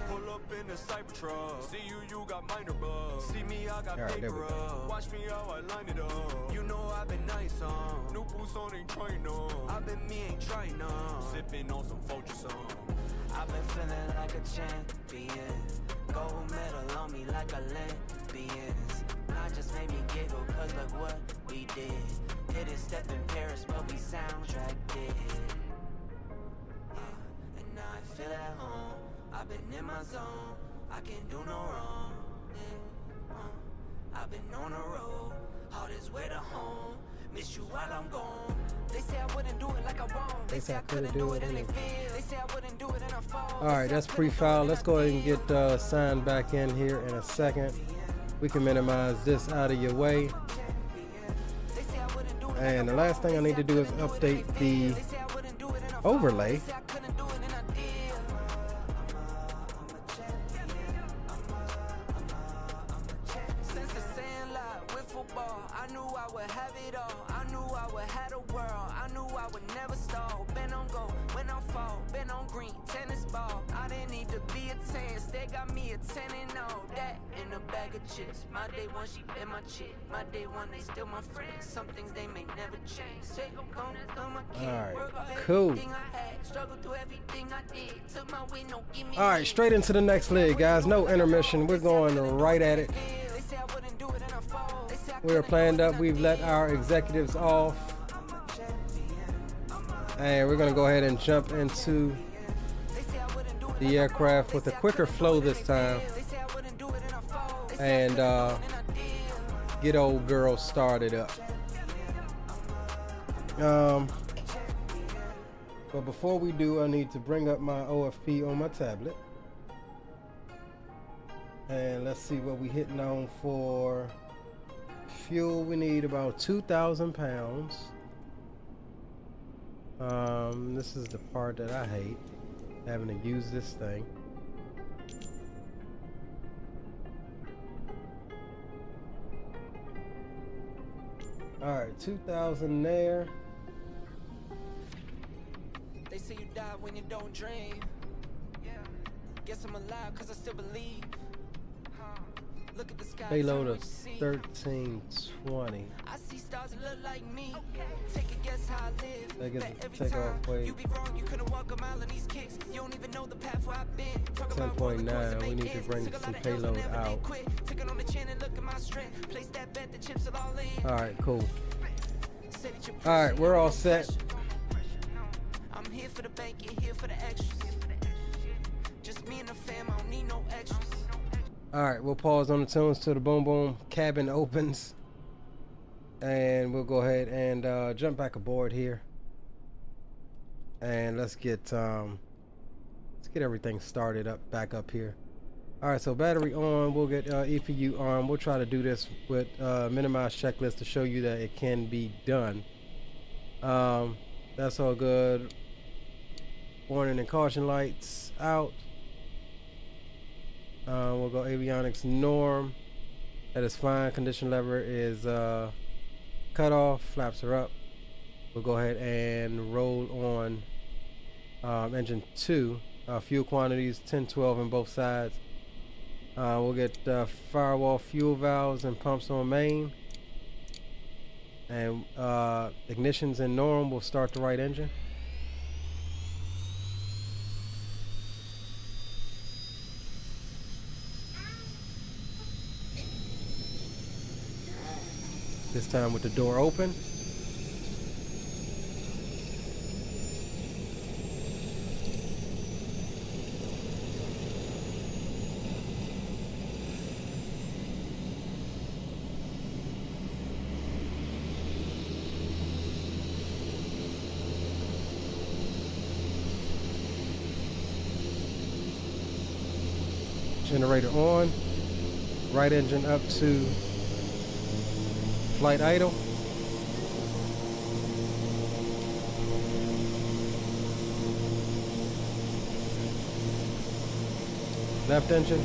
Pull up in the Cybertruck. See you got minor bugs. See me, I got Alright, there we go. Watch me how I line it up. You know I've been nice on. New boots on, ain't trying on. I've been me, ain't trying on. Sipping on some Focus on. I've been feeling like a champion. Gold medal on me like a Olympian. Not just made me giggle, cause look what we did. Didn't step in Paris, but we soundtracked it. And now I feel at home. I've been in my zone. I can't do no wrong. I've been on the road. Hardest way to home. Miss you while I'm gone. They say I wouldn't do it like I won't. They say I couldn't do it and they feel. They say I wouldn't do it and I fall. Alright, that's pre-filed. Let's go ahead and get signed back in here in a second. We can minimize this out of your way. And the last thing I need to do is update the overlay. I knew I would have it all. I knew I would have the world. I knew I would never stall. Been on go when I fall. Been on green tennis ball. I didn't need to be a 10. They got me a 10 and all that in a bag of chips. My day one, she been my chick. My day one, they still my friends. Some things they may never change. Say I'm gonna come my kid. Alright, cool. Struggle through everything I did. Took my way, no give me. Alright, straight into the next leg, guys. No intermission. We're going right at it. We're planned up. We've let our executives off. And we're going to go ahead and jump into the aircraft with a quicker flow this time. And get old girl started up. But before we do, I need to bring up my OFP on my tablet. And let's see what we hitting on for fuel. We need about 2,000 pounds. This is the part that I hate, having to use this thing. Alright, 2,000 there. They say you die when you don't dream. Yeah. Guess I'm alive cause I still believe. Look at the sky. Payload of 1320. I see stars that look like me. Take a guess how I live. That gets Bet the every takeoff time weight. you be wrong, you couldn't walk a mile in these kicks. You don't even know the path where I've been. Talk about 10.9. We need to bring some payload out. Took it on the chin and look at my strength. Place that bet, the chips are all in. Alright, cool. Alright, we're all set. I'm here for the bank, you're here for the extras. Just me and the fam, I don't need no extras. Alright, we'll pause on the tunes till the boom boom cabin opens. And we'll go ahead and jump back aboard here. And let's get everything started up back up here. Alright, so battery on, we'll get EPU on. We'll try to do this with minimized checklist to show you that it can be done. That's all good. Warning and caution lights out. We'll go avionics norm. That is fine. Condition lever is cut off. Flaps are up. We'll go ahead and roll on engine 2. Fuel quantities 10, 12 on both sides. We'll get firewall fuel valves and pumps on main. And ignitions in norm. We'll start the right engine. This time with the door open. Generator on. Right engine up to flight idle. Left engine.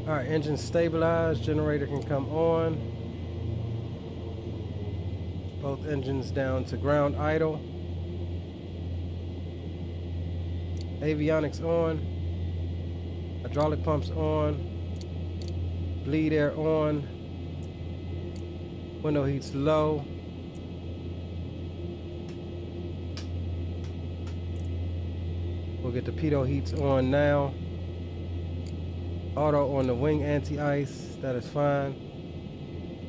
Alright, engine stabilized, generator can come on. Both engines down to ground idle. Avionics on. Hydraulic pumps on. Bleed air on. Window heats low. We'll get the pitot heats on now. Auto on the wing anti-ice, that is fine.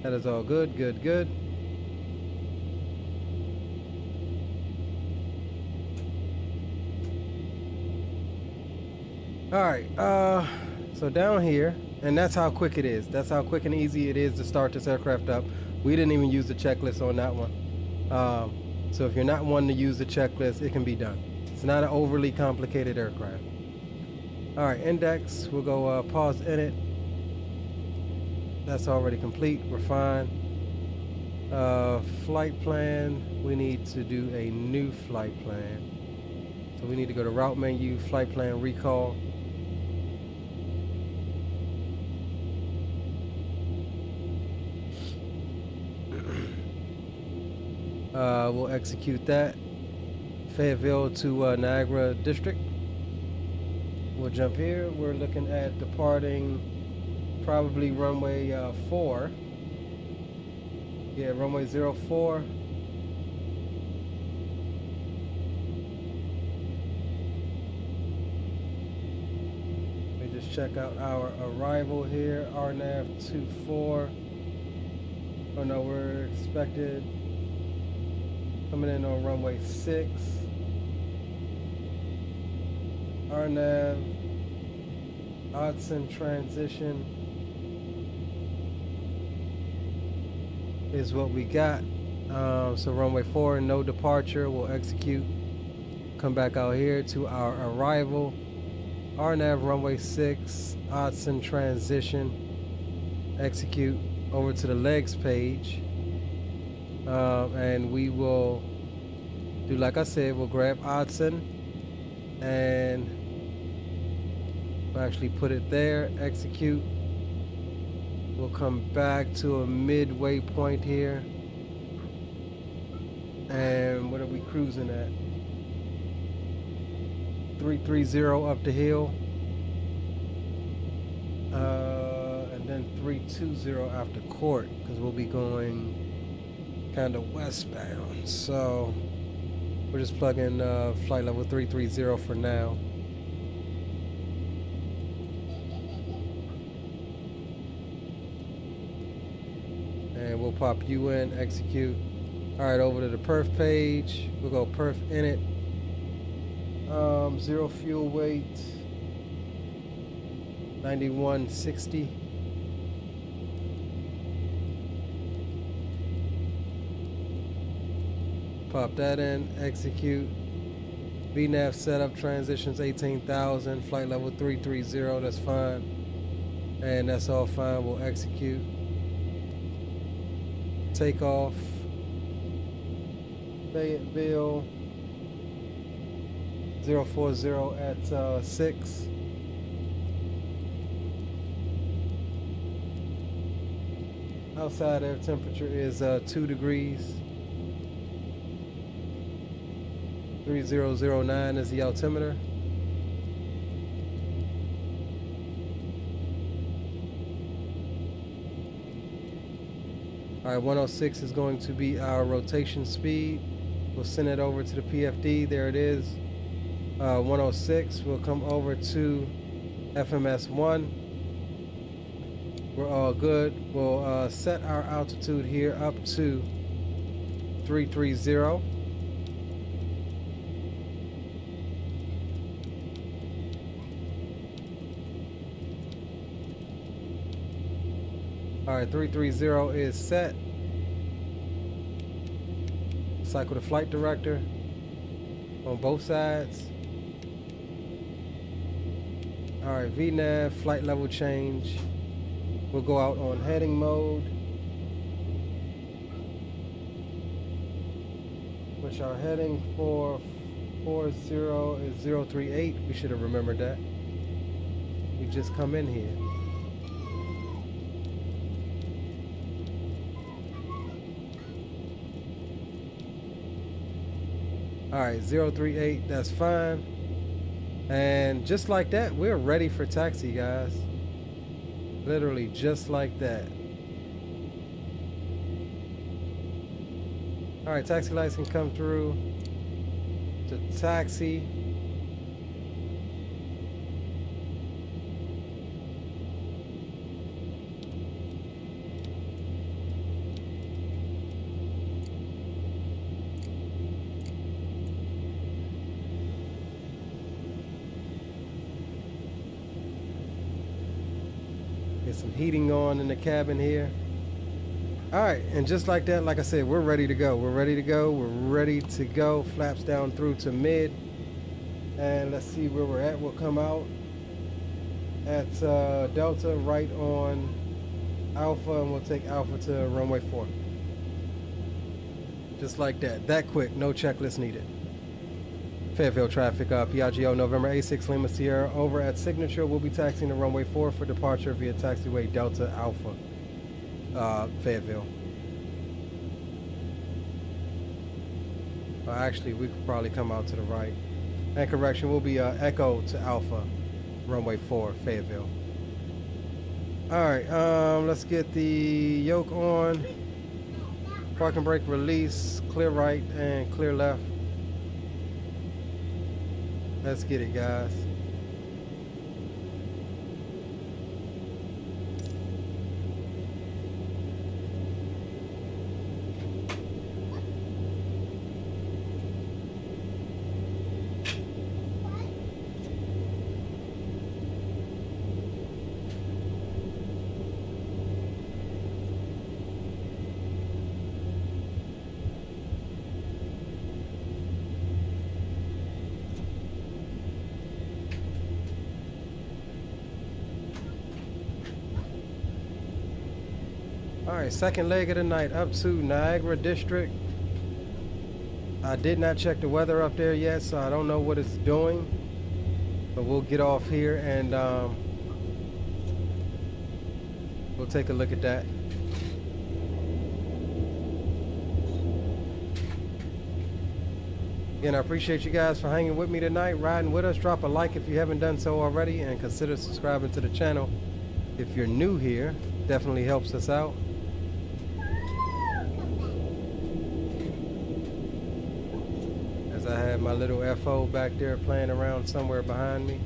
That is all good, good, good. Alright, so down here, and that's how quick it is. That's how quick and easy it is to start this aircraft up. We didn't even use the checklist on that one. So if you're not wanting to use the checklist, it can be done. It's not an overly complicated aircraft. Alright, index, we'll go pause init. That's already complete, we're fine. Flight plan, we need to do a new flight plan. So we need to go to route menu, flight plan recall. We'll execute that. Fayetteville to Niagara District. We'll jump here. We're looking at departing probably runway 4. Yeah, runway 04. check out our arrival here. RNAV 24. Oh no, we're expected coming in on runway 6. RNAV, Odson transition is what we got. So runway 4, no departure, we'll execute. Come back out here to our arrival. RNAV runway 6, Odson transition, execute over to the legs page. And we will do like I said, we'll grab Odson and we'll actually put it there, execute. We'll come back to a midway point here. And what are we cruising at? 330 up the hill. And then 320 after court, because we'll be going kind of westbound. So we're just plugging flight level 330 for now. And we'll pop you in, execute. All right, over to the perf page. We'll go perf init. 0 fuel weight. 9160. Pop that in, execute. VNAV setup transitions 18,000, flight level 330, that's fine. And that's all fine, we'll execute. Takeoff. Fayetteville 040 at 6. Outside air temperature is 2 degrees. 3009 is the altimeter. All right, 106 is going to be our rotation speed. We'll send it over to the PFD. There it is. 106. We'll come over to FMS1. We're all good. We'll set our altitude here up to 330. All right, 330 is set. Cycle the flight director on both sides. All right, VNAV, flight level change. We'll go out on heading mode, which our heading for 40 is 038. We should have remembered that. We just come in here. All right, 038, that's fine. And just like that, we're ready for taxi, guys. Literally just like that. All right, taxi lights can come through to taxi. Some heating on in the cabin here. All right, and just like that, like I said, we're ready to go. We're ready to go. We're ready to go. Flaps down through to mid. And let's see where we're at. We'll come out at Delta right on Alpha, and we'll take Alpha to runway 4. Just like that. That quick. No checklist needed. Fayetteville traffic, Piaggio November A6 Lima Sierra over at Signature. We'll be taxiing to runway 4 for departure via taxiway Delta Alpha, Fayetteville. Actually, we could probably come out to the right. And correction, we'll be Echo to Alpha, runway 4, Fayetteville. All right, let's get the yoke on. Parking brake release, clear right and clear left. Let's get it, guys. All right, second leg of the night up to Niagara District. I did not check the weather up there yet, so I don't know what it's doing. But we'll get off here and we'll take a look at that. Again, I appreciate you guys for hanging with me tonight, riding with us. Drop a like if you haven't done so already, and consider subscribing to the channel. If you're new here, definitely helps us out. As I have my little FO back there playing around somewhere behind me.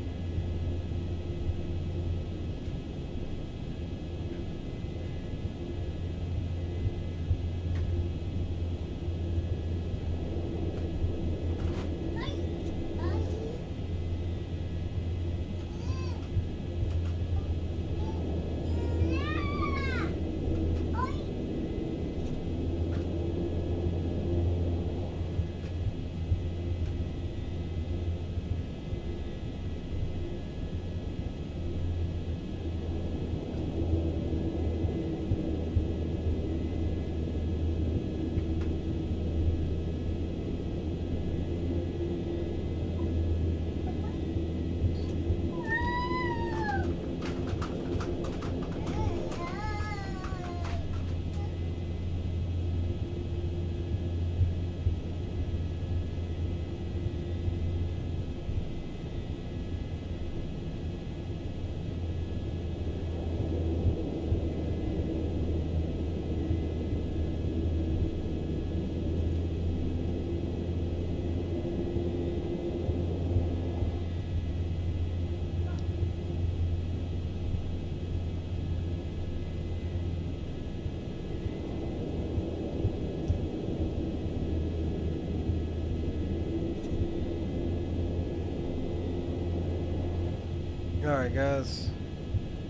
Alright guys,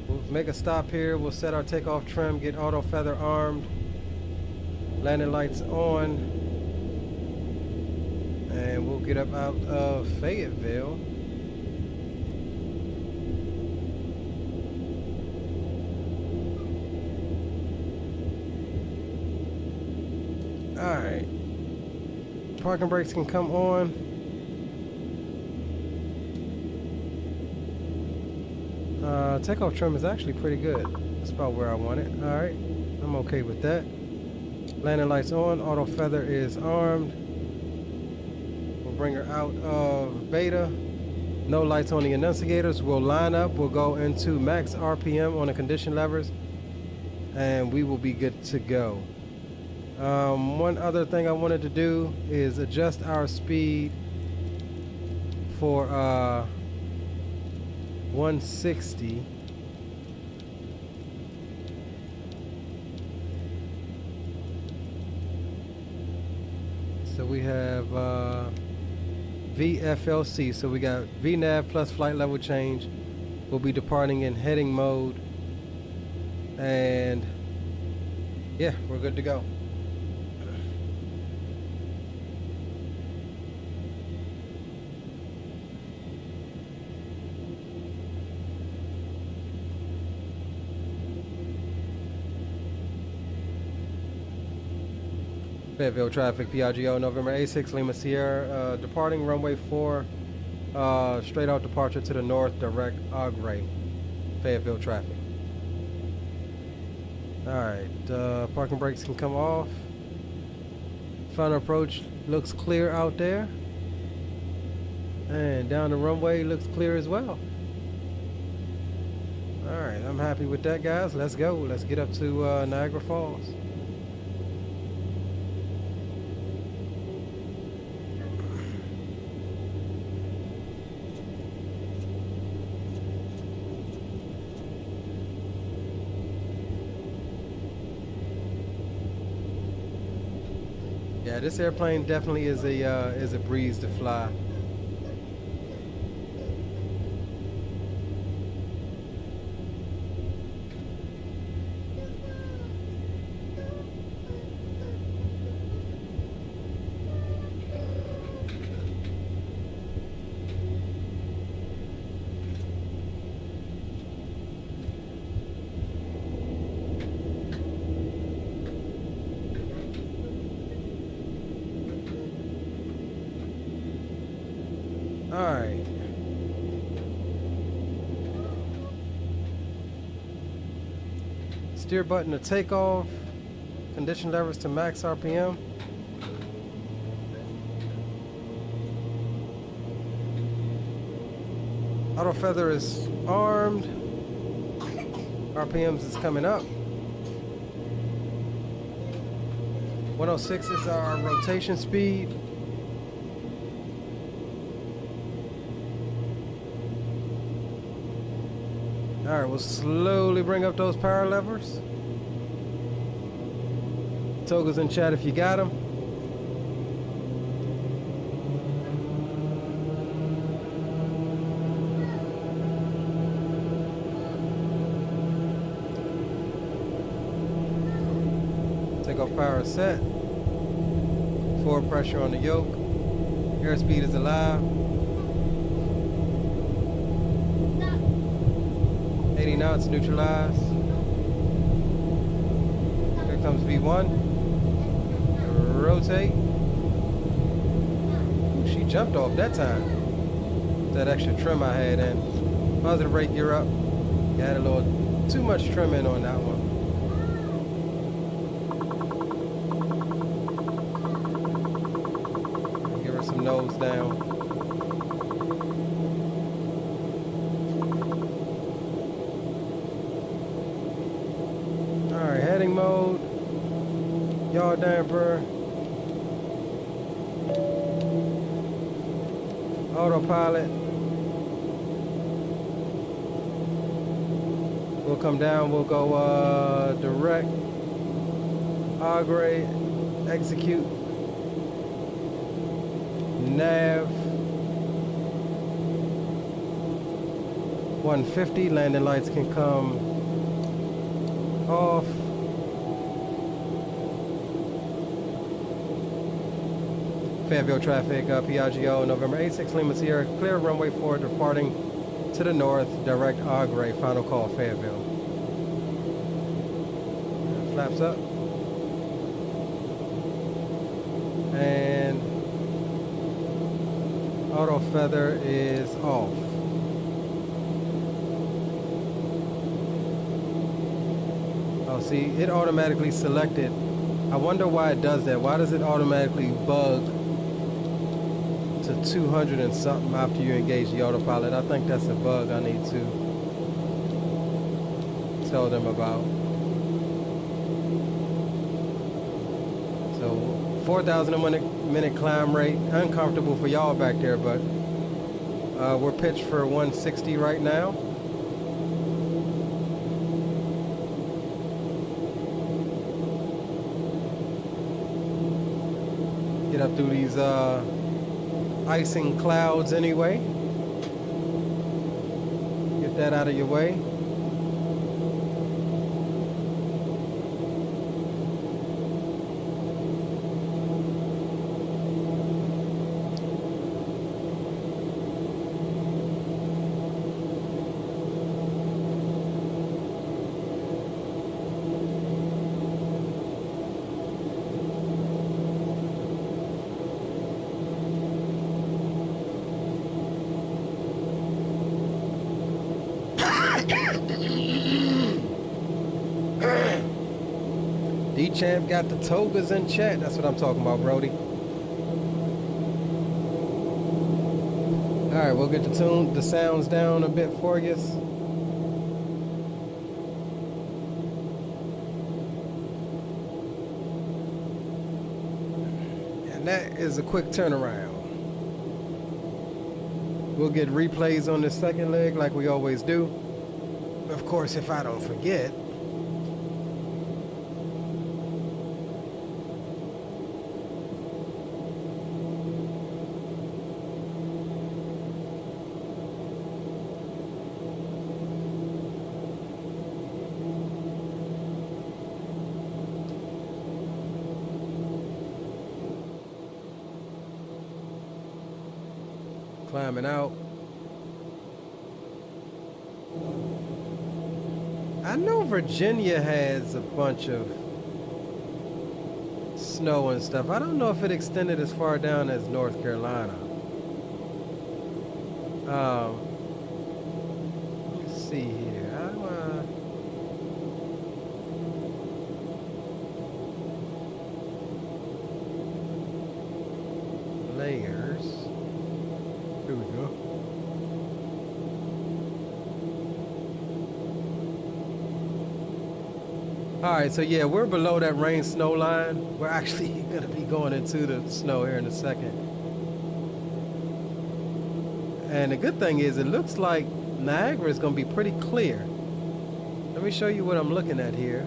we'll make a stop here. We'll set our takeoff trim, get auto feather armed, landing lights on, and we'll get up out of Fayetteville. Alright, parking brakes can come on. Takeoff trim is actually pretty good. That's about where I want it. Alright, I'm okay with that. Landing lights on, auto feather is armed. We'll bring her out of beta. No lights on the enunciators. We'll line up, we'll go into max RPM on the condition levers, and we will be good to go. One other thing I wanted to do is adjust our speed for 160. So we have VFLC, so we got VNAV plus flight level change. We'll be departing in heading mode, and yeah, we're good to go. Fayetteville traffic, Piaggio, November A6, Lima Sierra, departing runway 4, straight out departure to the north, direct Agre, Fayetteville traffic. Alright, parking brakes can come off. Final approach looks clear out there. And down the runway looks clear as well. Alright, I'm happy with that, guys. Let's go. Let's get up to Niagara Falls. Yeah, this airplane definitely is a breeze to fly. Alright. Steer button to take off. Condition levers to max RPM. Auto feather is armed. RPMs is coming up. 106 is our rotation speed. Alright, we'll slowly bring up those power levers. Toggles in chat if you got them. Takeoff power is set. Forward pressure on the yoke. Airspeed is alive. 80 knots neutralized. Here comes V1. Rotate. Ooh, she jumped off that time. That extra trim I had in. Positive rate gear up. You had a little too much trim in on that one. Give her some nose down. Alright, heading mode. Yaw damper. Autopilot. We'll come down, we'll go direct. Agre, execute. Nav. 150, landing lights can come off. Fayetteville traffic, Piaggio, November 86, Lima Sierra, clear runway forward, departing to the north, direct Agre, final call, Fayetteville. Flaps up. And auto feather is off. Oh, see, it automatically selected. I wonder why it does that. Why does it automatically bug to 200 and something after you engage the autopilot? I think that's a bug I need to tell them about. So 4,000 a minute climb rate, uncomfortable for y'all back there, but we're pitched for 160 right now. Get up through these icing clouds anyway. Get that out of your way. D-Champ got the togas in chat. That's what I'm talking about, Brody. Alright, we'll get the sounds down a bit for you. And that is a quick turnaround. We'll get replays on the second leg like we always do. Of course, if I don't forget. Climbing out. I know Virginia has a bunch of snow and stuff. I don't know if it extended as far down as North Carolina. Let's see here. Layers. Here we go. All right, so yeah, we're below that rain snow line. We're actually gonna be going into the snow here in a second. And the good thing is it looks like Niagara is gonna be pretty clear. Let me show you what I'm looking at here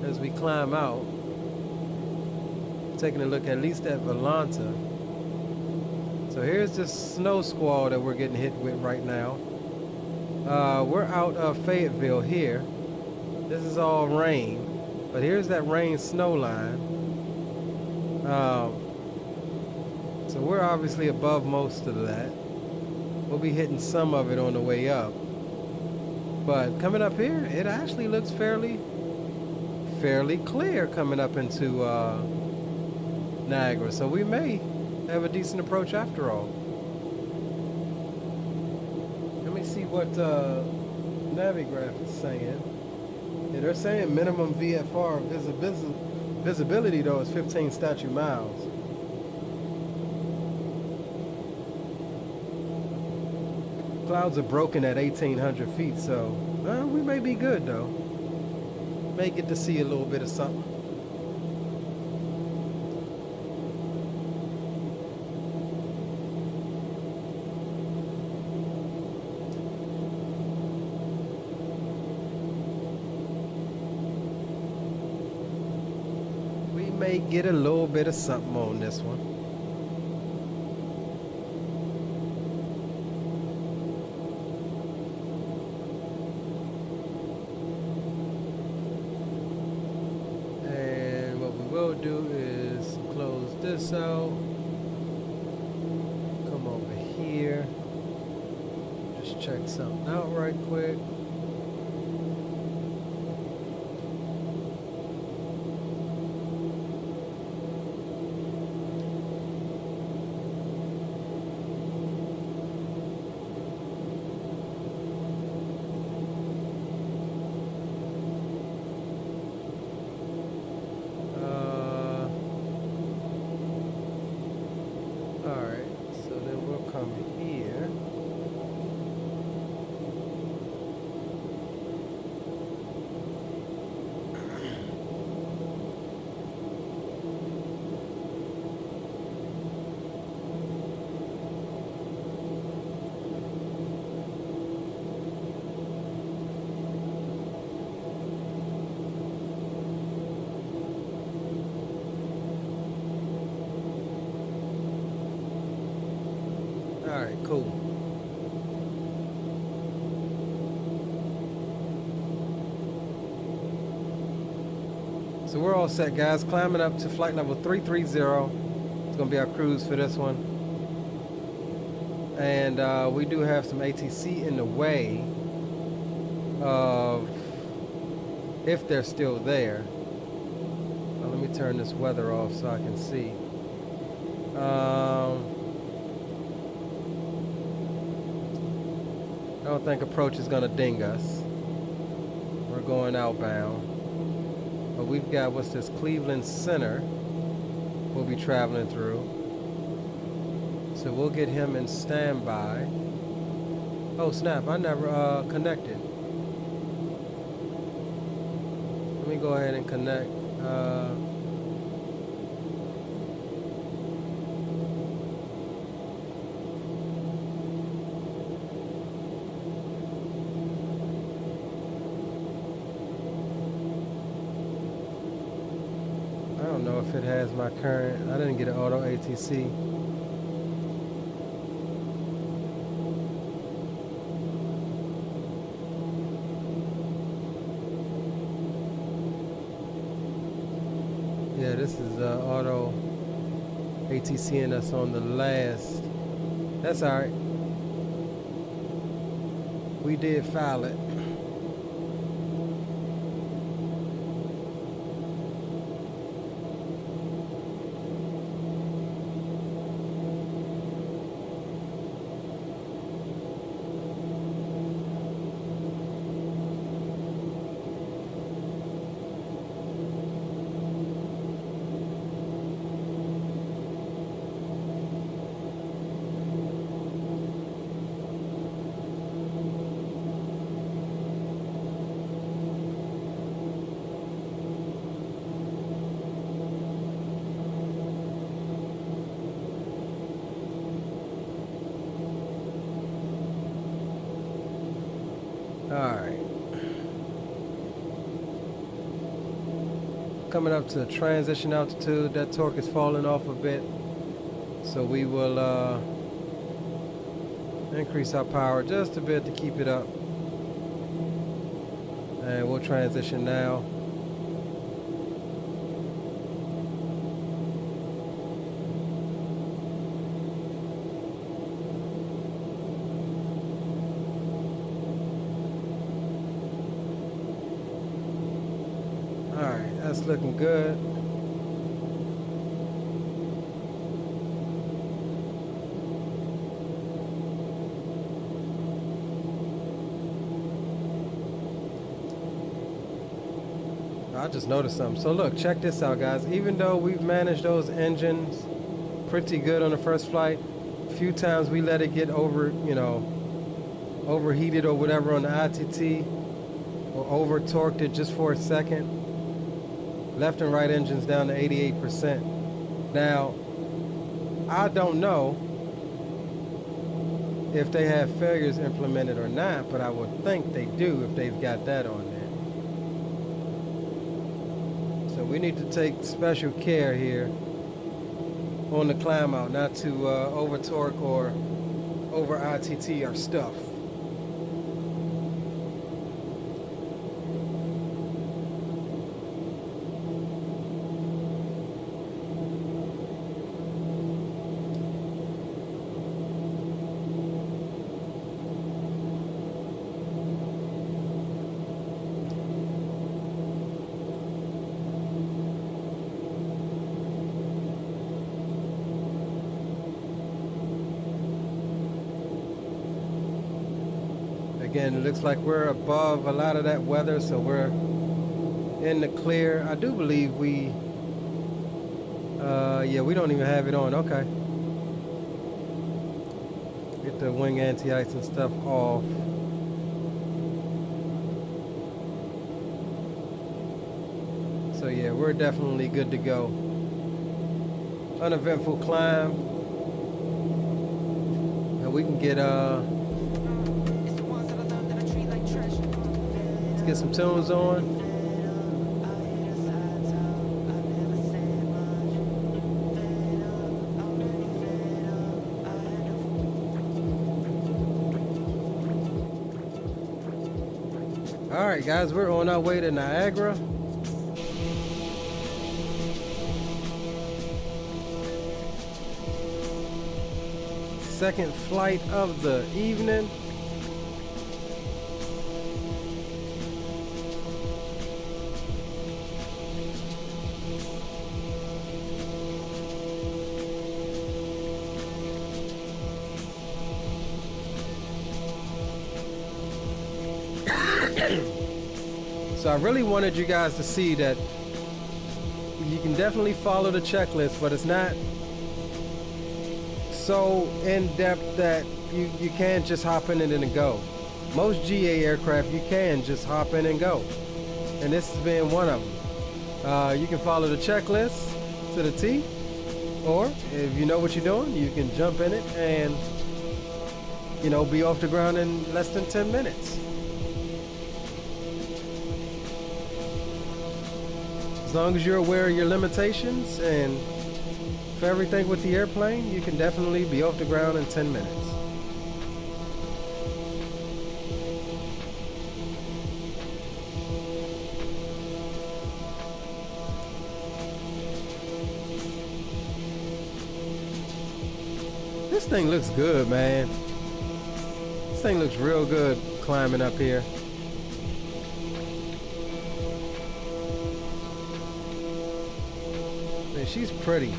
as we climb out. Taking a look at least at Volanta. So here's the snow squall that we're getting hit with right now. We're out of Fayetteville here. This is all rain, but here's that rain snow line. So we're obviously above most of that. We'll be hitting some of it on the way up. But coming up here, it actually looks fairly clear coming up into Niagara. So we may have a decent approach after all. Let me see what Navigraph is saying. Yeah, they're saying minimum VFR visibility though is 15 statute miles. Clouds are broken at 1,800 feet, so we may be good though. May get to see a little bit of something. May get a little bit of something on this one. And what we will do is close this out. Come over here. Just check something out right quick. Alright, cool. So we're all set, guys. Climbing up to flight level 330. It's going to be our cruise for this one. And we do have some ATC in the way of if they're still there. Let me turn this weather off so I can see. I don't think approach is going to ding us. We're going outbound. But we've got, what's this, Cleveland Center we'll be traveling through. So we'll get him in standby. Oh snap, I never connected. Let me go ahead and connect. I don't know if it has my current. I didn't get an auto ATC. Yeah, this is auto ATCing us on the last. That's all right. We did file it. Alright. Coming up to transition altitude, that torque is falling off a bit. So we will increase our power just a bit to keep it up. And we'll transition now. Alright, that's looking good. I just noticed something. So look, check this out, guys. Even though we've managed those engines pretty good on the first flight, a few times we let it get over, you know, overheated or whatever on the ITT, or over torqued it just for a second. Left and right engines down to 88%. Now, I don't know if they have failures implemented or not, but I would think they do if they've got that on there. So we need to take special care here on the climb out, not to over torque or over ITT our stuff. Again, it looks like we're above a lot of that weather, so we're in the clear. I do believe we, yeah, we don't even have it on. Okay. Get the wing anti-ice and stuff off. So yeah, we're definitely good to go. Uneventful climb. And we can get, get some tunes on. All right, guys, we're on our way to Niagara. Second flight of the evening. So I really wanted you guys to see that you can definitely follow the checklist, but it's not so in-depth that you can't just hop in it and go. Most GA aircraft, you can just hop in and go. And this has been one of them. You can follow the checklist to the T, or if you know what you're doing, you can jump in it and, you know, be off the ground in less than 10 minutes. As long as you're aware of your limitations and for everything with the airplane, you can definitely be off the ground in 10 minutes. This thing looks good, man. This thing looks real good climbing up here. Man, she's pretty.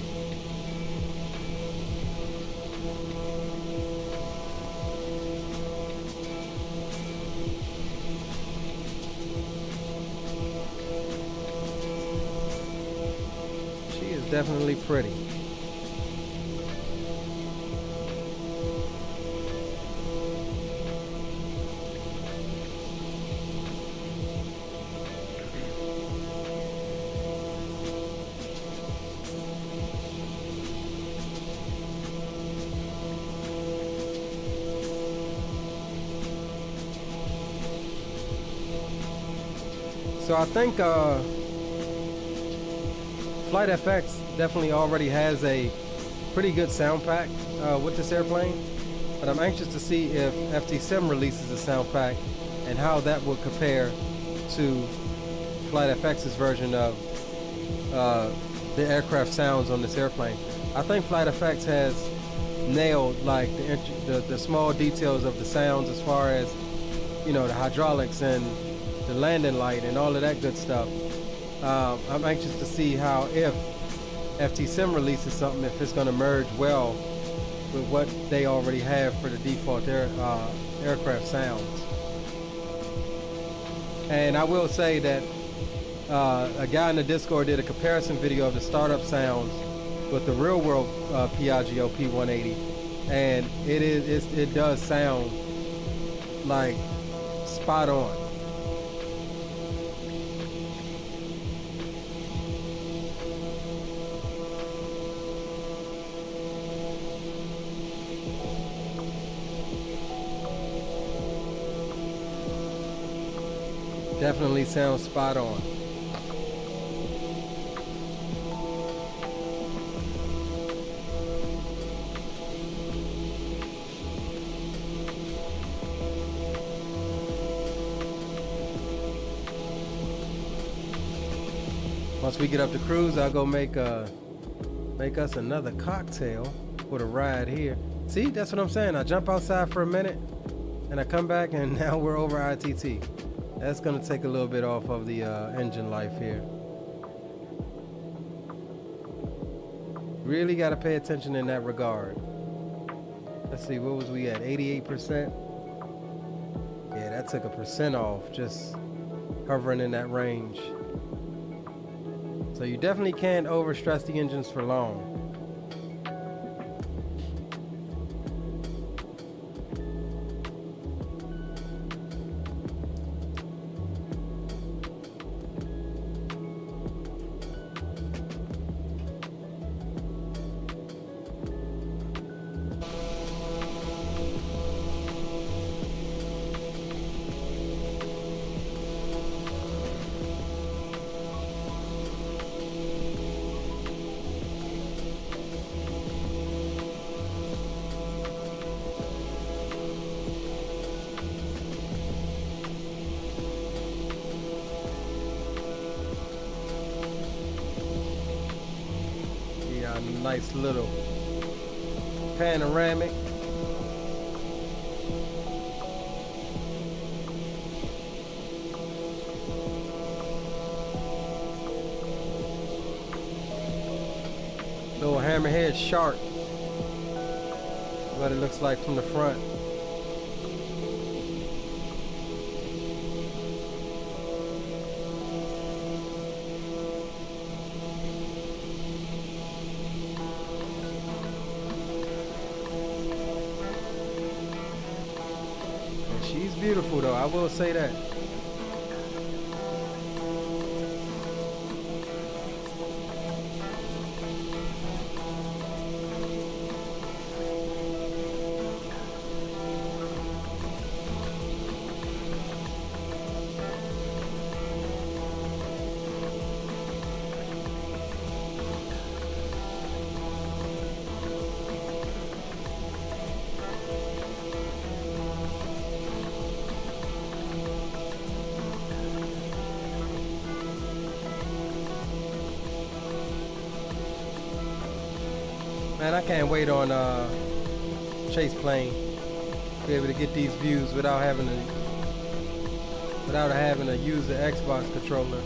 She is definitely pretty. So I think FlightFX definitely already has a pretty good sound pack with this airplane, but I'm anxious to see if FT-Sim releases a sound pack and how that would compare to FlightFX's version of the aircraft sounds on this airplane. I think FlightFX has nailed like the small details of the sounds, as far as, you know, the hydraulics and the landing light and all of that good stuff. I'm anxious to see how, if FT-Sim releases something, if it's going to merge well with what they already have for the default aircraft sounds. And I will say that a guy in the Discord did a comparison video of the startup sounds with the real world Piaggio P180, and it does sound like spot on. Definitely sounds spot on. Once we get up to cruise, I'll go make us another cocktail for the ride here. See, that's what I'm saying. I jump outside for a minute and I come back, and now we're over ITT. That's gonna take a little bit off of the engine life here. Really gotta pay attention in that regard. Let's see, what was we at? 88%? Yeah, that took 1% off, just hovering in that range. So you definitely can't overstress the engines for long. Nice little panoramic. Little hammerhead shark. What it looks like from the front. Beautiful though, I will say that. Man, I can't wait on Chase Plane to be able to get these views without having to use the Xbox controller.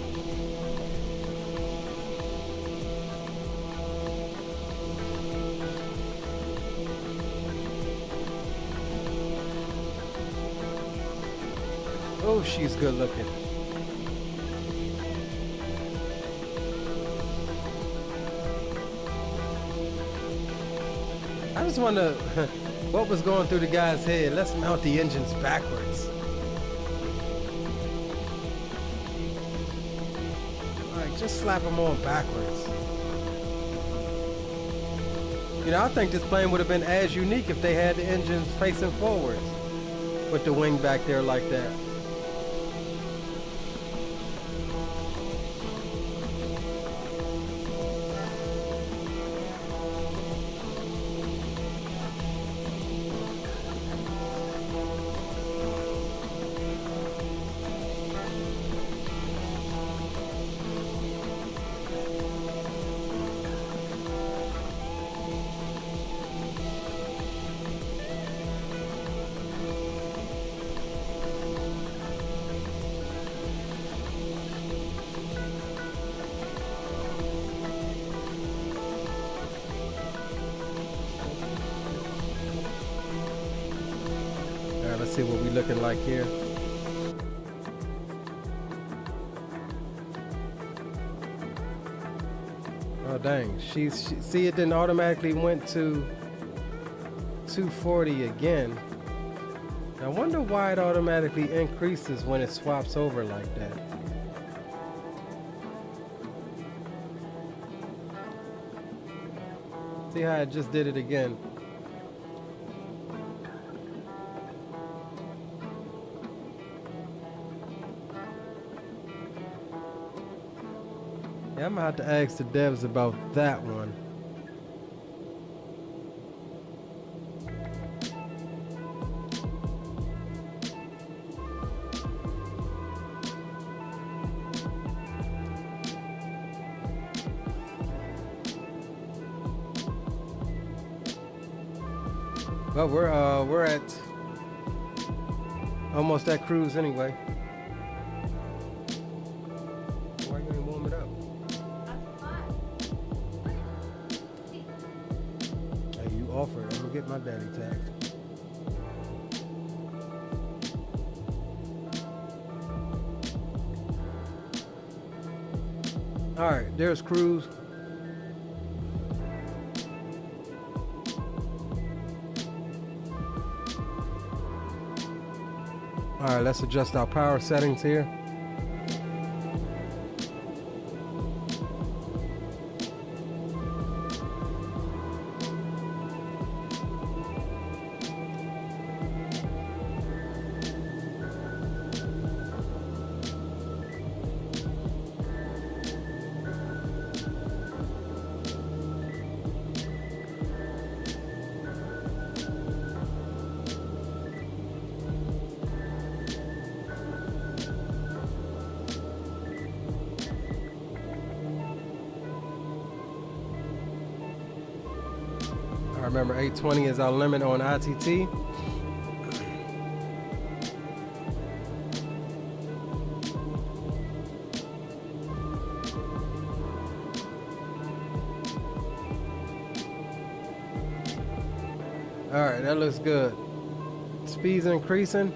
Oh, she's good looking. I just wonder what was going through the guy's head. Let's mount the engines backwards. Like, just slap them on backwards. You know, I think this plane would have been as unique if they had the engines facing forwards with the wing back there like that. right, let's see what we looking like here. Oh dang, she see, it didn't automatically went to 240 again. I wonder why it automatically increases when it swaps over like that. See how it just did it again. Yeah, I'm gonna have to ask the devs about that one. But we're at almost at cruise anyway. Why you ain't warm it up? Hey, you offered. I'm gonna get my daddy tagged. All right, there's cruise. All right, let's adjust our power settings here. Remember, 820 is our limit on ITT. All right, that looks good. Speed's increasing.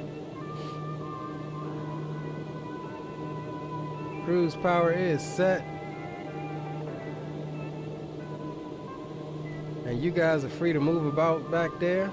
Cruise power is set. And you guys are free to move about back there.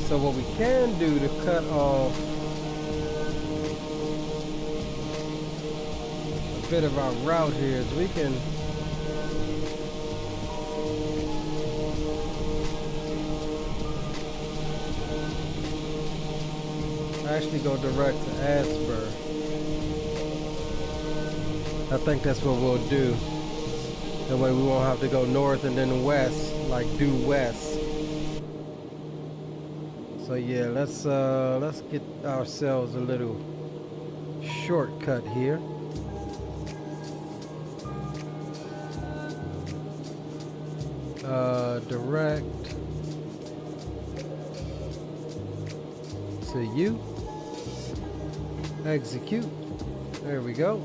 So what we can do to cut off a bit of our route here is we can actually go direct to Asper. I think that's what we'll do. That way we won't have to go north and then west, like due west. So yeah, let's get ourselves a little shortcut here. Direct to you. Execute. There we go.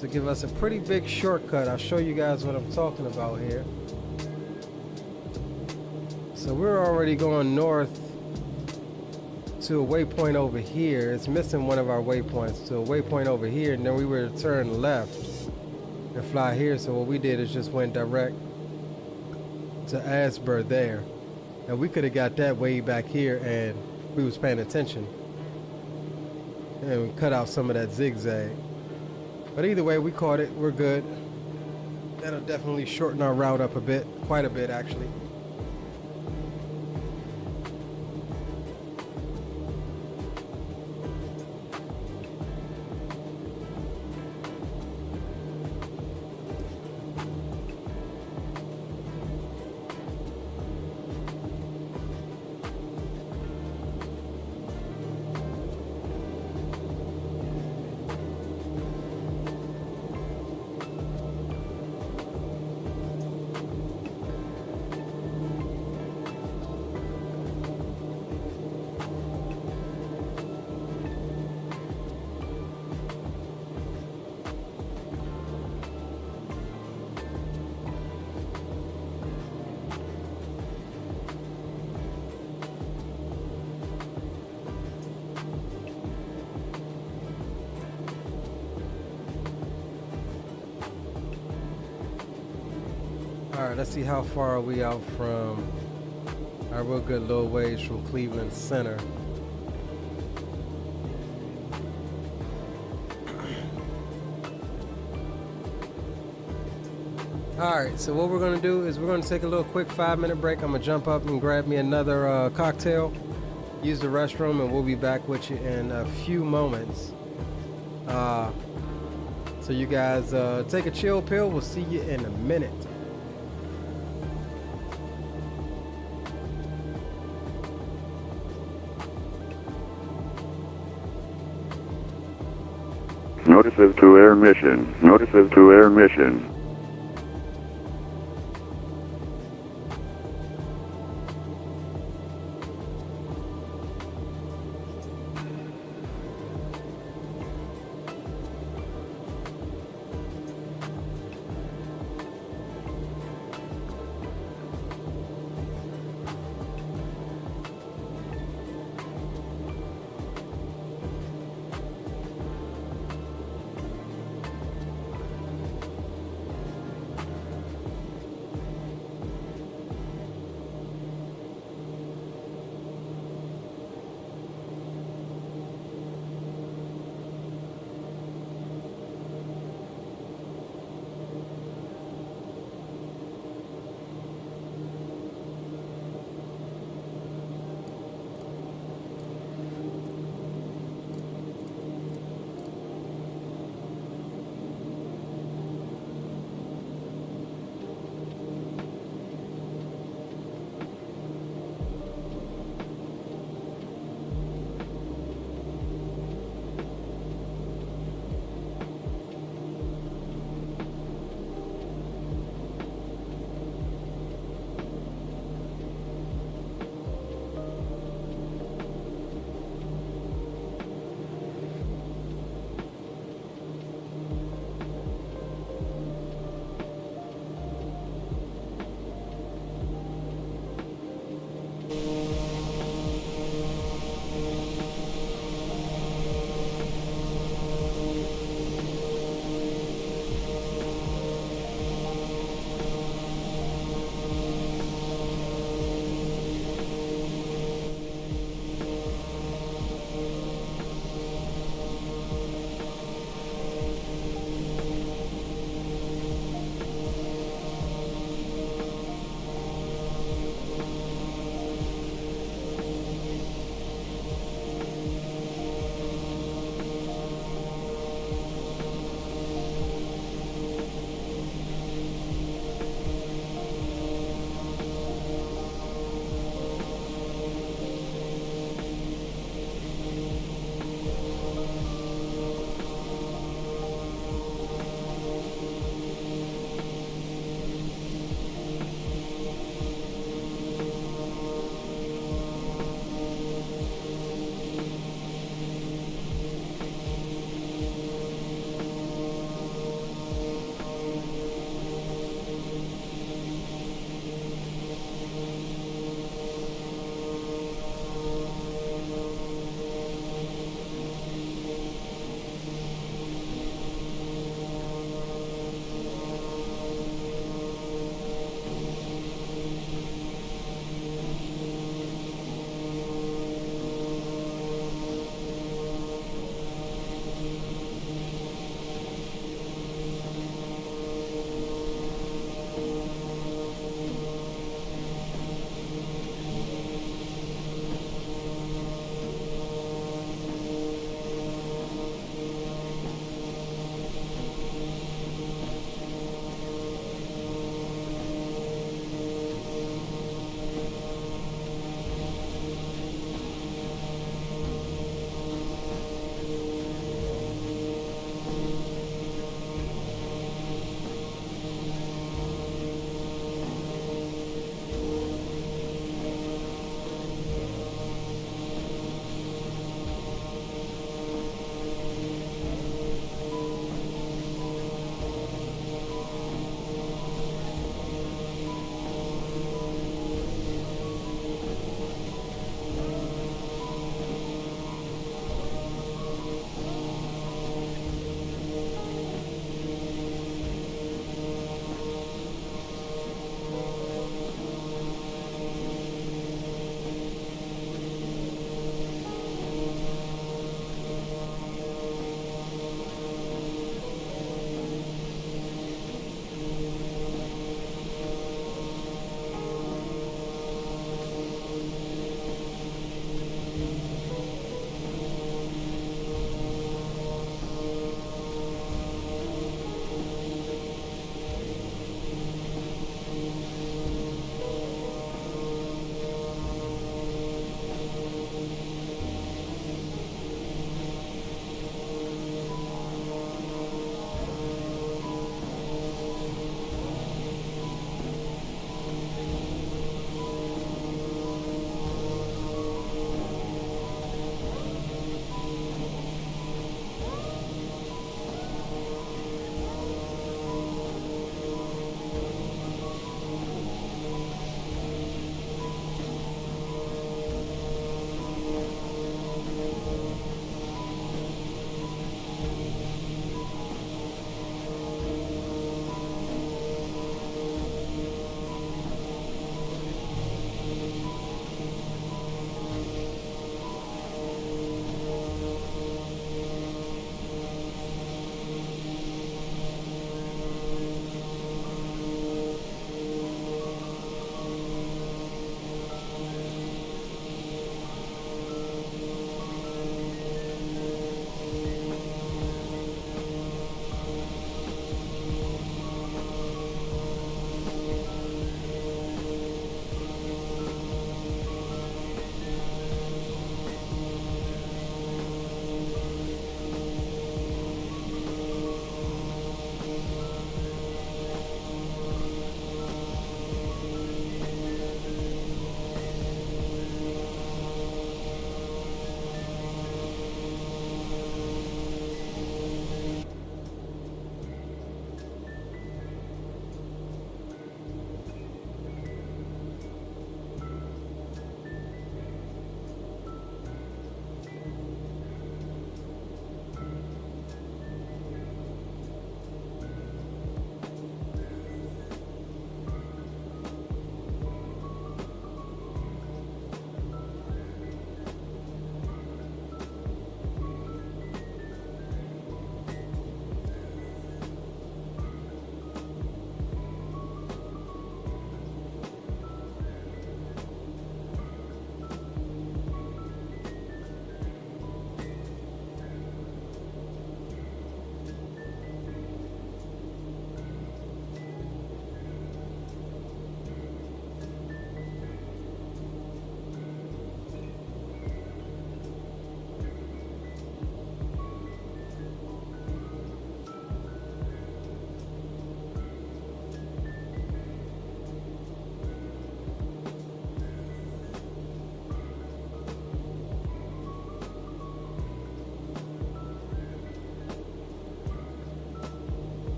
To give us a pretty big shortcut. I'll show you guys what I'm talking about here. So we're already going north to a waypoint over here. It's missing one of our waypoints to a waypoint over here, and then we were to turn left and fly here. So what we did is just went direct to Asper there. And we could have got that way back here and we was paying attention. And we cut out some of that zigzag. But either way, we caught it. We're good. That'll definitely shorten our route up a bit. Quite a bit, actually. Alright, let's see how far are we out from our real good little ways from Cleveland Center. Alright, so what we're going to do is we're going to take a little quick 5-minute break. I'm going to jump up and grab me another cocktail, use the restroom, and we'll be back with you in a few moments. So you guys take a chill pill. We'll see you in a minute. Notices to air mission. Notices to air mission.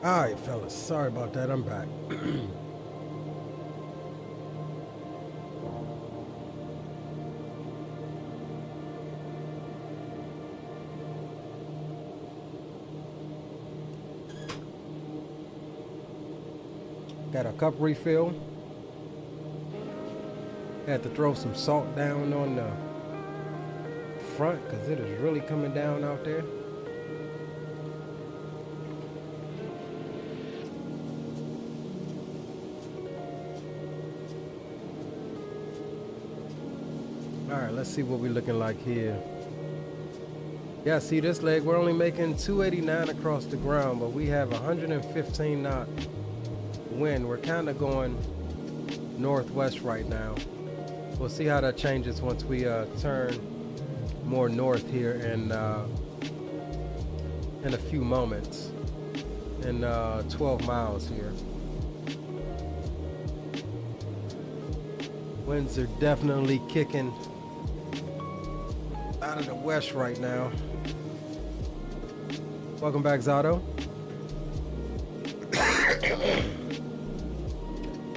Alright, fellas. Sorry about that. I'm back. Got a cup refill. Had to throw some salt down on the front because it is really coming down out there. Alright, let's see what we're looking like here. Yeah, see this leg, we're only making 289 across the ground, but we have 115 knot wind. We're kind of going northwest right now. We'll see how that changes once we turn more north here in a few moments, in 12 miles here. Winds are definitely kicking out of the west right now. Welcome back, Zato.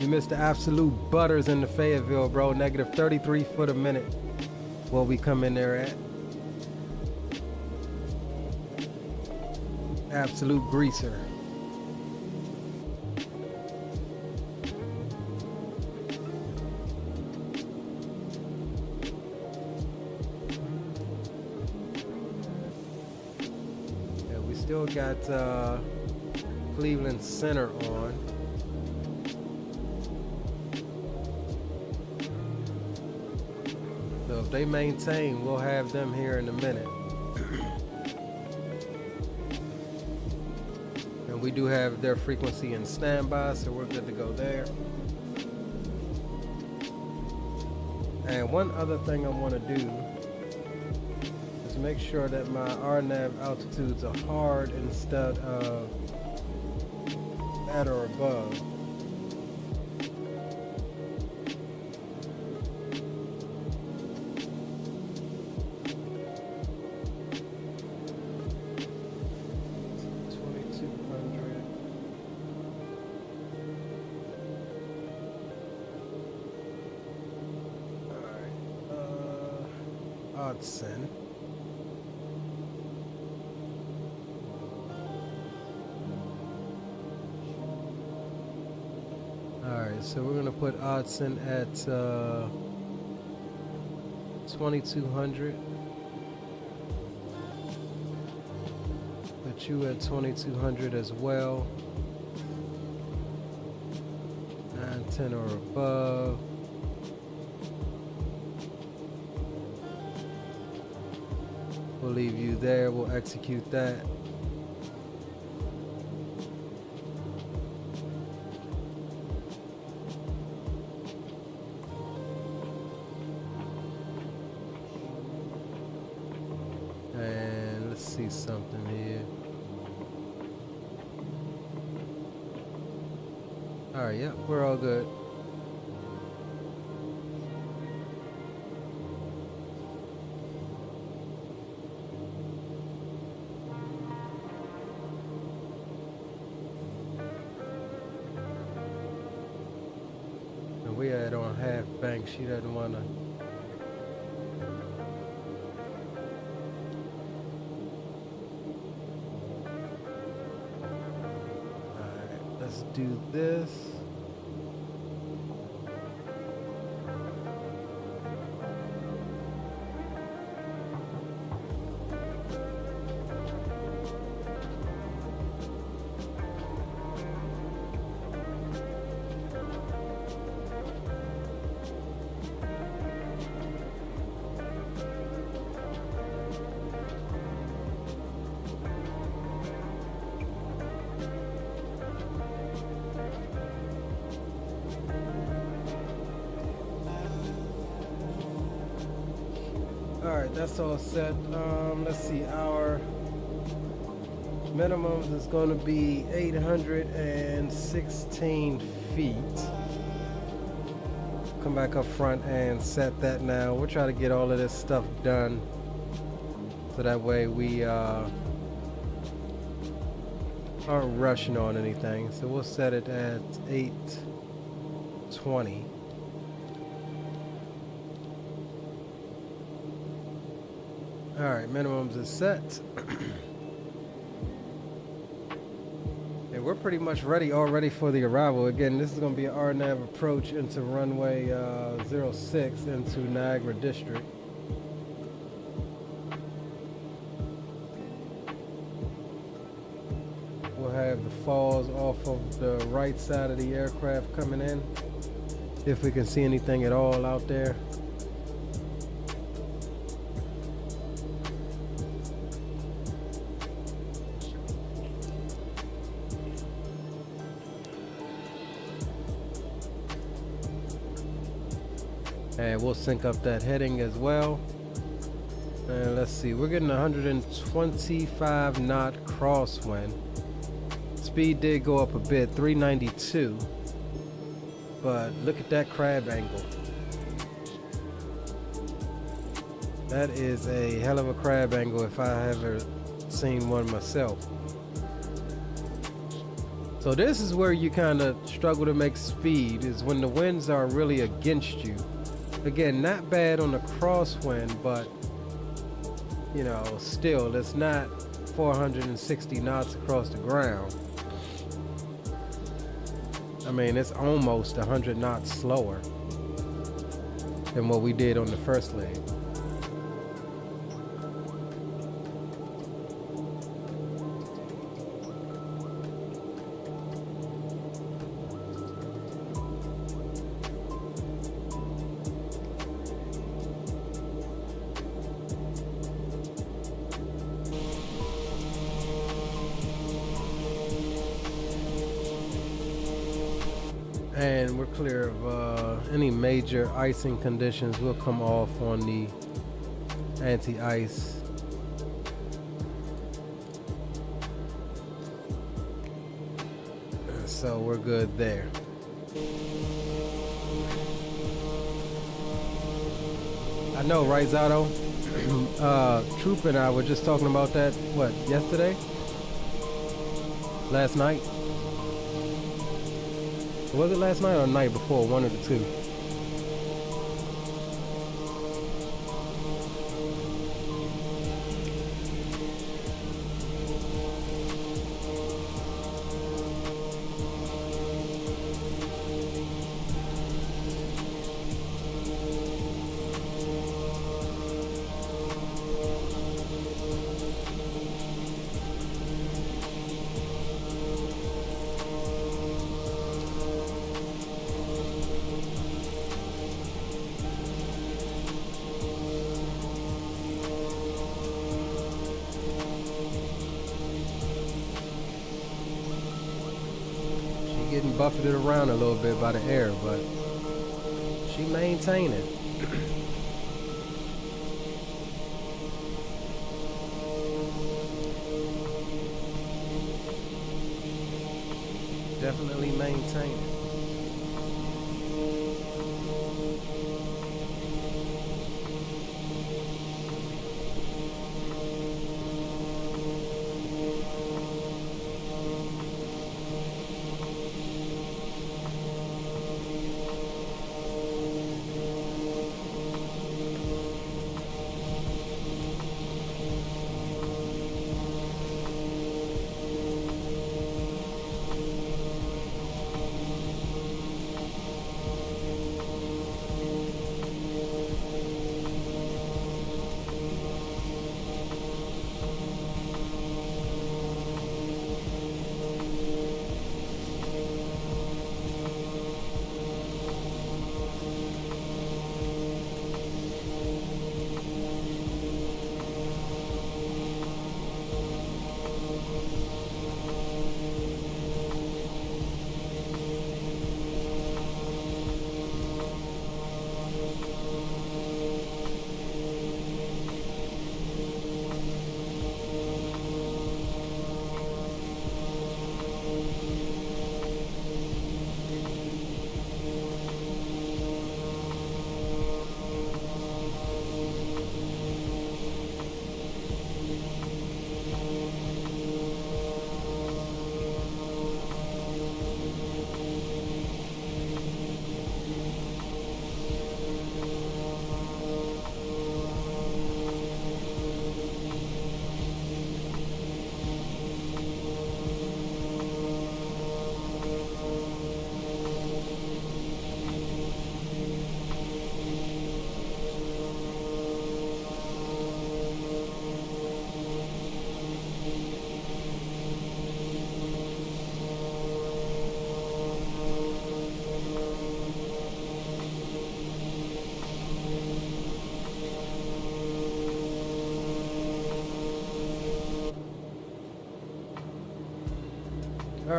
You missed the absolute butters in the Fayetteville, bro. Negative 33 foot a minute. What we come in there at. Absolute greaser. Yeah, we still got Cleveland Center on. So if they maintain, we'll have them here in a minute. And we do have their frequency in standby, so we're good to go there. And one other thing I want to do is make sure that my RNAV altitudes are hard instead of at or above. Sin. Alright, so we're going to put Odson at 2200. Put you at 2200 as well. 910 or above. We'll leave you there. We'll execute that. And let's see something here. All right, yep, we're all good. We had on half bank. She doesn't want to. Alright, let's do this. Alright, that's all set. Let's see, our minimums is going to be 816 feet. Come back up front and set that now. We'll try to get all of this stuff done so that way we aren't rushing on anything, so we'll set it at 8:20. All right, minimums is set. And we're pretty much ready already for the arrival. Again, this is going to be an RNAV approach into runway 06 into Niagara District. We'll have the falls off of the right side of the aircraft coming in, if we can see anything at all out there. And we'll sync up that heading as well. And let's see, we're getting 125 knot crosswind. Speed did go up a bit, 392. But look at that crab angle. That is a hell of a crab angle if I have ever seen one myself. So this is where you kind of struggle to make speed, is when the winds are really against you. Again, not bad on the crosswind, but you know, still it's not 460 knots across the ground. I mean, it's almost 100 knots slower than what we did on the first leg. And we're clear of any major icing conditions. We'll come off on the anti-ice. So we're good there. I know, right, Zato? Troop and I were just talking about that, what, yesterday? Last night? Was it last night or the night before? One of the two. Getting buffeted around a little bit by the air, but she maintained it. Definitely maintained it.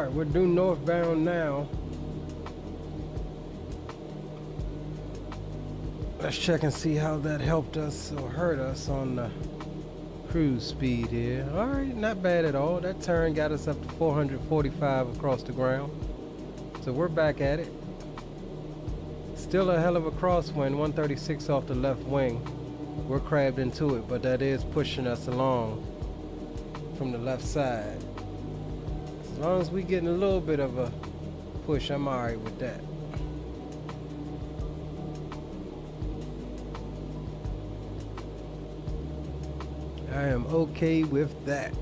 Alright, we're due northbound now. Let's check and see how that helped us or hurt us on the cruise speed here. Alright, not bad at all. That turn got us up to 445 across the ground. So we're back at it. Still a hell of a crosswind, 136 off the left wing. We're crabbed into it, but that is pushing us along from the left side. As long as we getting a little bit of a push, I'm alright with that. I am okay with that.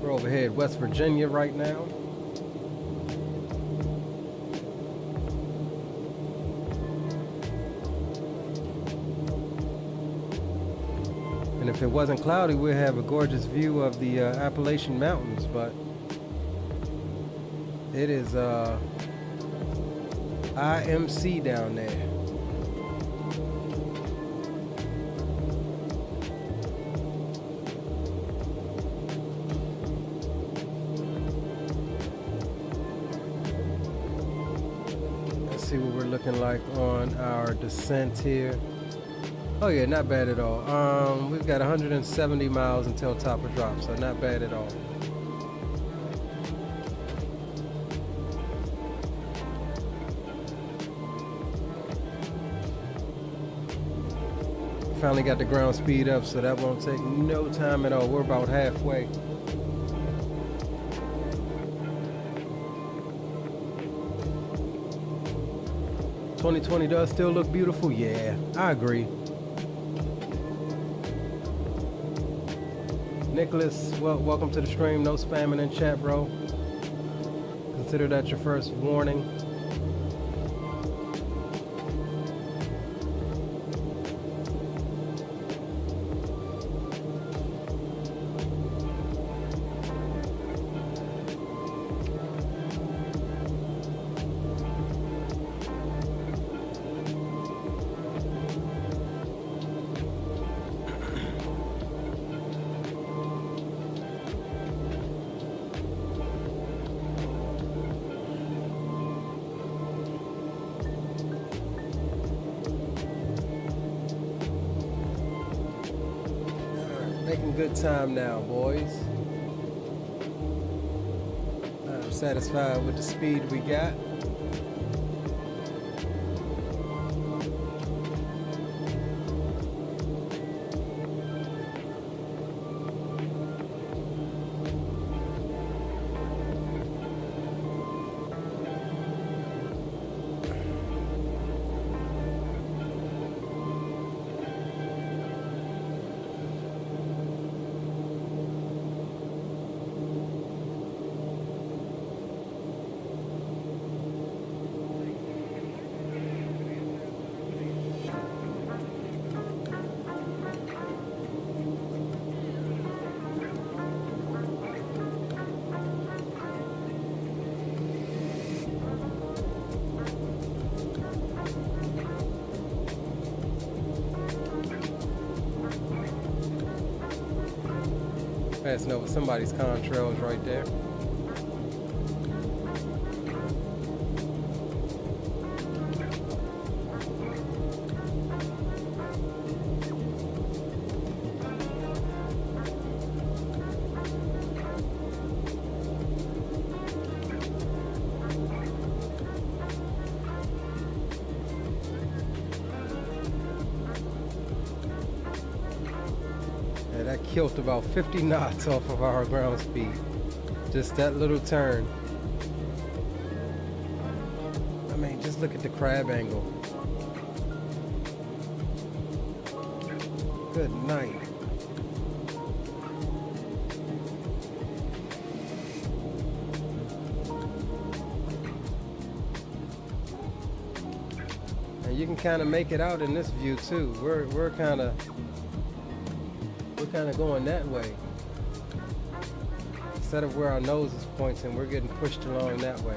We're over here at West Virginia right now. And if it wasn't cloudy, we'd have a gorgeous view of the Appalachian Mountains, but it is IMC down there. Let's see what we're looking like on our descent here. Oh yeah, not bad at all. We've got 170 miles until top of drop, so not bad at all. Finally got the ground speed up, so that won't take no time at all. We're about halfway. $2020 does still look beautiful. Yeah, I agree. Nicholas, well, welcome to the stream. No spamming in chat, bro. Consider that your first warning. Good time now, boys. I'm satisfied with the speed we got. Passing over somebody's contrails right there. Killed about 50 knots off of our ground speed. Just that little turn. I mean, just look at the crab angle. Good night. And you can kind of make it out in this view too. We're kind of kind of going that way. Instead of where our nose is pointing, we're getting pushed along that way.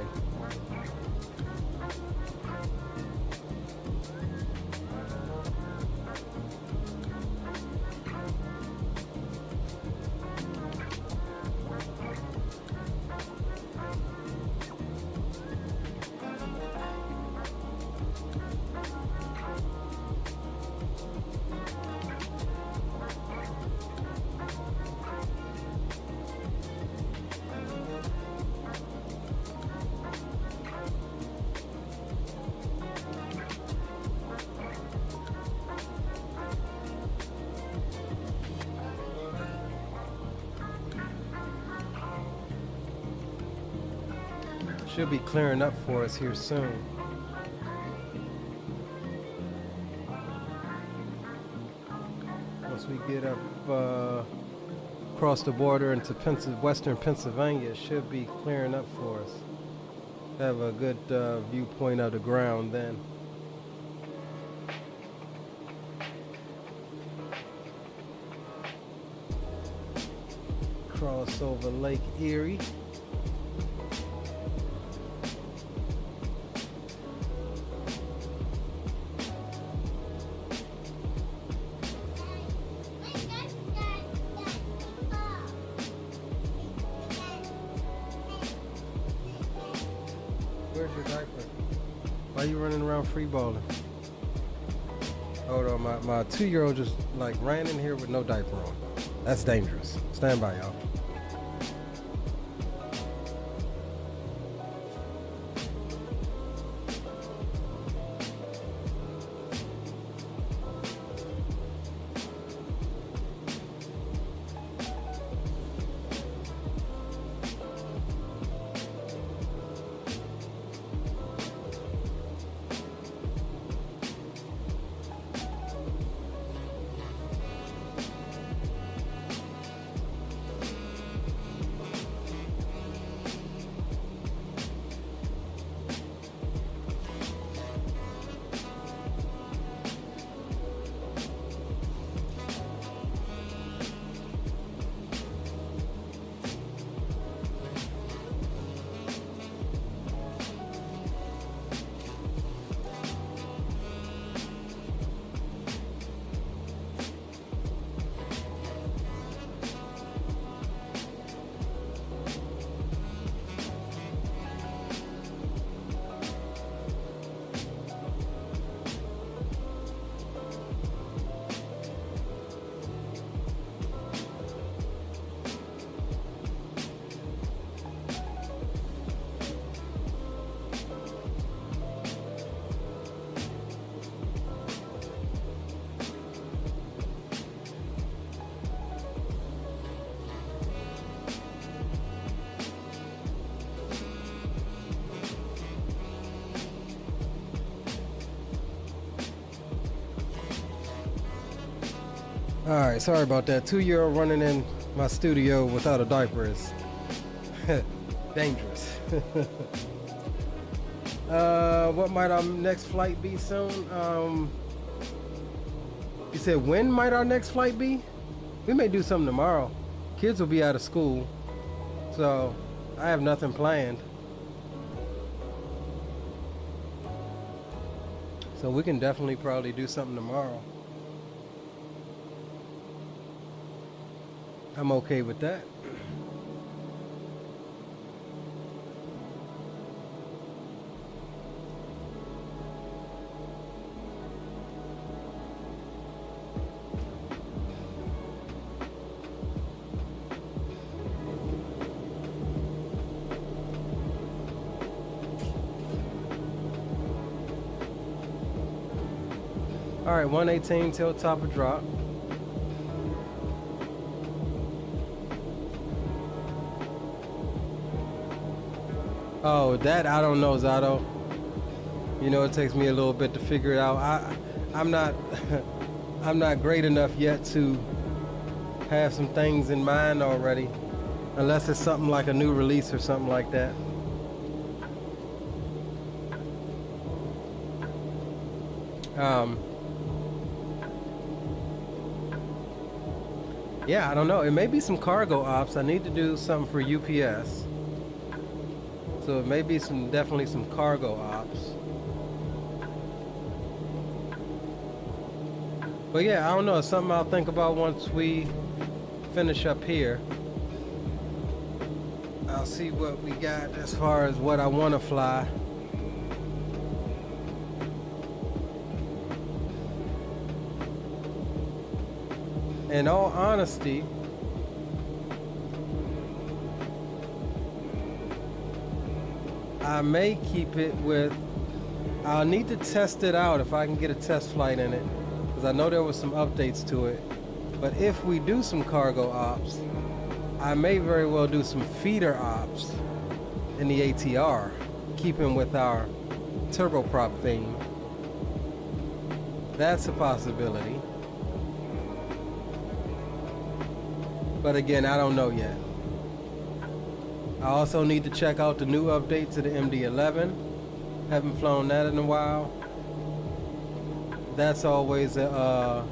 Should be clearing up for us here soon. Once we get up across the border into western Pennsylvania, it should be clearing up for us. Have a good viewpoint of the ground then. Cross over Lake Erie. Where's your diaper? Why you running around free balling? Hold on, my 2-year-old just like ran in here with no diaper on. That's dangerous. Stand by, y'all. Alright, sorry about that. 2-year-old running in my studio without a diaper is dangerous. What might our next flight be soon? You said when might our next flight be? We may do something tomorrow. Kids will be out of school, so I have nothing planned. So we can definitely probably do something tomorrow. I'm okay with that. All right, 118 till top of drop. Oh, that I don't know, Zato. You know, it takes me a little bit to figure it out. I'm not I'm not great enough yet to have some things in mind already, unless it's something like a new release or something like that. Yeah, I don't know. It may be some cargo ops. I need to do something for UPS. So it may be definitely some cargo ops. But yeah, I don't know. It's something I'll think about once we finish up here. I'll see what we got as far as what I want to fly. In all honesty, I may keep it with, I'll need to test it out if I can get a test flight in it, because I know there was some updates to it. But if we do some cargo ops, I may very well do some feeder ops in the ATR, keeping with our turboprop theme. That's a possibility. But again, I don't know yet. I also need to check out the new update to the MD-11. Haven't flown that in a while. That's always a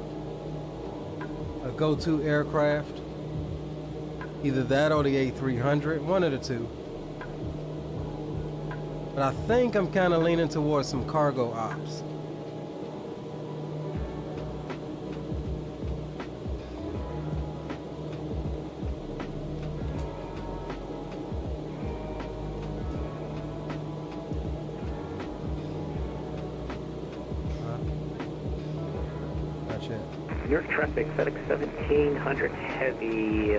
go-to aircraft. Either that or the A300, one of the two. But I think I'm kind of leaning towards some cargo ops. New York traffic, FedEx 1700 heavy,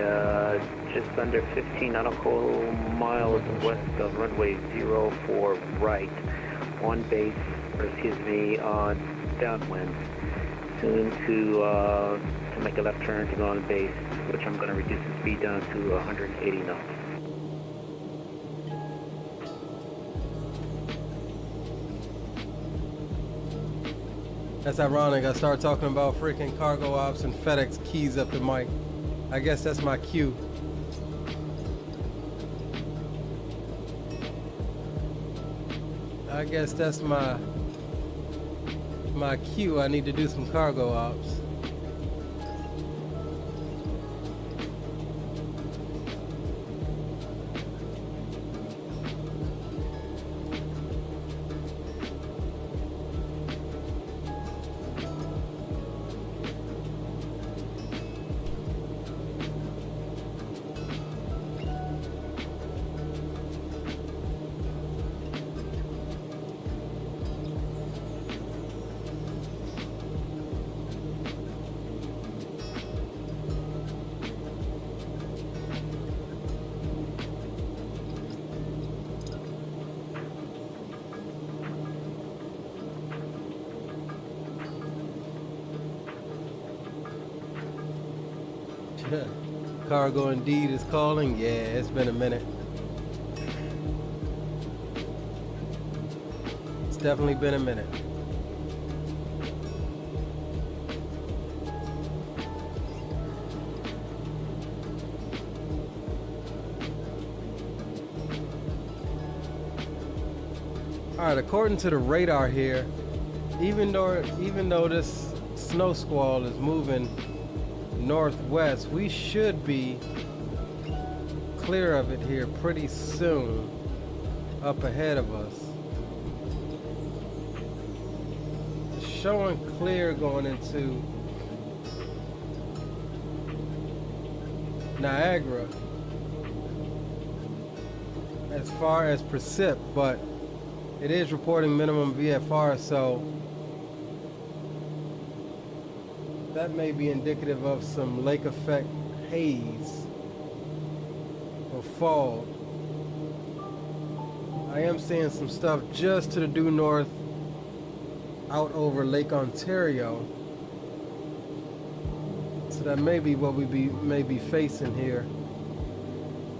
just under 15 nautical miles west of runway 04 right, on base, or excuse me, on downwind. Soon to make a left turn to go on base, which I'm going to reduce the speed down to 180 knots. That's ironic. I start talking about freaking cargo ops and FedEx keys up the mic. I guess that's my cue. I guess that's my cue. I need to do some cargo ops. Cargo indeed is calling. Yeah, it's been a minute. It's definitely been a minute. All right, according to the radar here, even though this snow squall is moving northwest, we should be clear of it here pretty soon, up ahead of us. It's showing clear going into Niagara as far as precip, but it is reporting minimum VFR, so that may be indicative of some lake effect haze or fog. I am seeing some stuff just to the due north out over Lake Ontario. So that may be what we may be facing here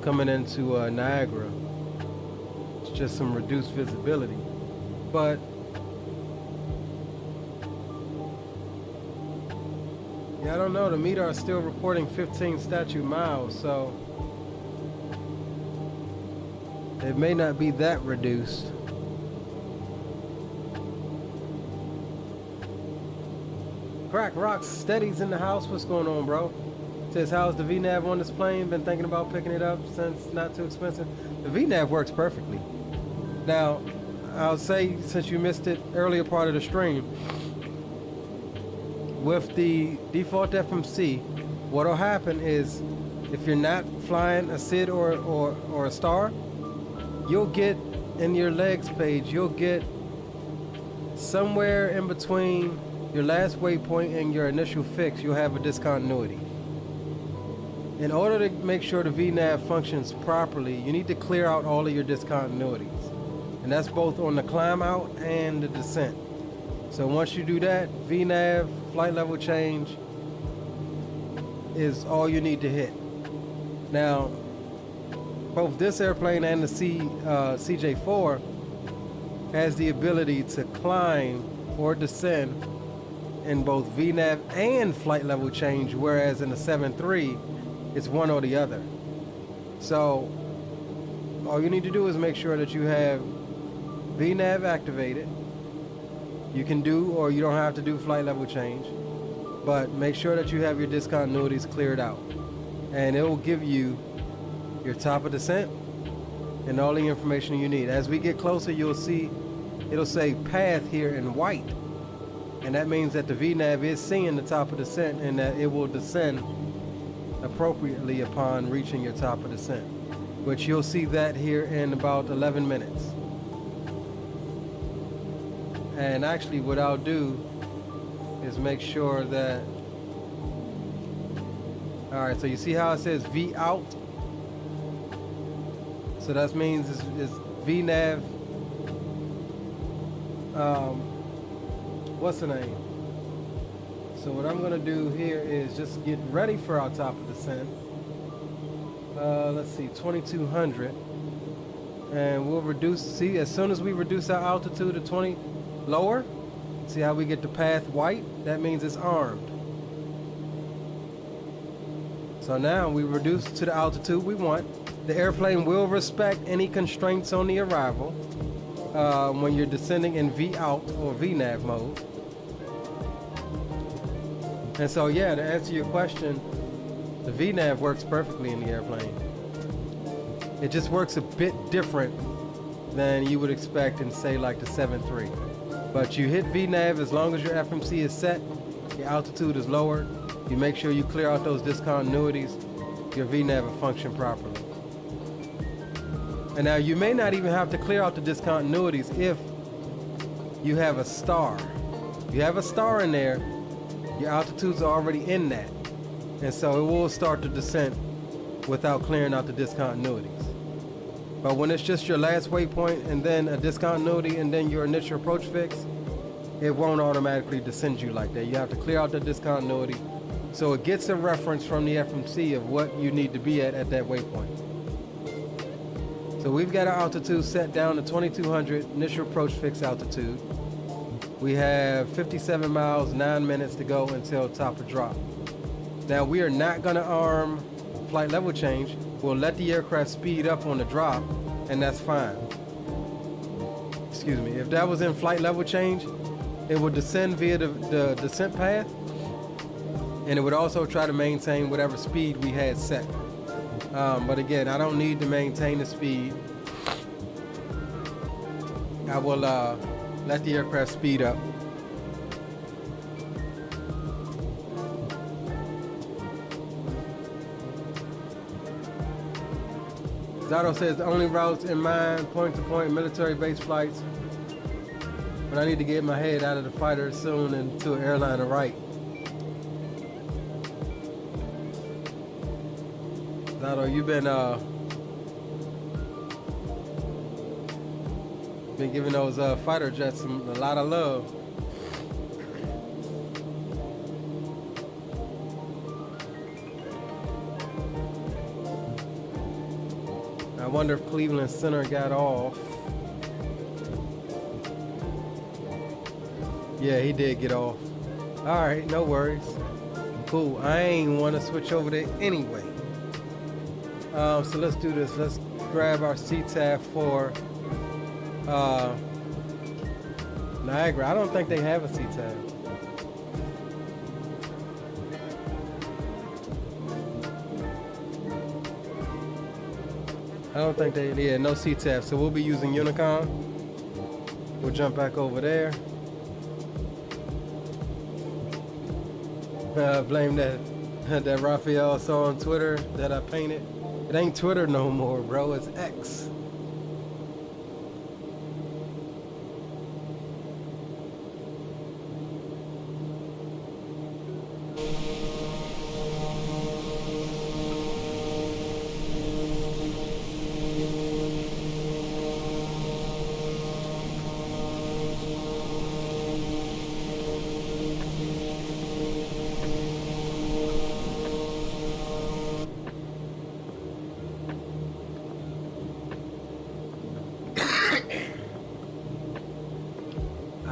coming into Niagara. It's just some reduced visibility. But yeah, I don't know. The meter is still reporting 15 statute miles, so it may not be that reduced. Crack Rocks, Steady's in the house. What's going on, bro? Says, how's the VNav on this plane? Been thinking about picking it up since not too expensive. The VNav works perfectly. Now, I'll say, since you missed it earlier part of the stream, with the default FMC, what'll happen is if you're not flying a SID or a star, you'll get in your legs page, you'll get somewhere in between your last waypoint and your initial fix, you'll have a discontinuity. In order to make sure the VNav functions properly, you need to clear out all of your discontinuities. And that's both on the climb out and the descent. So once you do that, VNav, flight level change is all you need to hit. Now, both this airplane and the CJ4 has the ability to climb or descend in both VNav and flight level change, whereas in the 7.3, it's one or the other. So all you need to do is make sure that you have VNav activated. You can do, or you don't have to do, flight level change, but make sure that you have your discontinuities cleared out, and it will give you your top of descent and all the information you need. As we get closer, you'll see it'll say path here in white, and that means that the VNav is seeing the top of descent and that it will descend appropriately upon reaching your top of descent, which you'll see that here in about 11 minutes. And actually what I'll do is make sure that, all right, so you see how it says V out? So that means it's VNav, what's the name? So what I'm gonna do here is just get ready for our top of descent. Let's see, 2200, and we'll reduce, see, as soon as we reduce our altitude to 20 lower, see how we get the path white? That means it's armed. So now we reduce to the altitude we want. The airplane will respect any constraints on the arrival when you're descending in V out or VNav mode. And so yeah, to answer your question, the VNav works perfectly in the airplane. It just works a bit different than you would expect in, say, like the 7.3. But you hit VNav as long as your FMC is set, your altitude is lowered, you make sure you clear out those discontinuities, your VNav will function properly. And now you may not even have to clear out the discontinuities if you have a star. If you have a star in there, your altitudes are already in that. And so it will start the descent without clearing out the discontinuities. But when it's just your last waypoint and then a discontinuity and then your initial approach fix, it won't automatically descend you like that. You have to clear out the discontinuity. So it gets a reference from the FMC of what you need to be at that waypoint. So we've got our altitude set down to 2200 initial approach fix altitude. We have 57 miles, 9 minutes to go until top of drop. Now we are not gonna arm flight level change. We'll let the aircraft speed up on the drop, and that's fine. Excuse me, if that was in flight level change, it would descend via the descent path, and it would also try to maintain whatever speed we had set. But again, I don't need to maintain the speed. I will let the aircraft speed up. Zato says the only routes in mind, point-to-point military base flights. But I need to get my head out of the fighter soon and to an airliner right. Zato, you've been giving those fighter jets a lot of love. I wonder if Cleveland Center got off. Yeah, he did get off. All right, no worries. Cool. I ain't want to switch over there anyway. So let's do this. Let's grab our CTAF for Niagara. I don't think they have a CTAF. I don't think they, yeah, no CTAF. So we'll be using Unicom. We'll jump back over there. Blame that Raphael saw on Twitter that I painted. It ain't Twitter no more, bro. It's X.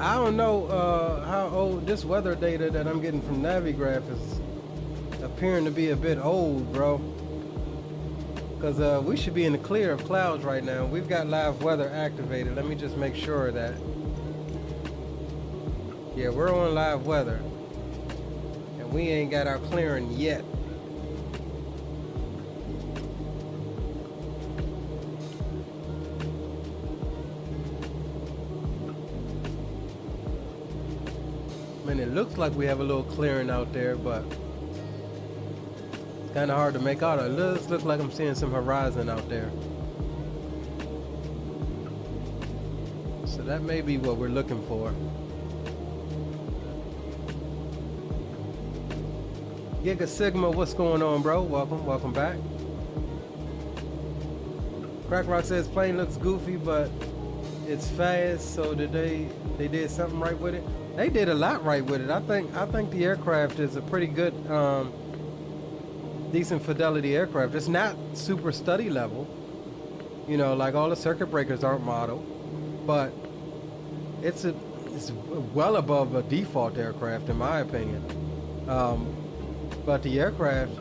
I don't know how old this weather data that I'm getting from Navigraph is appearing to be a bit old, bro. Because we should be in the clear of clouds right now. We've got live weather activated. Let me just make sure that. Yeah, we're on live weather. And we ain't got our clearing yet. And it looks like we have a little clearing out there, but it's kind of hard to make out. It does look like I'm seeing some horizon out there. So that may be what we're looking for. Giga Sigma, what's going on, bro? Welcome back. Crack Rock says plane looks goofy, but it's fast. So they did something right with it. They did a lot right with it. I think the aircraft is a pretty good, decent fidelity aircraft. It's not super study level, you know, like all the circuit breakers aren't modeled, but it's well above a default aircraft in my opinion. But the aircraft,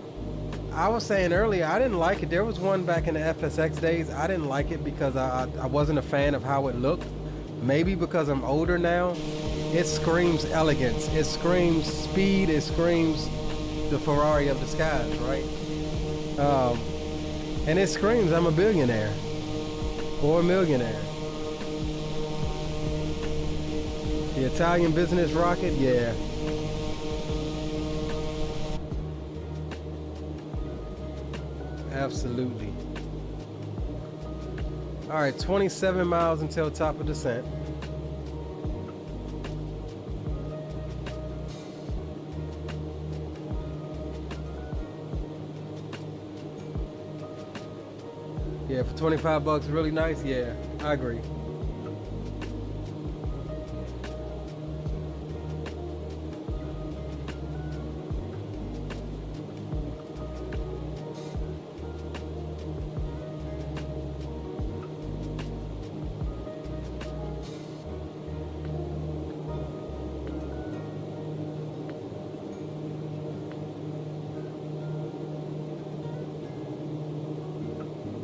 I was saying earlier, I didn't like it. There was one back in the FSX days. I didn't like it because I wasn't a fan of how it looked. Maybe because I'm older now. It screams elegance. It screams speed. It screams the Ferrari of the skies, right? And it screams I'm a billionaire or a millionaire. The Italian business rocket, yeah. Absolutely. All right, 27 miles until top of descent. Yeah, for 25 bucks, really nice. Yeah, I agree.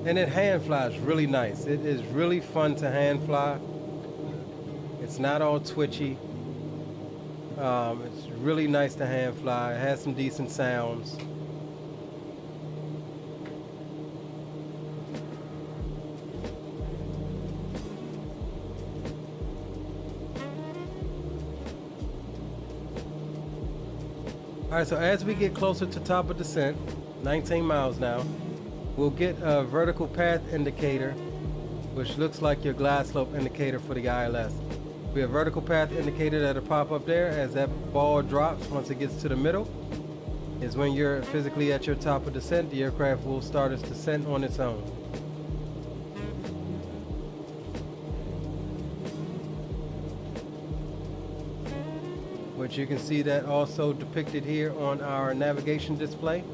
And it hand flies really nice. It is really fun to hand fly. It's not all twitchy. It's really nice to hand fly. It has some decent sounds. All right, so as we get closer to top of descent, 19 miles now, we'll get a vertical path indicator, which looks like your glide slope indicator for the ILS. We have a vertical path indicator that'll pop up there as that ball drops. Once it gets to the middle, is when you're physically at your top of descent. The aircraft will start its descent on its own. Which you can see that also depicted here on our navigation display.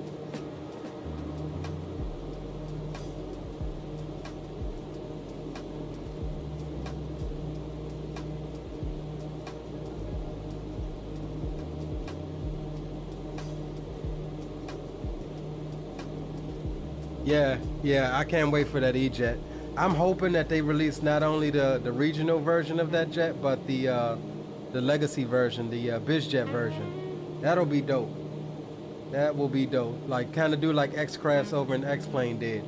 Yeah, I can't wait for that E-Jet. I'm hoping that they release not only the regional version of that jet, but the legacy version, the BizJet version. That'll be dope. That will be dope. Like, kind of do like X-Crafts over in X-Plane did.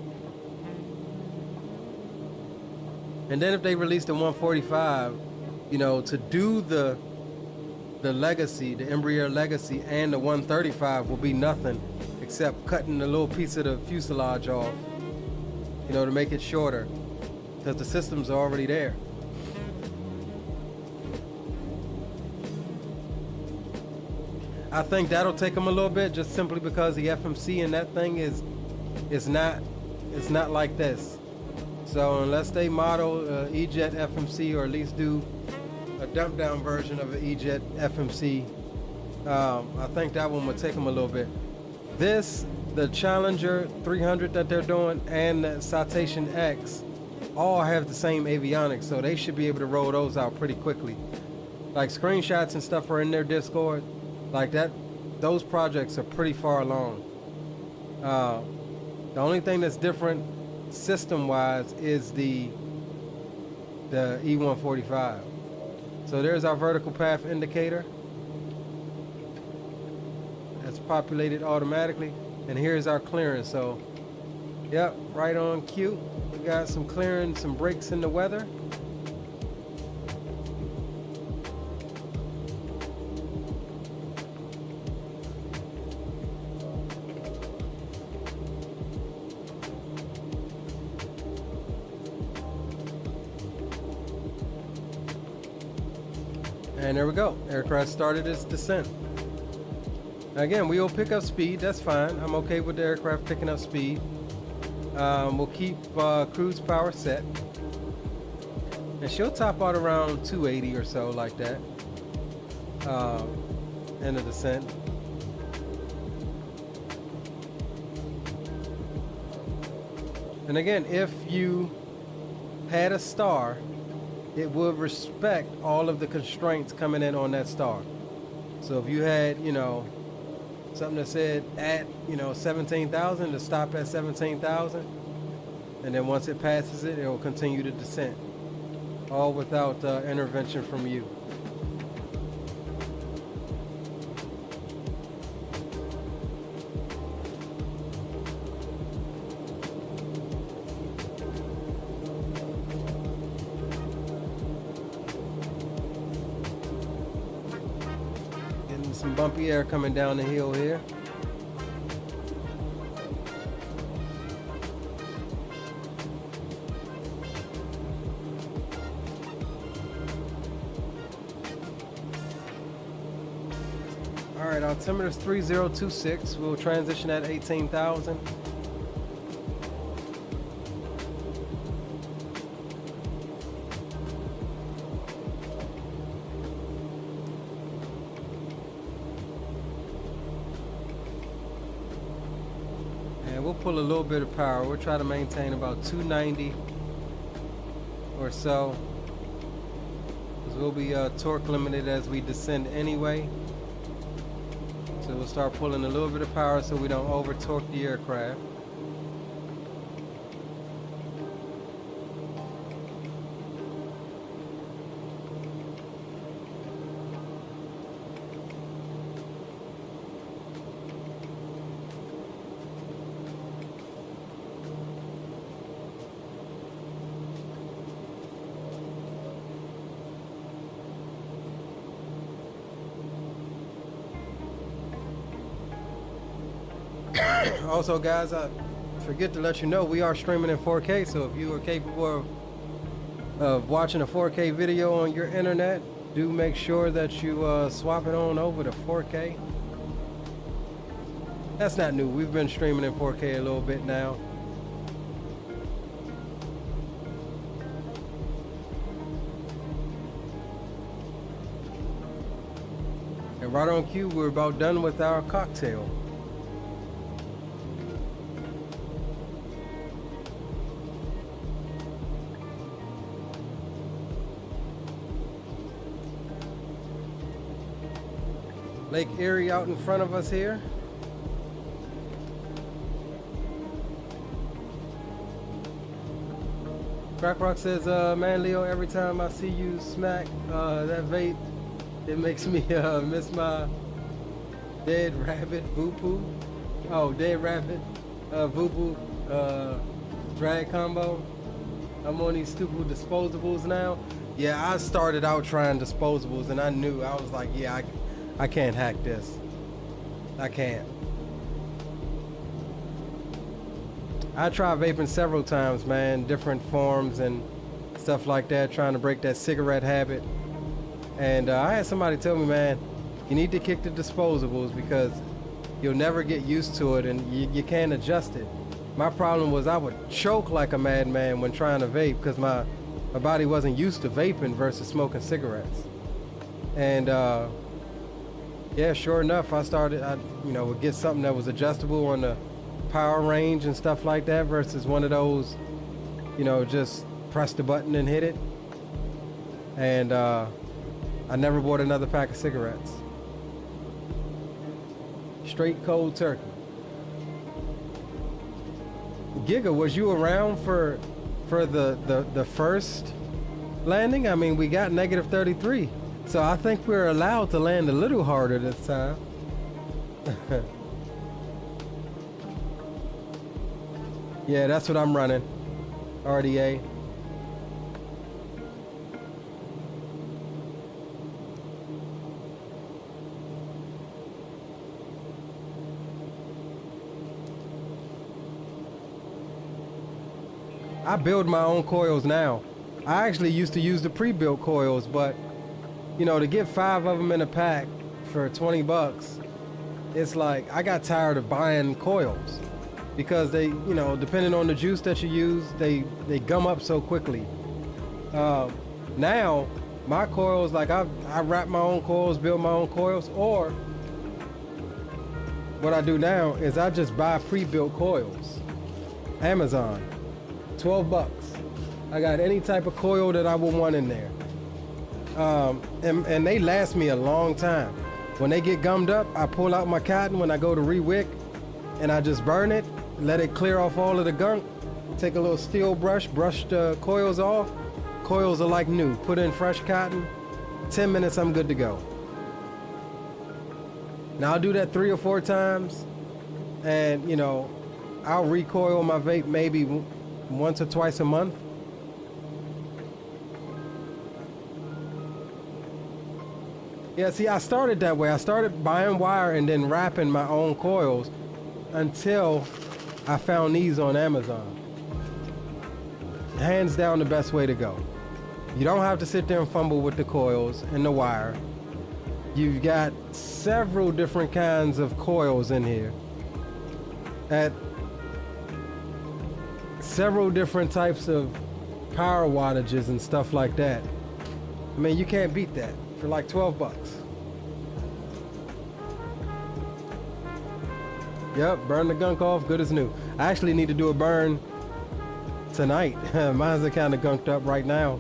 And then if they release the 145, you know, to do the Legacy, the Embraer Legacy, and the 135 will be nothing except cutting a little piece of the fuselage off, you know, to make it shorter, because the systems are already there. I think that'll take them a little bit, just simply because the FMC in that thing is not like this. So unless they model E-Jet FMC, or at least do a dump down version of an E-Jet FMC, I think that one would take them a little bit. This, the Challenger 300 that they're doing, and the Citation X all have the same avionics, so they should be able to roll those out pretty quickly. Like, screenshots and stuff are in their Discord. Like that, those projects are pretty far along. The only thing that's different system-wise is the E145. So there's our vertical path indicator. That's populated automatically. And here's our clearance. So, yep, right on cue. We got some clearance, some breaks in the weather. And there we go. Aircraft started its descent. Again, we will pick up speed. That's fine. I'm okay with the aircraft picking up speed. We'll keep cruise power set. And she'll top out around 280 or so, like that. In the descent. And again, if you had a star, it would respect all of the constraints coming in on that star. So if you had, you know, something that said at, you know, 17,000, to stop at 17,000, and then once it passes it, it will continue to descend, all without intervention from you. Some bumpy air coming down the hill here. All right, altimeter's 3026. We'll transition at 18,000. Pull a little bit of power. We'll try to maintain about 290 or so, because we'll be torque limited as we descend anyway. So we'll start pulling a little bit of power so we don't over torque the aircraft. Also, guys, I forget to let you know we are streaming in 4K, so if you are capable of watching a 4K video on your internet, do make sure that you swap it on over to 4K. That's not new. We've been streaming in 4K a little bit now. And right on cue, we're about done with our cocktail. Lake Erie out in front of us here. Crack Rock says, man, Leo, every time I see you smack that vape, it makes me miss my dead rabbit Voopoo. Oh, dead rabbit Voopoo drag combo. I'm on these stupid disposables now. Yeah, I started out trying disposables and I knew, I was like, yeah, I can't hack this. I can't. I tried vaping several times, man, different forms and stuff like that, trying to break that cigarette habit. And I had somebody tell me, man, you need to kick the disposables because you'll never get used to it and you can't adjust it. My problem was I would choke like a madman when trying to vape because my body wasn't used to vaping versus smoking cigarettes. And yeah, sure enough, I would get something that was adjustable on the power range and stuff like that versus one of those, just press the button and hit it. And I never bought another pack of cigarettes. Straight cold turkey. Giga, was you around for the first landing? I mean, we got negative 33, so I think we're allowed to land a little harder this time. Yeah, that's what I'm running. RDA. I build my own coils now. I actually used to use the pre-built coils, but to get 5 of them in a pack for 20 bucks, it's like I got tired of buying coils because they, depending on the juice that you use, they gum up so quickly. Now my coils, like I wrap my own coils, build my own coils, or what I do now is I just buy pre-built coils. Amazon. 12 bucks. I got any type of coil that I would want in there. And they last me a long time. When they get gummed up, I pull out my cotton when I go to re-wick and I just burn it, let it clear off all of the gunk, take a little steel brush, brush the coils off. Coils are like new. Put in fresh cotton, 10 minutes, I'm good to go. Now I'll do that 3 or 4 times and I'll recoil my vape maybe once or twice a month. Yeah, see, I started that way. I started buying wire and then wrapping my own coils until I found these on Amazon. Hands down the best way to go. You don't have to sit there and fumble with the coils and the wire. You've got several different kinds of coils in here at several different types of power wattages and stuff like that. I mean, you can't beat that for like 12 bucks. Yep, burn the gunk off, good as new. I actually need to do a burn tonight. Mine's kind of gunked up right now.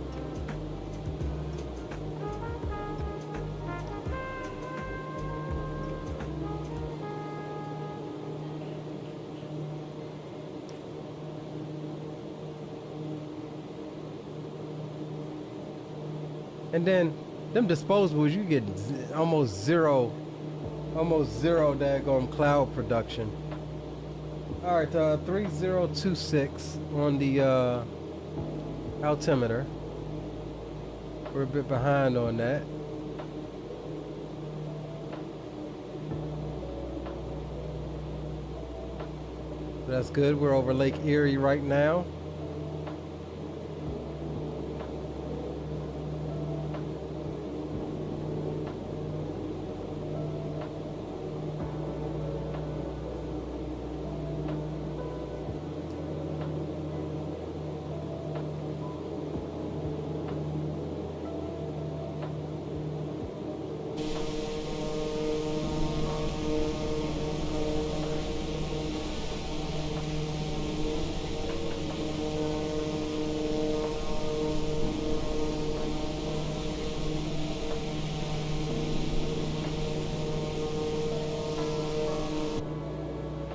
And then them disposables, you get almost zero daggone cloud production. All right, 3026 on the altimeter. We're a bit behind on that. That's good. We're over Lake Erie right now.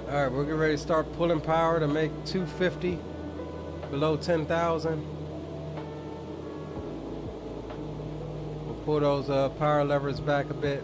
Alright, we're getting ready to start pulling power to make 250 below 10,000. We'll pull those power levers back a bit.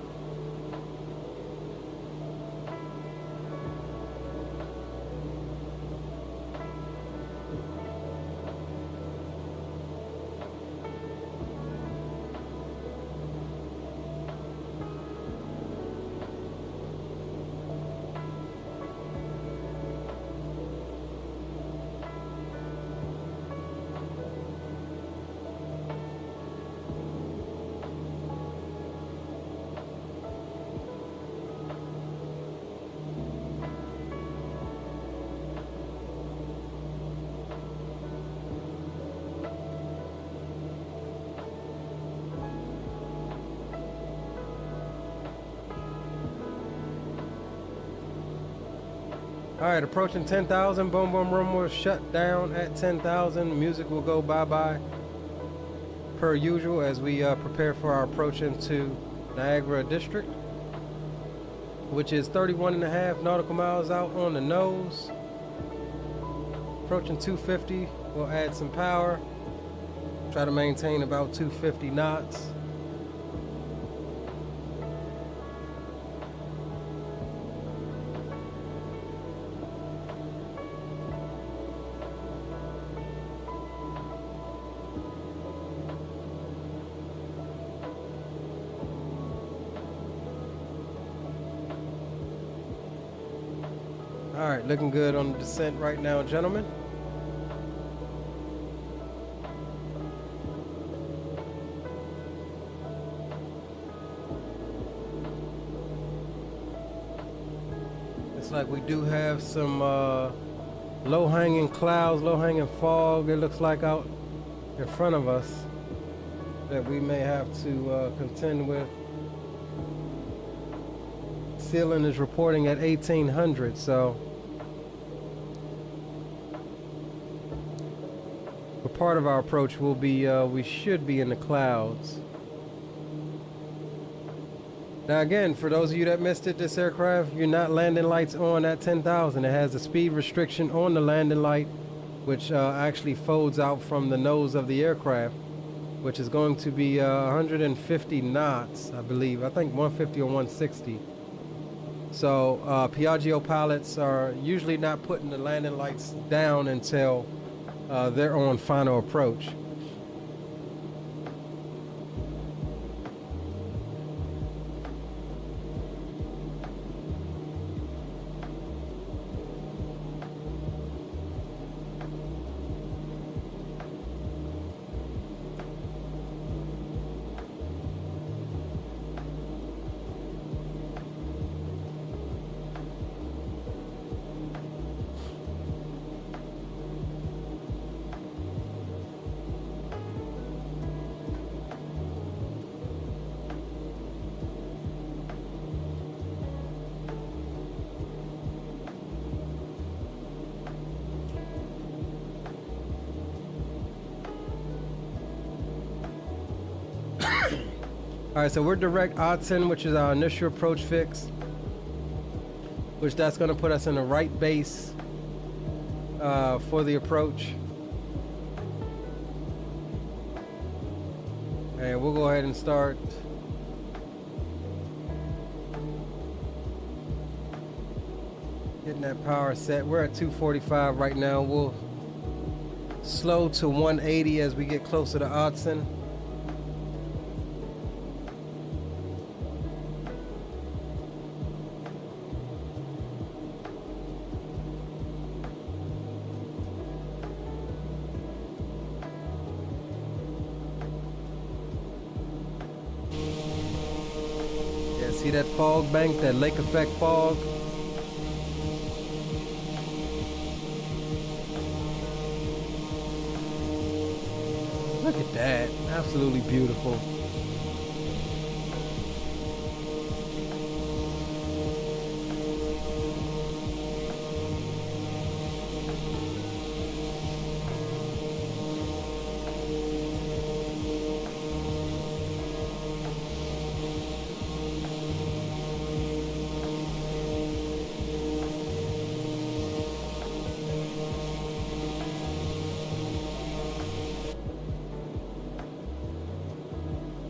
All right, approaching 10,000. Boom boom room will shut down at 10,000. Music will go bye-bye per usual as we prepare for our approach into Niagara District, which is 31.5 nautical miles out on the nose. Approaching 250, we'll add some power. Try to maintain about 250 knots. All right, looking good on the descent right now, gentlemen. It's like we do have some low-hanging clouds, low-hanging fog, it looks like out in front of us that we may have to contend with. Ceiling is reporting at 1800, so for part of our approach will be we should be in the clouds. Now again, for those of you that missed it, this aircraft, you're not landing lights on at 10,000. It has a speed restriction on the landing light, which actually folds out from the nose of the aircraft, which is going to be 150 knots, I believe. I think 150 or 160. So Piaggio pilots are usually not putting the landing lights down until they're on final approach. All right, so we're direct Odson, which is our initial approach fix, which that's going to put us in the right base for the approach. And we'll go ahead and start getting that power set. We're at 245 right now. We'll slow to 180 as we get closer to Odson. See that fog bank, that lake effect fog? Look at that, absolutely beautiful.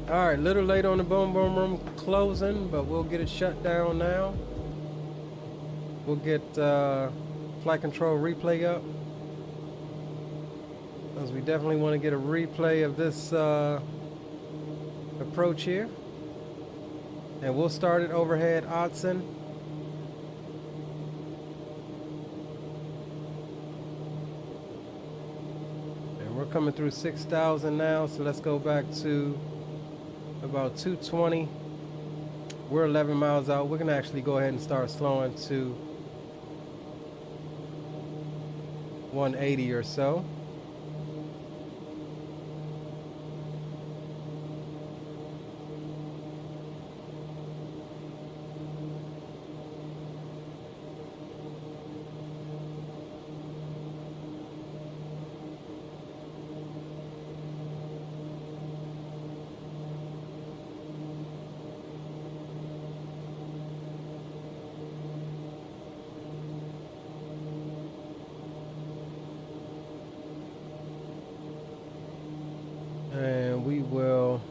All right, little late on the boom boom room closing, but we'll get it shut down now. We'll get flight control replay up, because we definitely want to get a replay of this approach here. And we'll start it overhead Odson. And we're coming through 6,000 now, so let's go back to about 220. We're 11 miles out. We're gonna actually go ahead and start slowing to 180 or so. and we will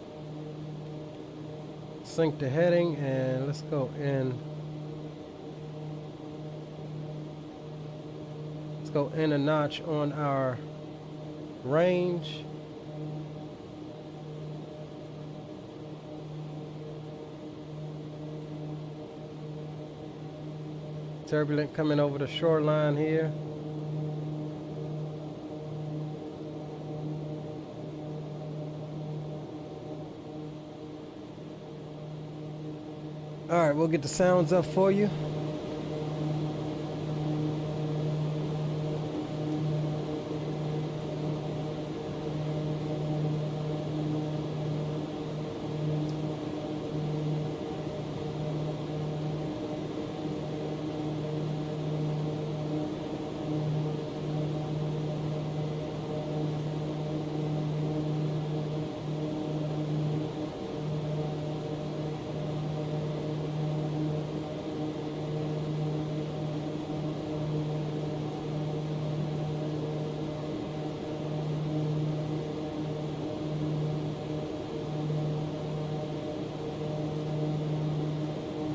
sync the heading, and let's go in. Let's go in a notch on our range. Turbulent coming over the shoreline here. All right, we'll get the sounds up for you.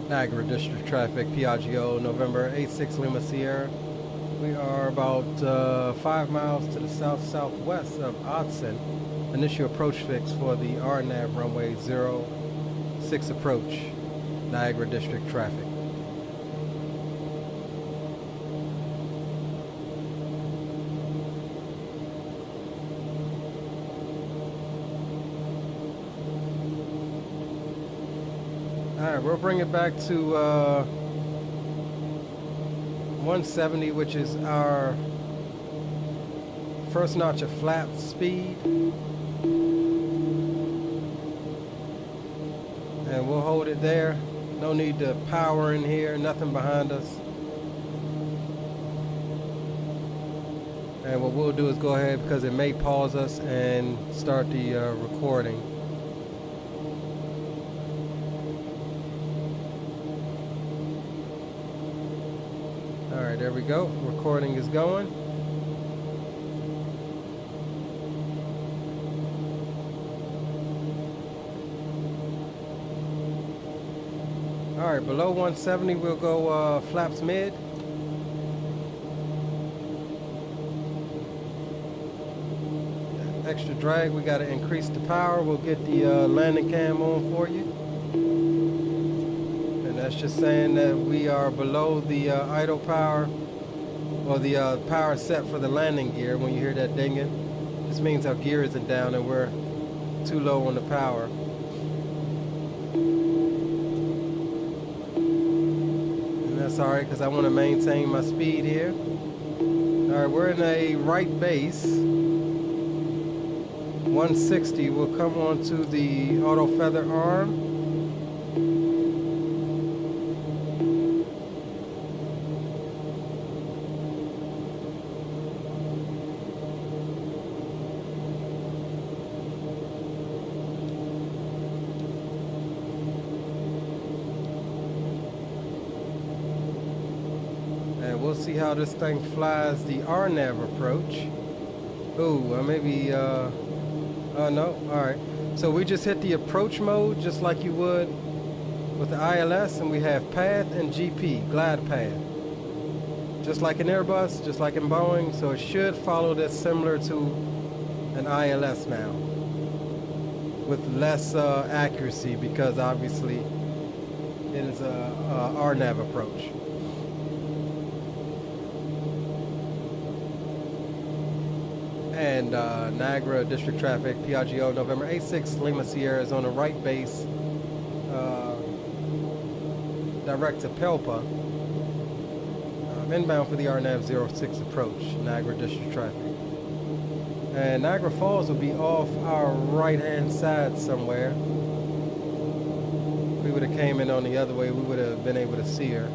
Niagara District traffic, Piaggio, November 86 Lima Sierra. We are about 5 miles to the south-southwest of Odson. Initial approach fix for the RNAV runway 06 approach, Niagara District traffic. Alright, we'll bring it back to 170, which is our first notch of flap speed. And we'll hold it there. No need to power in here, nothing behind us. And what we'll do is go ahead, because it may pause us, and start the recording. Alright, there we go. Recording is going. Alright, below 170 we'll go flaps mid. Extra drag, we got to increase the power. We'll get the landing cam on for you. That's just saying that we are below the idle power, or the power set for the landing gear. When you hear that dinging, this means our gear isn't down and we're too low on the power. And that's alright, because I want to maintain my speed here. Alright, we're in a right base. 160 will come onto the auto feather arm. We'll see how this thing flies the RNAV approach. Ooh, maybe, no, alright. So we just hit the approach mode just like you would with the ILS, and we have path and GP, glide path. Just like in Airbus, just like in Boeing, so it should follow this similar to an ILS now. With less accuracy, because obviously it is a RNAV approach. And Niagara District traffic, Piaggio, November 86 Lima Sierra is on the right base, direct to Pelpa. Inbound for the RNAV 06 approach, Niagara District traffic. And Niagara Falls will be off our right-hand side somewhere. If we would have came in on the other way, we would have been able to see her.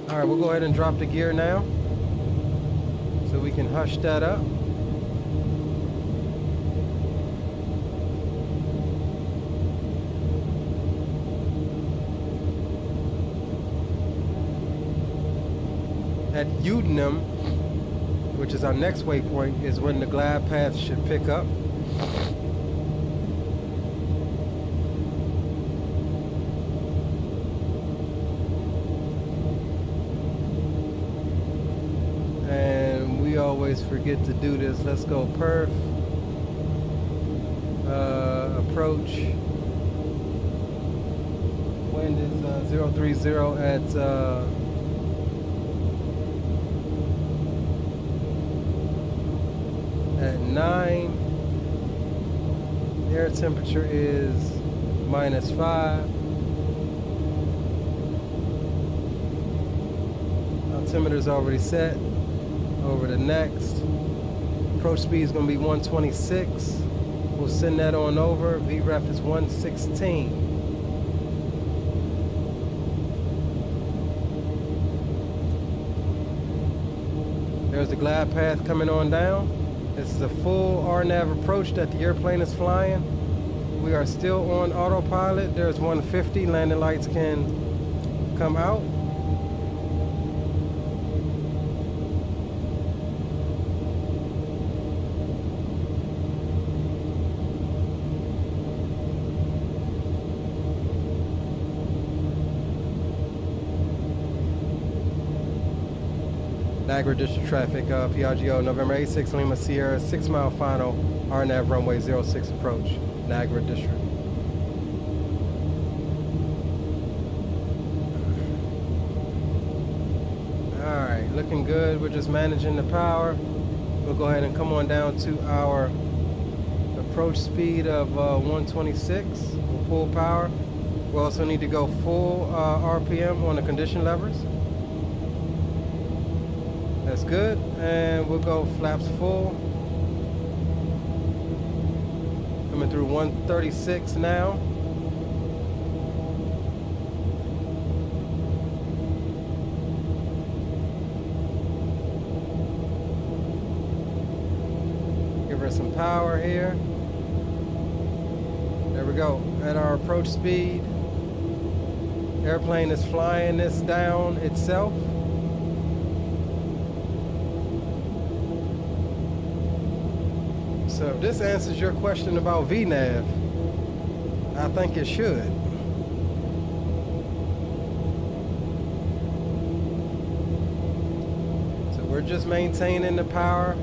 Alright, we'll go ahead and drop the gear now, so we can hush that up. At Udenham, which is our next waypoint, is when the glide path should pick up. And we always forget to do this. Let's go perf. Approach. Wind is 030 at 9. Air temperature is -5. Altimeter's already set. Over the next. Approach speed is going to be 126. We'll send that on over. VREF is 116. There's the glide path coming on down. This is a full RNAV approach that the airplane is flying. We are still on autopilot. There's 150. Landing lights can come out. Niagara District traffic, Piaggio, November 86, Lima Sierra, 6 mile final, RNAV runway 06 approach, Niagara District. Alright, looking good. We're just managing the power. We'll go ahead and come on down to our approach speed of 126. We'll pull power. We also need to go full RPM on the condition levers. That's good, and we'll go flaps full. Coming through 136 now. Give her some power here. There we go, at our approach speed. Airplane is flying this down itself. So if this answers your question about VNAV, I think it should. So we're just maintaining the power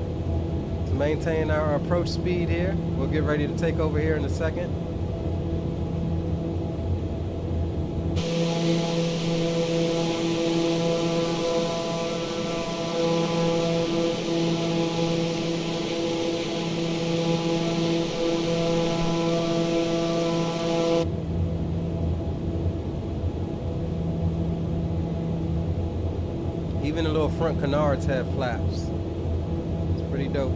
to maintain our approach speed here. We'll get ready to take over here in a second. Even the little front canards have flaps. It's pretty dope.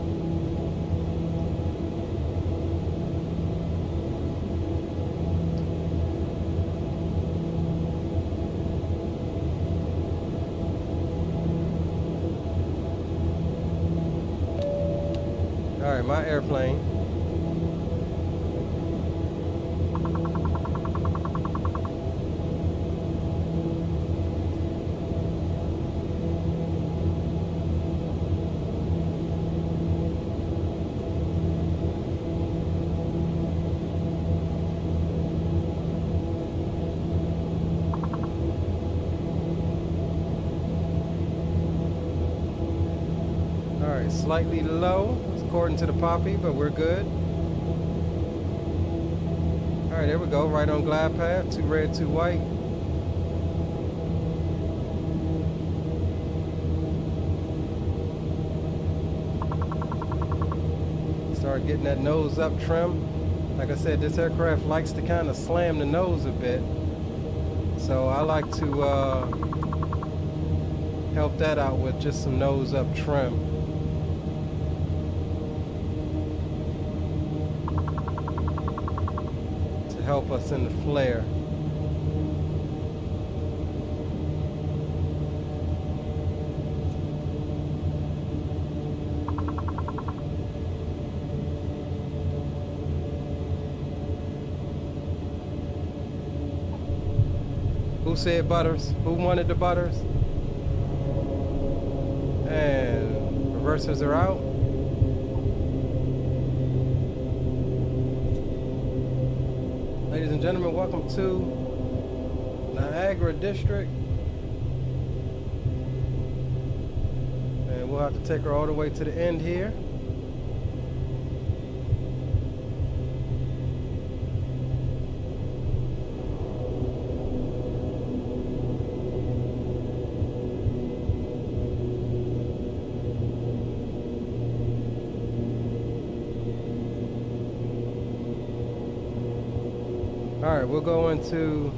All right, my airplane. Slightly low, according to the Poppy, but we're good. All right, there we go, right on glide path, 2 red, 2 white. Start getting that nose up trim. Like I said, this aircraft likes to kind of slam the nose a bit. So I like to help that out with just some nose up trim. Help us in the flare. Who said butters? Who wanted the butters? And reversers are out. Ladies and gentlemen, welcome to Niagara District. And we'll have to take her all the way to the end here. Alright, we'll go into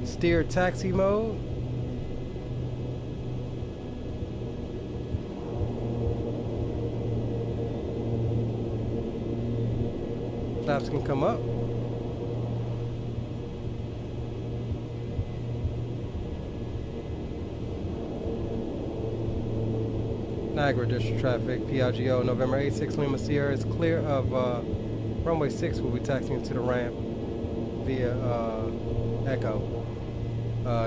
steer taxi mode. Flaps can come up. Niagara District traffic, Piaggio, November 86, Lima Sierra is clear of runway 6. Will be taxiing to the ramp via Echo,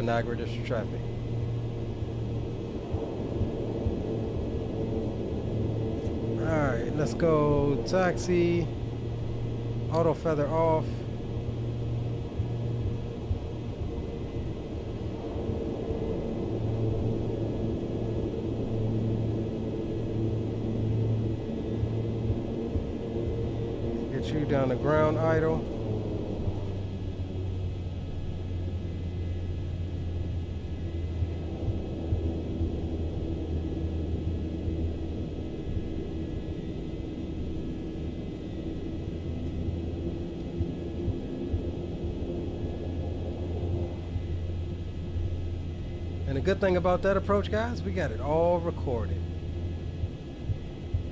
Niagara District traffic. Alright, let's go taxi, auto feather off. You down the ground idle. And the good thing about that approach, guys, we got it all recorded.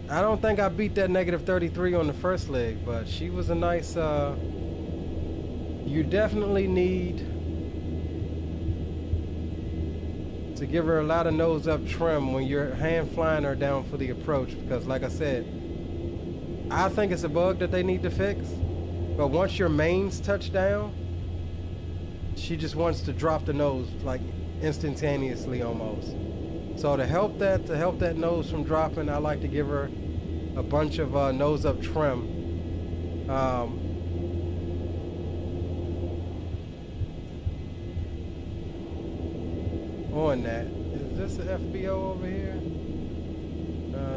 I don't think I beat that negative 33 on the first leg, but she was a nice, you definitely need to give her a lot of nose up trim when you're hand flying her down for the approach, because like I said, I think it's a bug that they need to fix, but once your mains touch down, she just wants to drop the nose like instantaneously almost. So to help that nose from dropping, I like to give her a bunch of nose up trim. On that. Is this the FBO over here?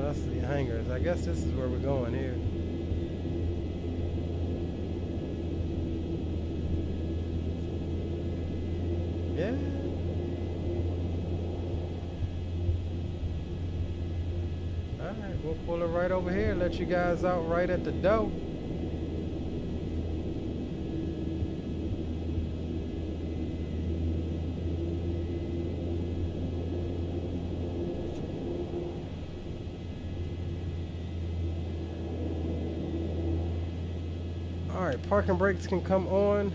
That's the hangars. I guess this is where we're going here. Yeah. Alright, we'll pull it right over here, let you guys out right at the door. Alright, parking brakes can come on.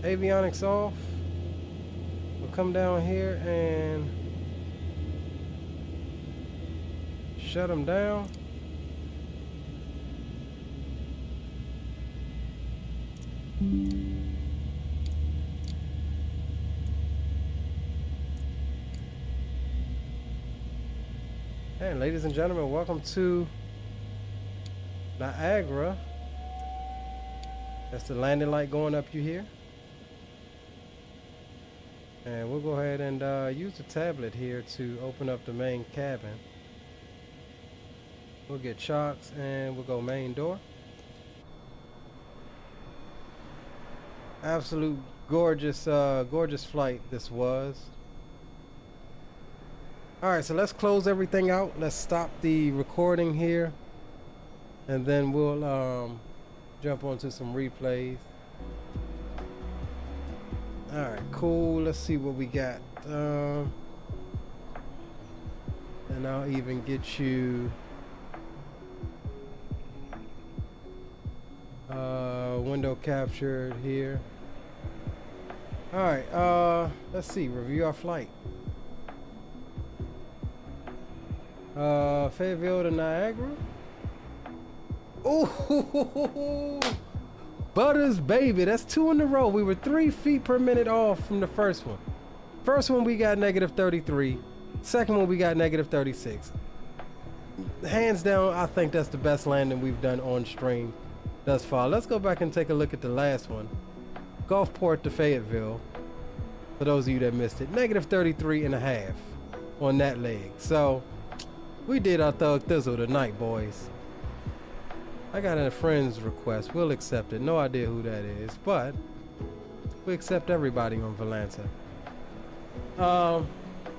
Avionics off. We'll come down here and shut them down. And ladies and gentlemen, welcome to Niagara. That's the landing light going up you here. And we'll go ahead and use the tablet here to open up the main cabin. We'll get chocks and we'll go main door. Absolute gorgeous, gorgeous flight this was. Alright, so let's close everything out. Let's stop the recording here. And then we'll jump onto some replays. Alright, cool. Let's see what we got. And I'll even get you window captured here. Alright, let's see. Review our flight. Fayetteville to Niagara. Ooh, Butters, baby. That's 2 in a row. We were 3 feet per minute off from the first one. First one we got -33. Second one we got -36. Hands down, I think that's the best landing we've done on stream thus far. Let's go back and take a look at the last one. Gulfport to Fayetteville. For those of you that missed it, -33.5 on that leg. So we did our thug thizzle tonight, boys. I got a friend's request. We'll accept it. No idea who that is, but we accept everybody on Volanta.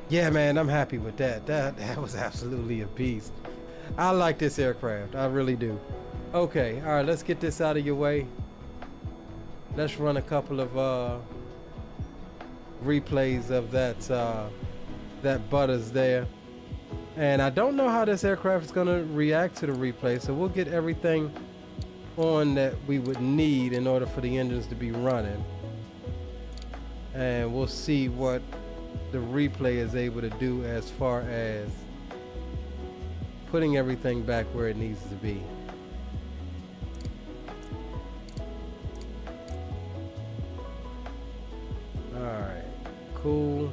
Yeah, man, I'm happy with that. That was absolutely a beast. I like this aircraft. I really do. Okay, all right, let's get this out of your way. Let's run a couple of replays of that Butters there. And I don't know how this aircraft is going to react to the replay, so we'll get everything on that we would need in order for the engines to be running. And we'll see what the replay is able to do as far as putting everything back where it needs to be. Alright, cool.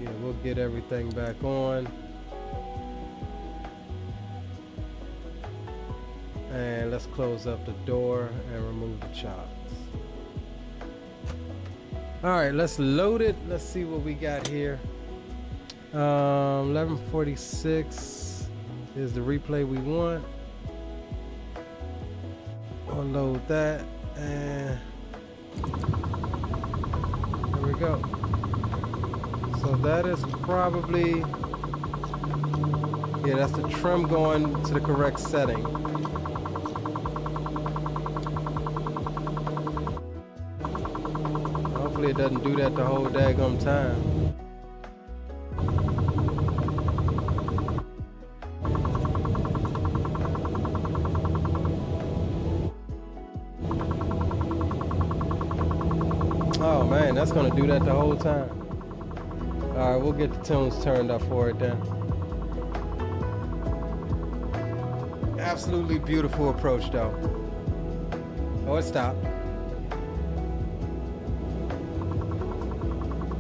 Yeah, we'll get everything back on. And let's close up the door and remove the chocks. Alright, let's load it. Let's see what we got here. 1146 is the replay we want. We'll load that and there we go. So that is probably, yeah, that's the trim going to the correct setting. Hopefully it doesn't do that the whole daggum time. Oh man, that's gonna do that the whole time. All right, we'll get the tunes turned up for it then. Absolutely beautiful approach though. Oh, it stopped.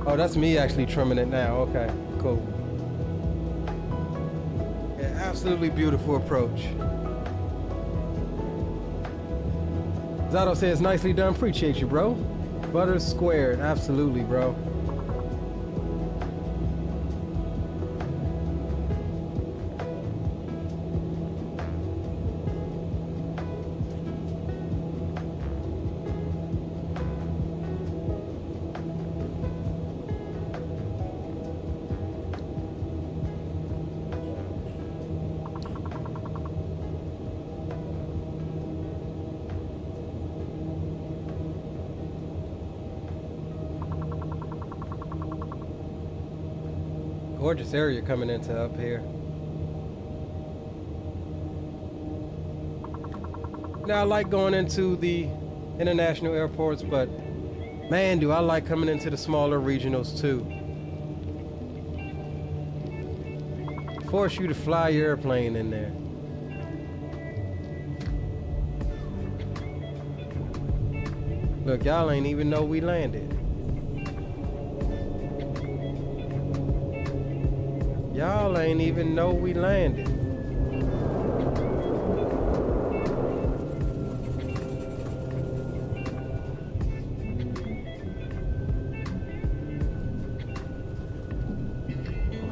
Oh, that's me actually trimming it now. Okay, cool. Yeah, absolutely beautiful approach. Zato says, nicely done. Appreciate you, bro. Butters squared. Absolutely, bro. Gorgeous area coming into up here. Now I like going into the international airports, but man, do I like coming into the smaller regionals too. Force you to fly your airplane in there. Look, y'all ain't even know we landed. Y'all ain't even know we landed.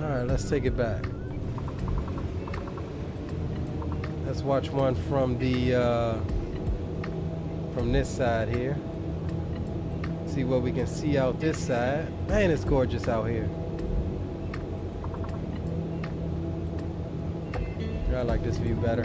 All right, let's take it back. Let's watch one from the from this side here. See what we can see out this side. Man, it's gorgeous out here. I like this view better.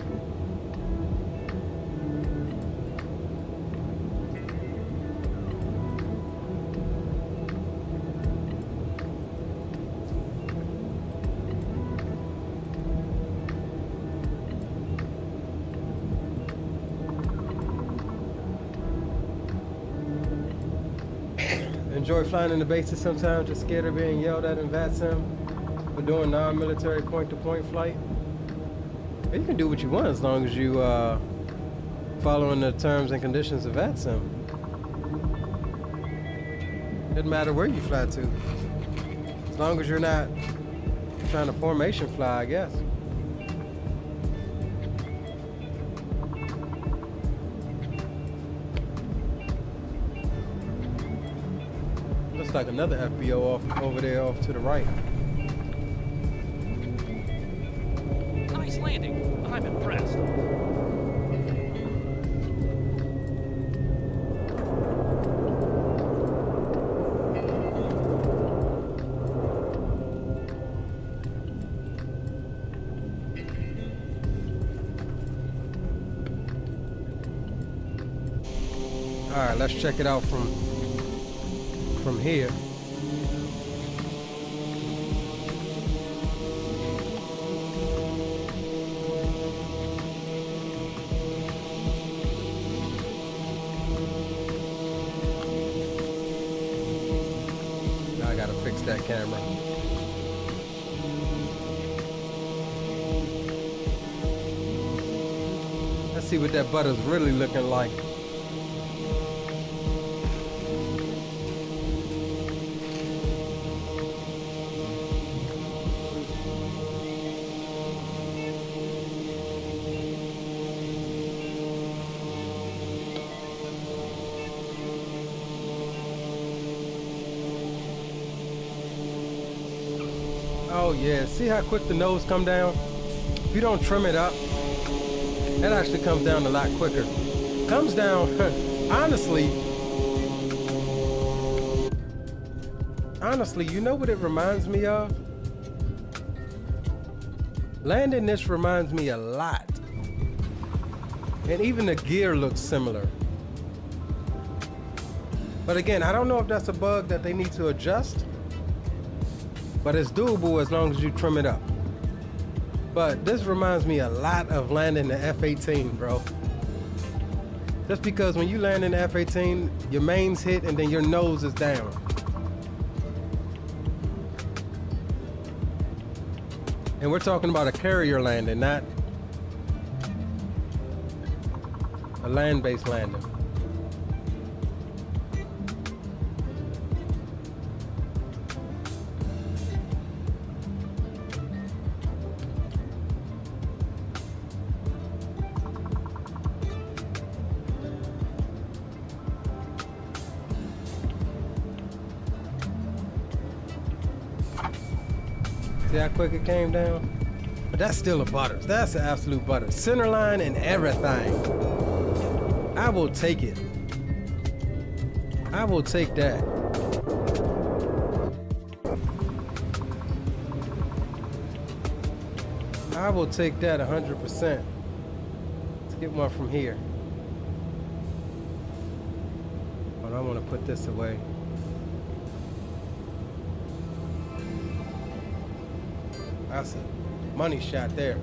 Enjoy flying in the bases sometimes, just scared of being yelled at in VATSIM for doing non-military point-to-point flight. You can do what you want as long as you following the terms and conditions of VATSIM. Doesn't matter where you fly to. As long as you're not trying to formation fly, I guess. Looks like another FBO off over there off to the right. Nice landing. I'm impressed. All right, let's check it out from here. Now I gotta fix that camera. Let's see what that butter's really looking like. Oh yeah, see how quick the nose come down? If you don't trim it up, that actually comes down a lot quicker. Comes down, honestly, you know what it reminds me of? Landing this reminds me a lot. And even the gear looks similar. But again, I don't know if that's a bug that they need to adjust. But it's doable as long as you trim it up. But this reminds me a lot of landing the F-18, bro. Just because when you land in the F-18, your mains hit and then your nose is down. And we're talking about a carrier landing, not a land-based landing. See how quick it came down? But that's still a butter. That's an absolute butter. Center line and everything. I will take it. I will take that. I will take that 100%. Let's get one from here. But I want to put this away. That's a money shot there.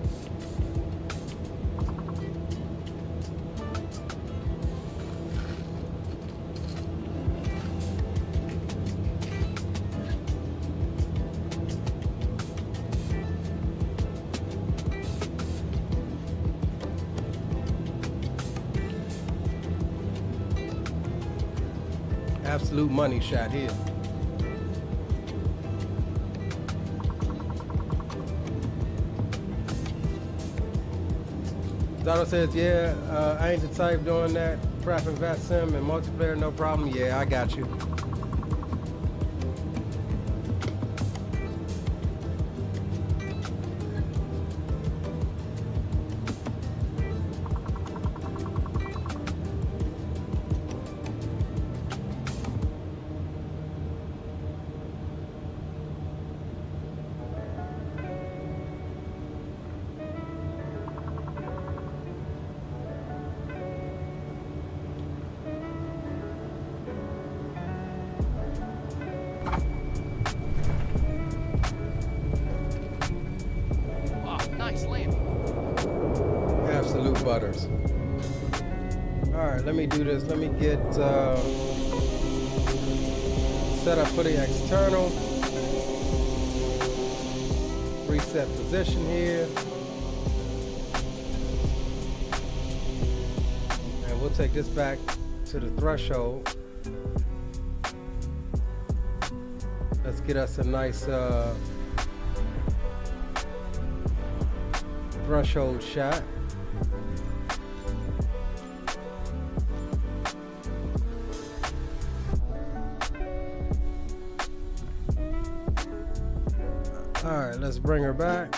Absolute money shot here. Dotto says, yeah, I ain't the type doing that. Prep and vet sim and multiplayer, no problem. Yeah, I got you. Absolute butters. All right, let me do this. Let me get set up for the external. Reset position here. And we'll take this back to the threshold. Let's get us a nice threshold shot. All right, let's bring her back.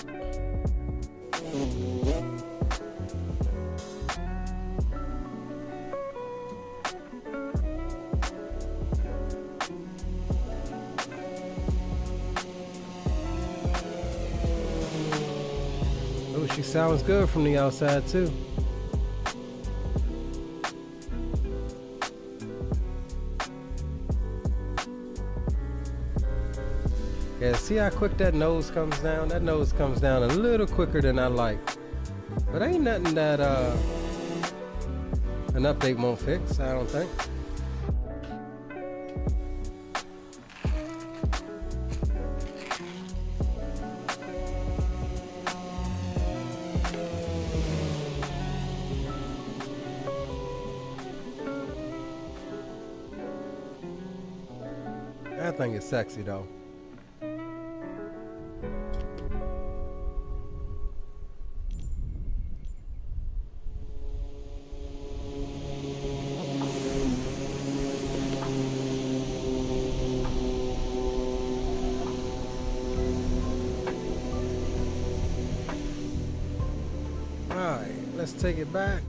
Oh, she sounds good from the outside too. Yeah, see how quick that nose comes down? That nose comes down a little quicker than I like. But ain't nothing that an update won't fix, I don't think. That thing is sexy though. Let's take it back.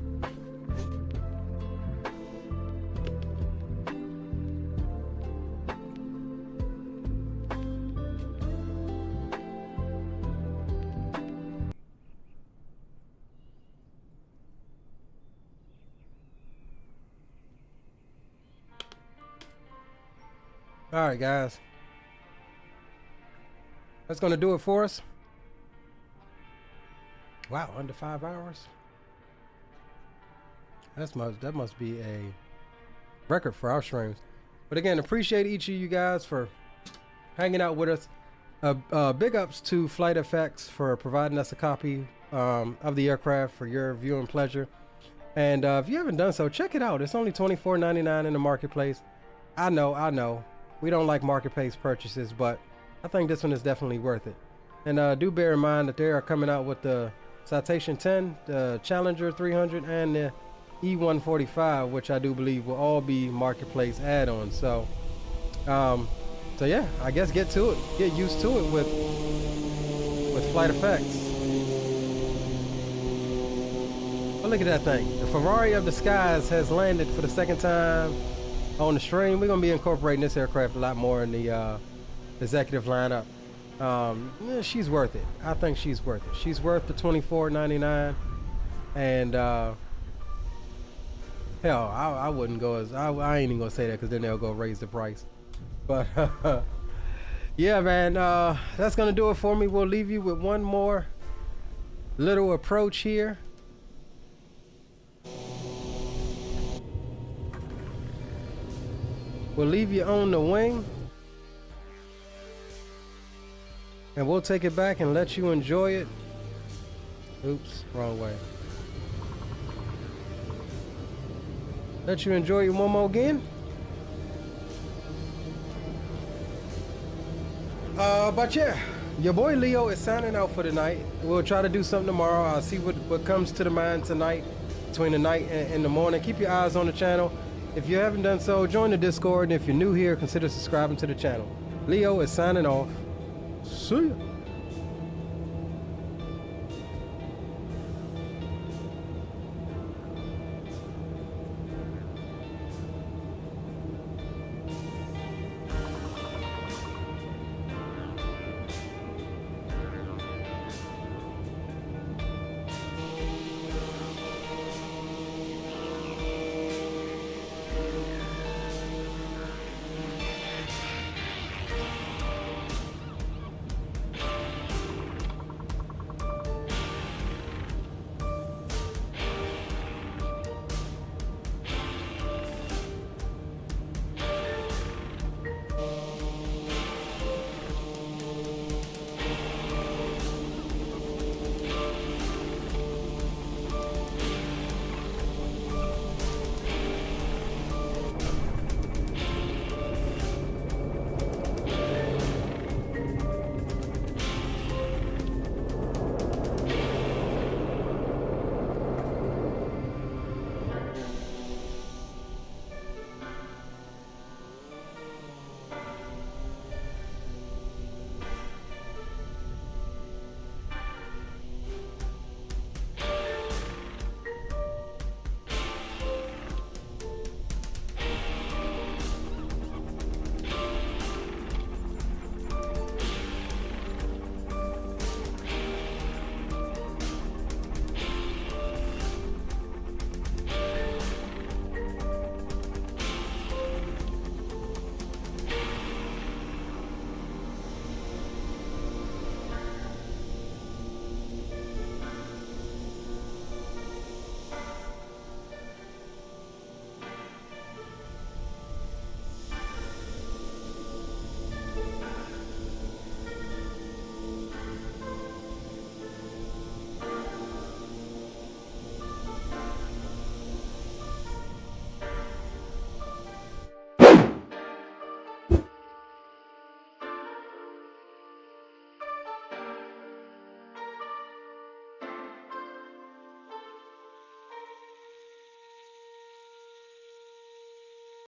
All right, guys. That's going to do it for us. Wow, under 5 hours. That must be a record for our streams. But again, appreciate each of you guys for hanging out with us. Big ups to FlightFX for providing us a copy of the aircraft for your viewing pleasure. And if you haven't done so, check it out. It's only $24.99 in the marketplace. I know. We don't like marketplace purchases, but I think this one is definitely worth it. And do bear in mind that they are coming out with the Citation 10, the Challenger 300, and the E145, which I do believe will all be marketplace add-ons. So yeah, I guess get used to it with FlightFX. But look at that thing. The Ferrari of the Skies has landed for the second time on the stream. We're gonna be incorporating this aircraft a lot more in the executive lineup. Yeah, she's worth it. I think she's worth it. She's worth the $24.99, and hell, I wouldn't go as I ain't even gonna say that because then they'll go raise the price. But yeah, man, that's gonna do it for me. We'll leave you with one more little approach here. We'll leave you on the wing, and we'll take it back and let you enjoy it. Oops, wrong way. Let you enjoy your MoMo again. But yeah, your boy Leo is signing out for the night. We'll try to do something tomorrow. I'll see what comes to the mind tonight, between the night and the morning. Keep your eyes on the channel. If you haven't done so, join the Discord. And if you're new here, consider subscribing to the channel. Leo is signing off. See ya.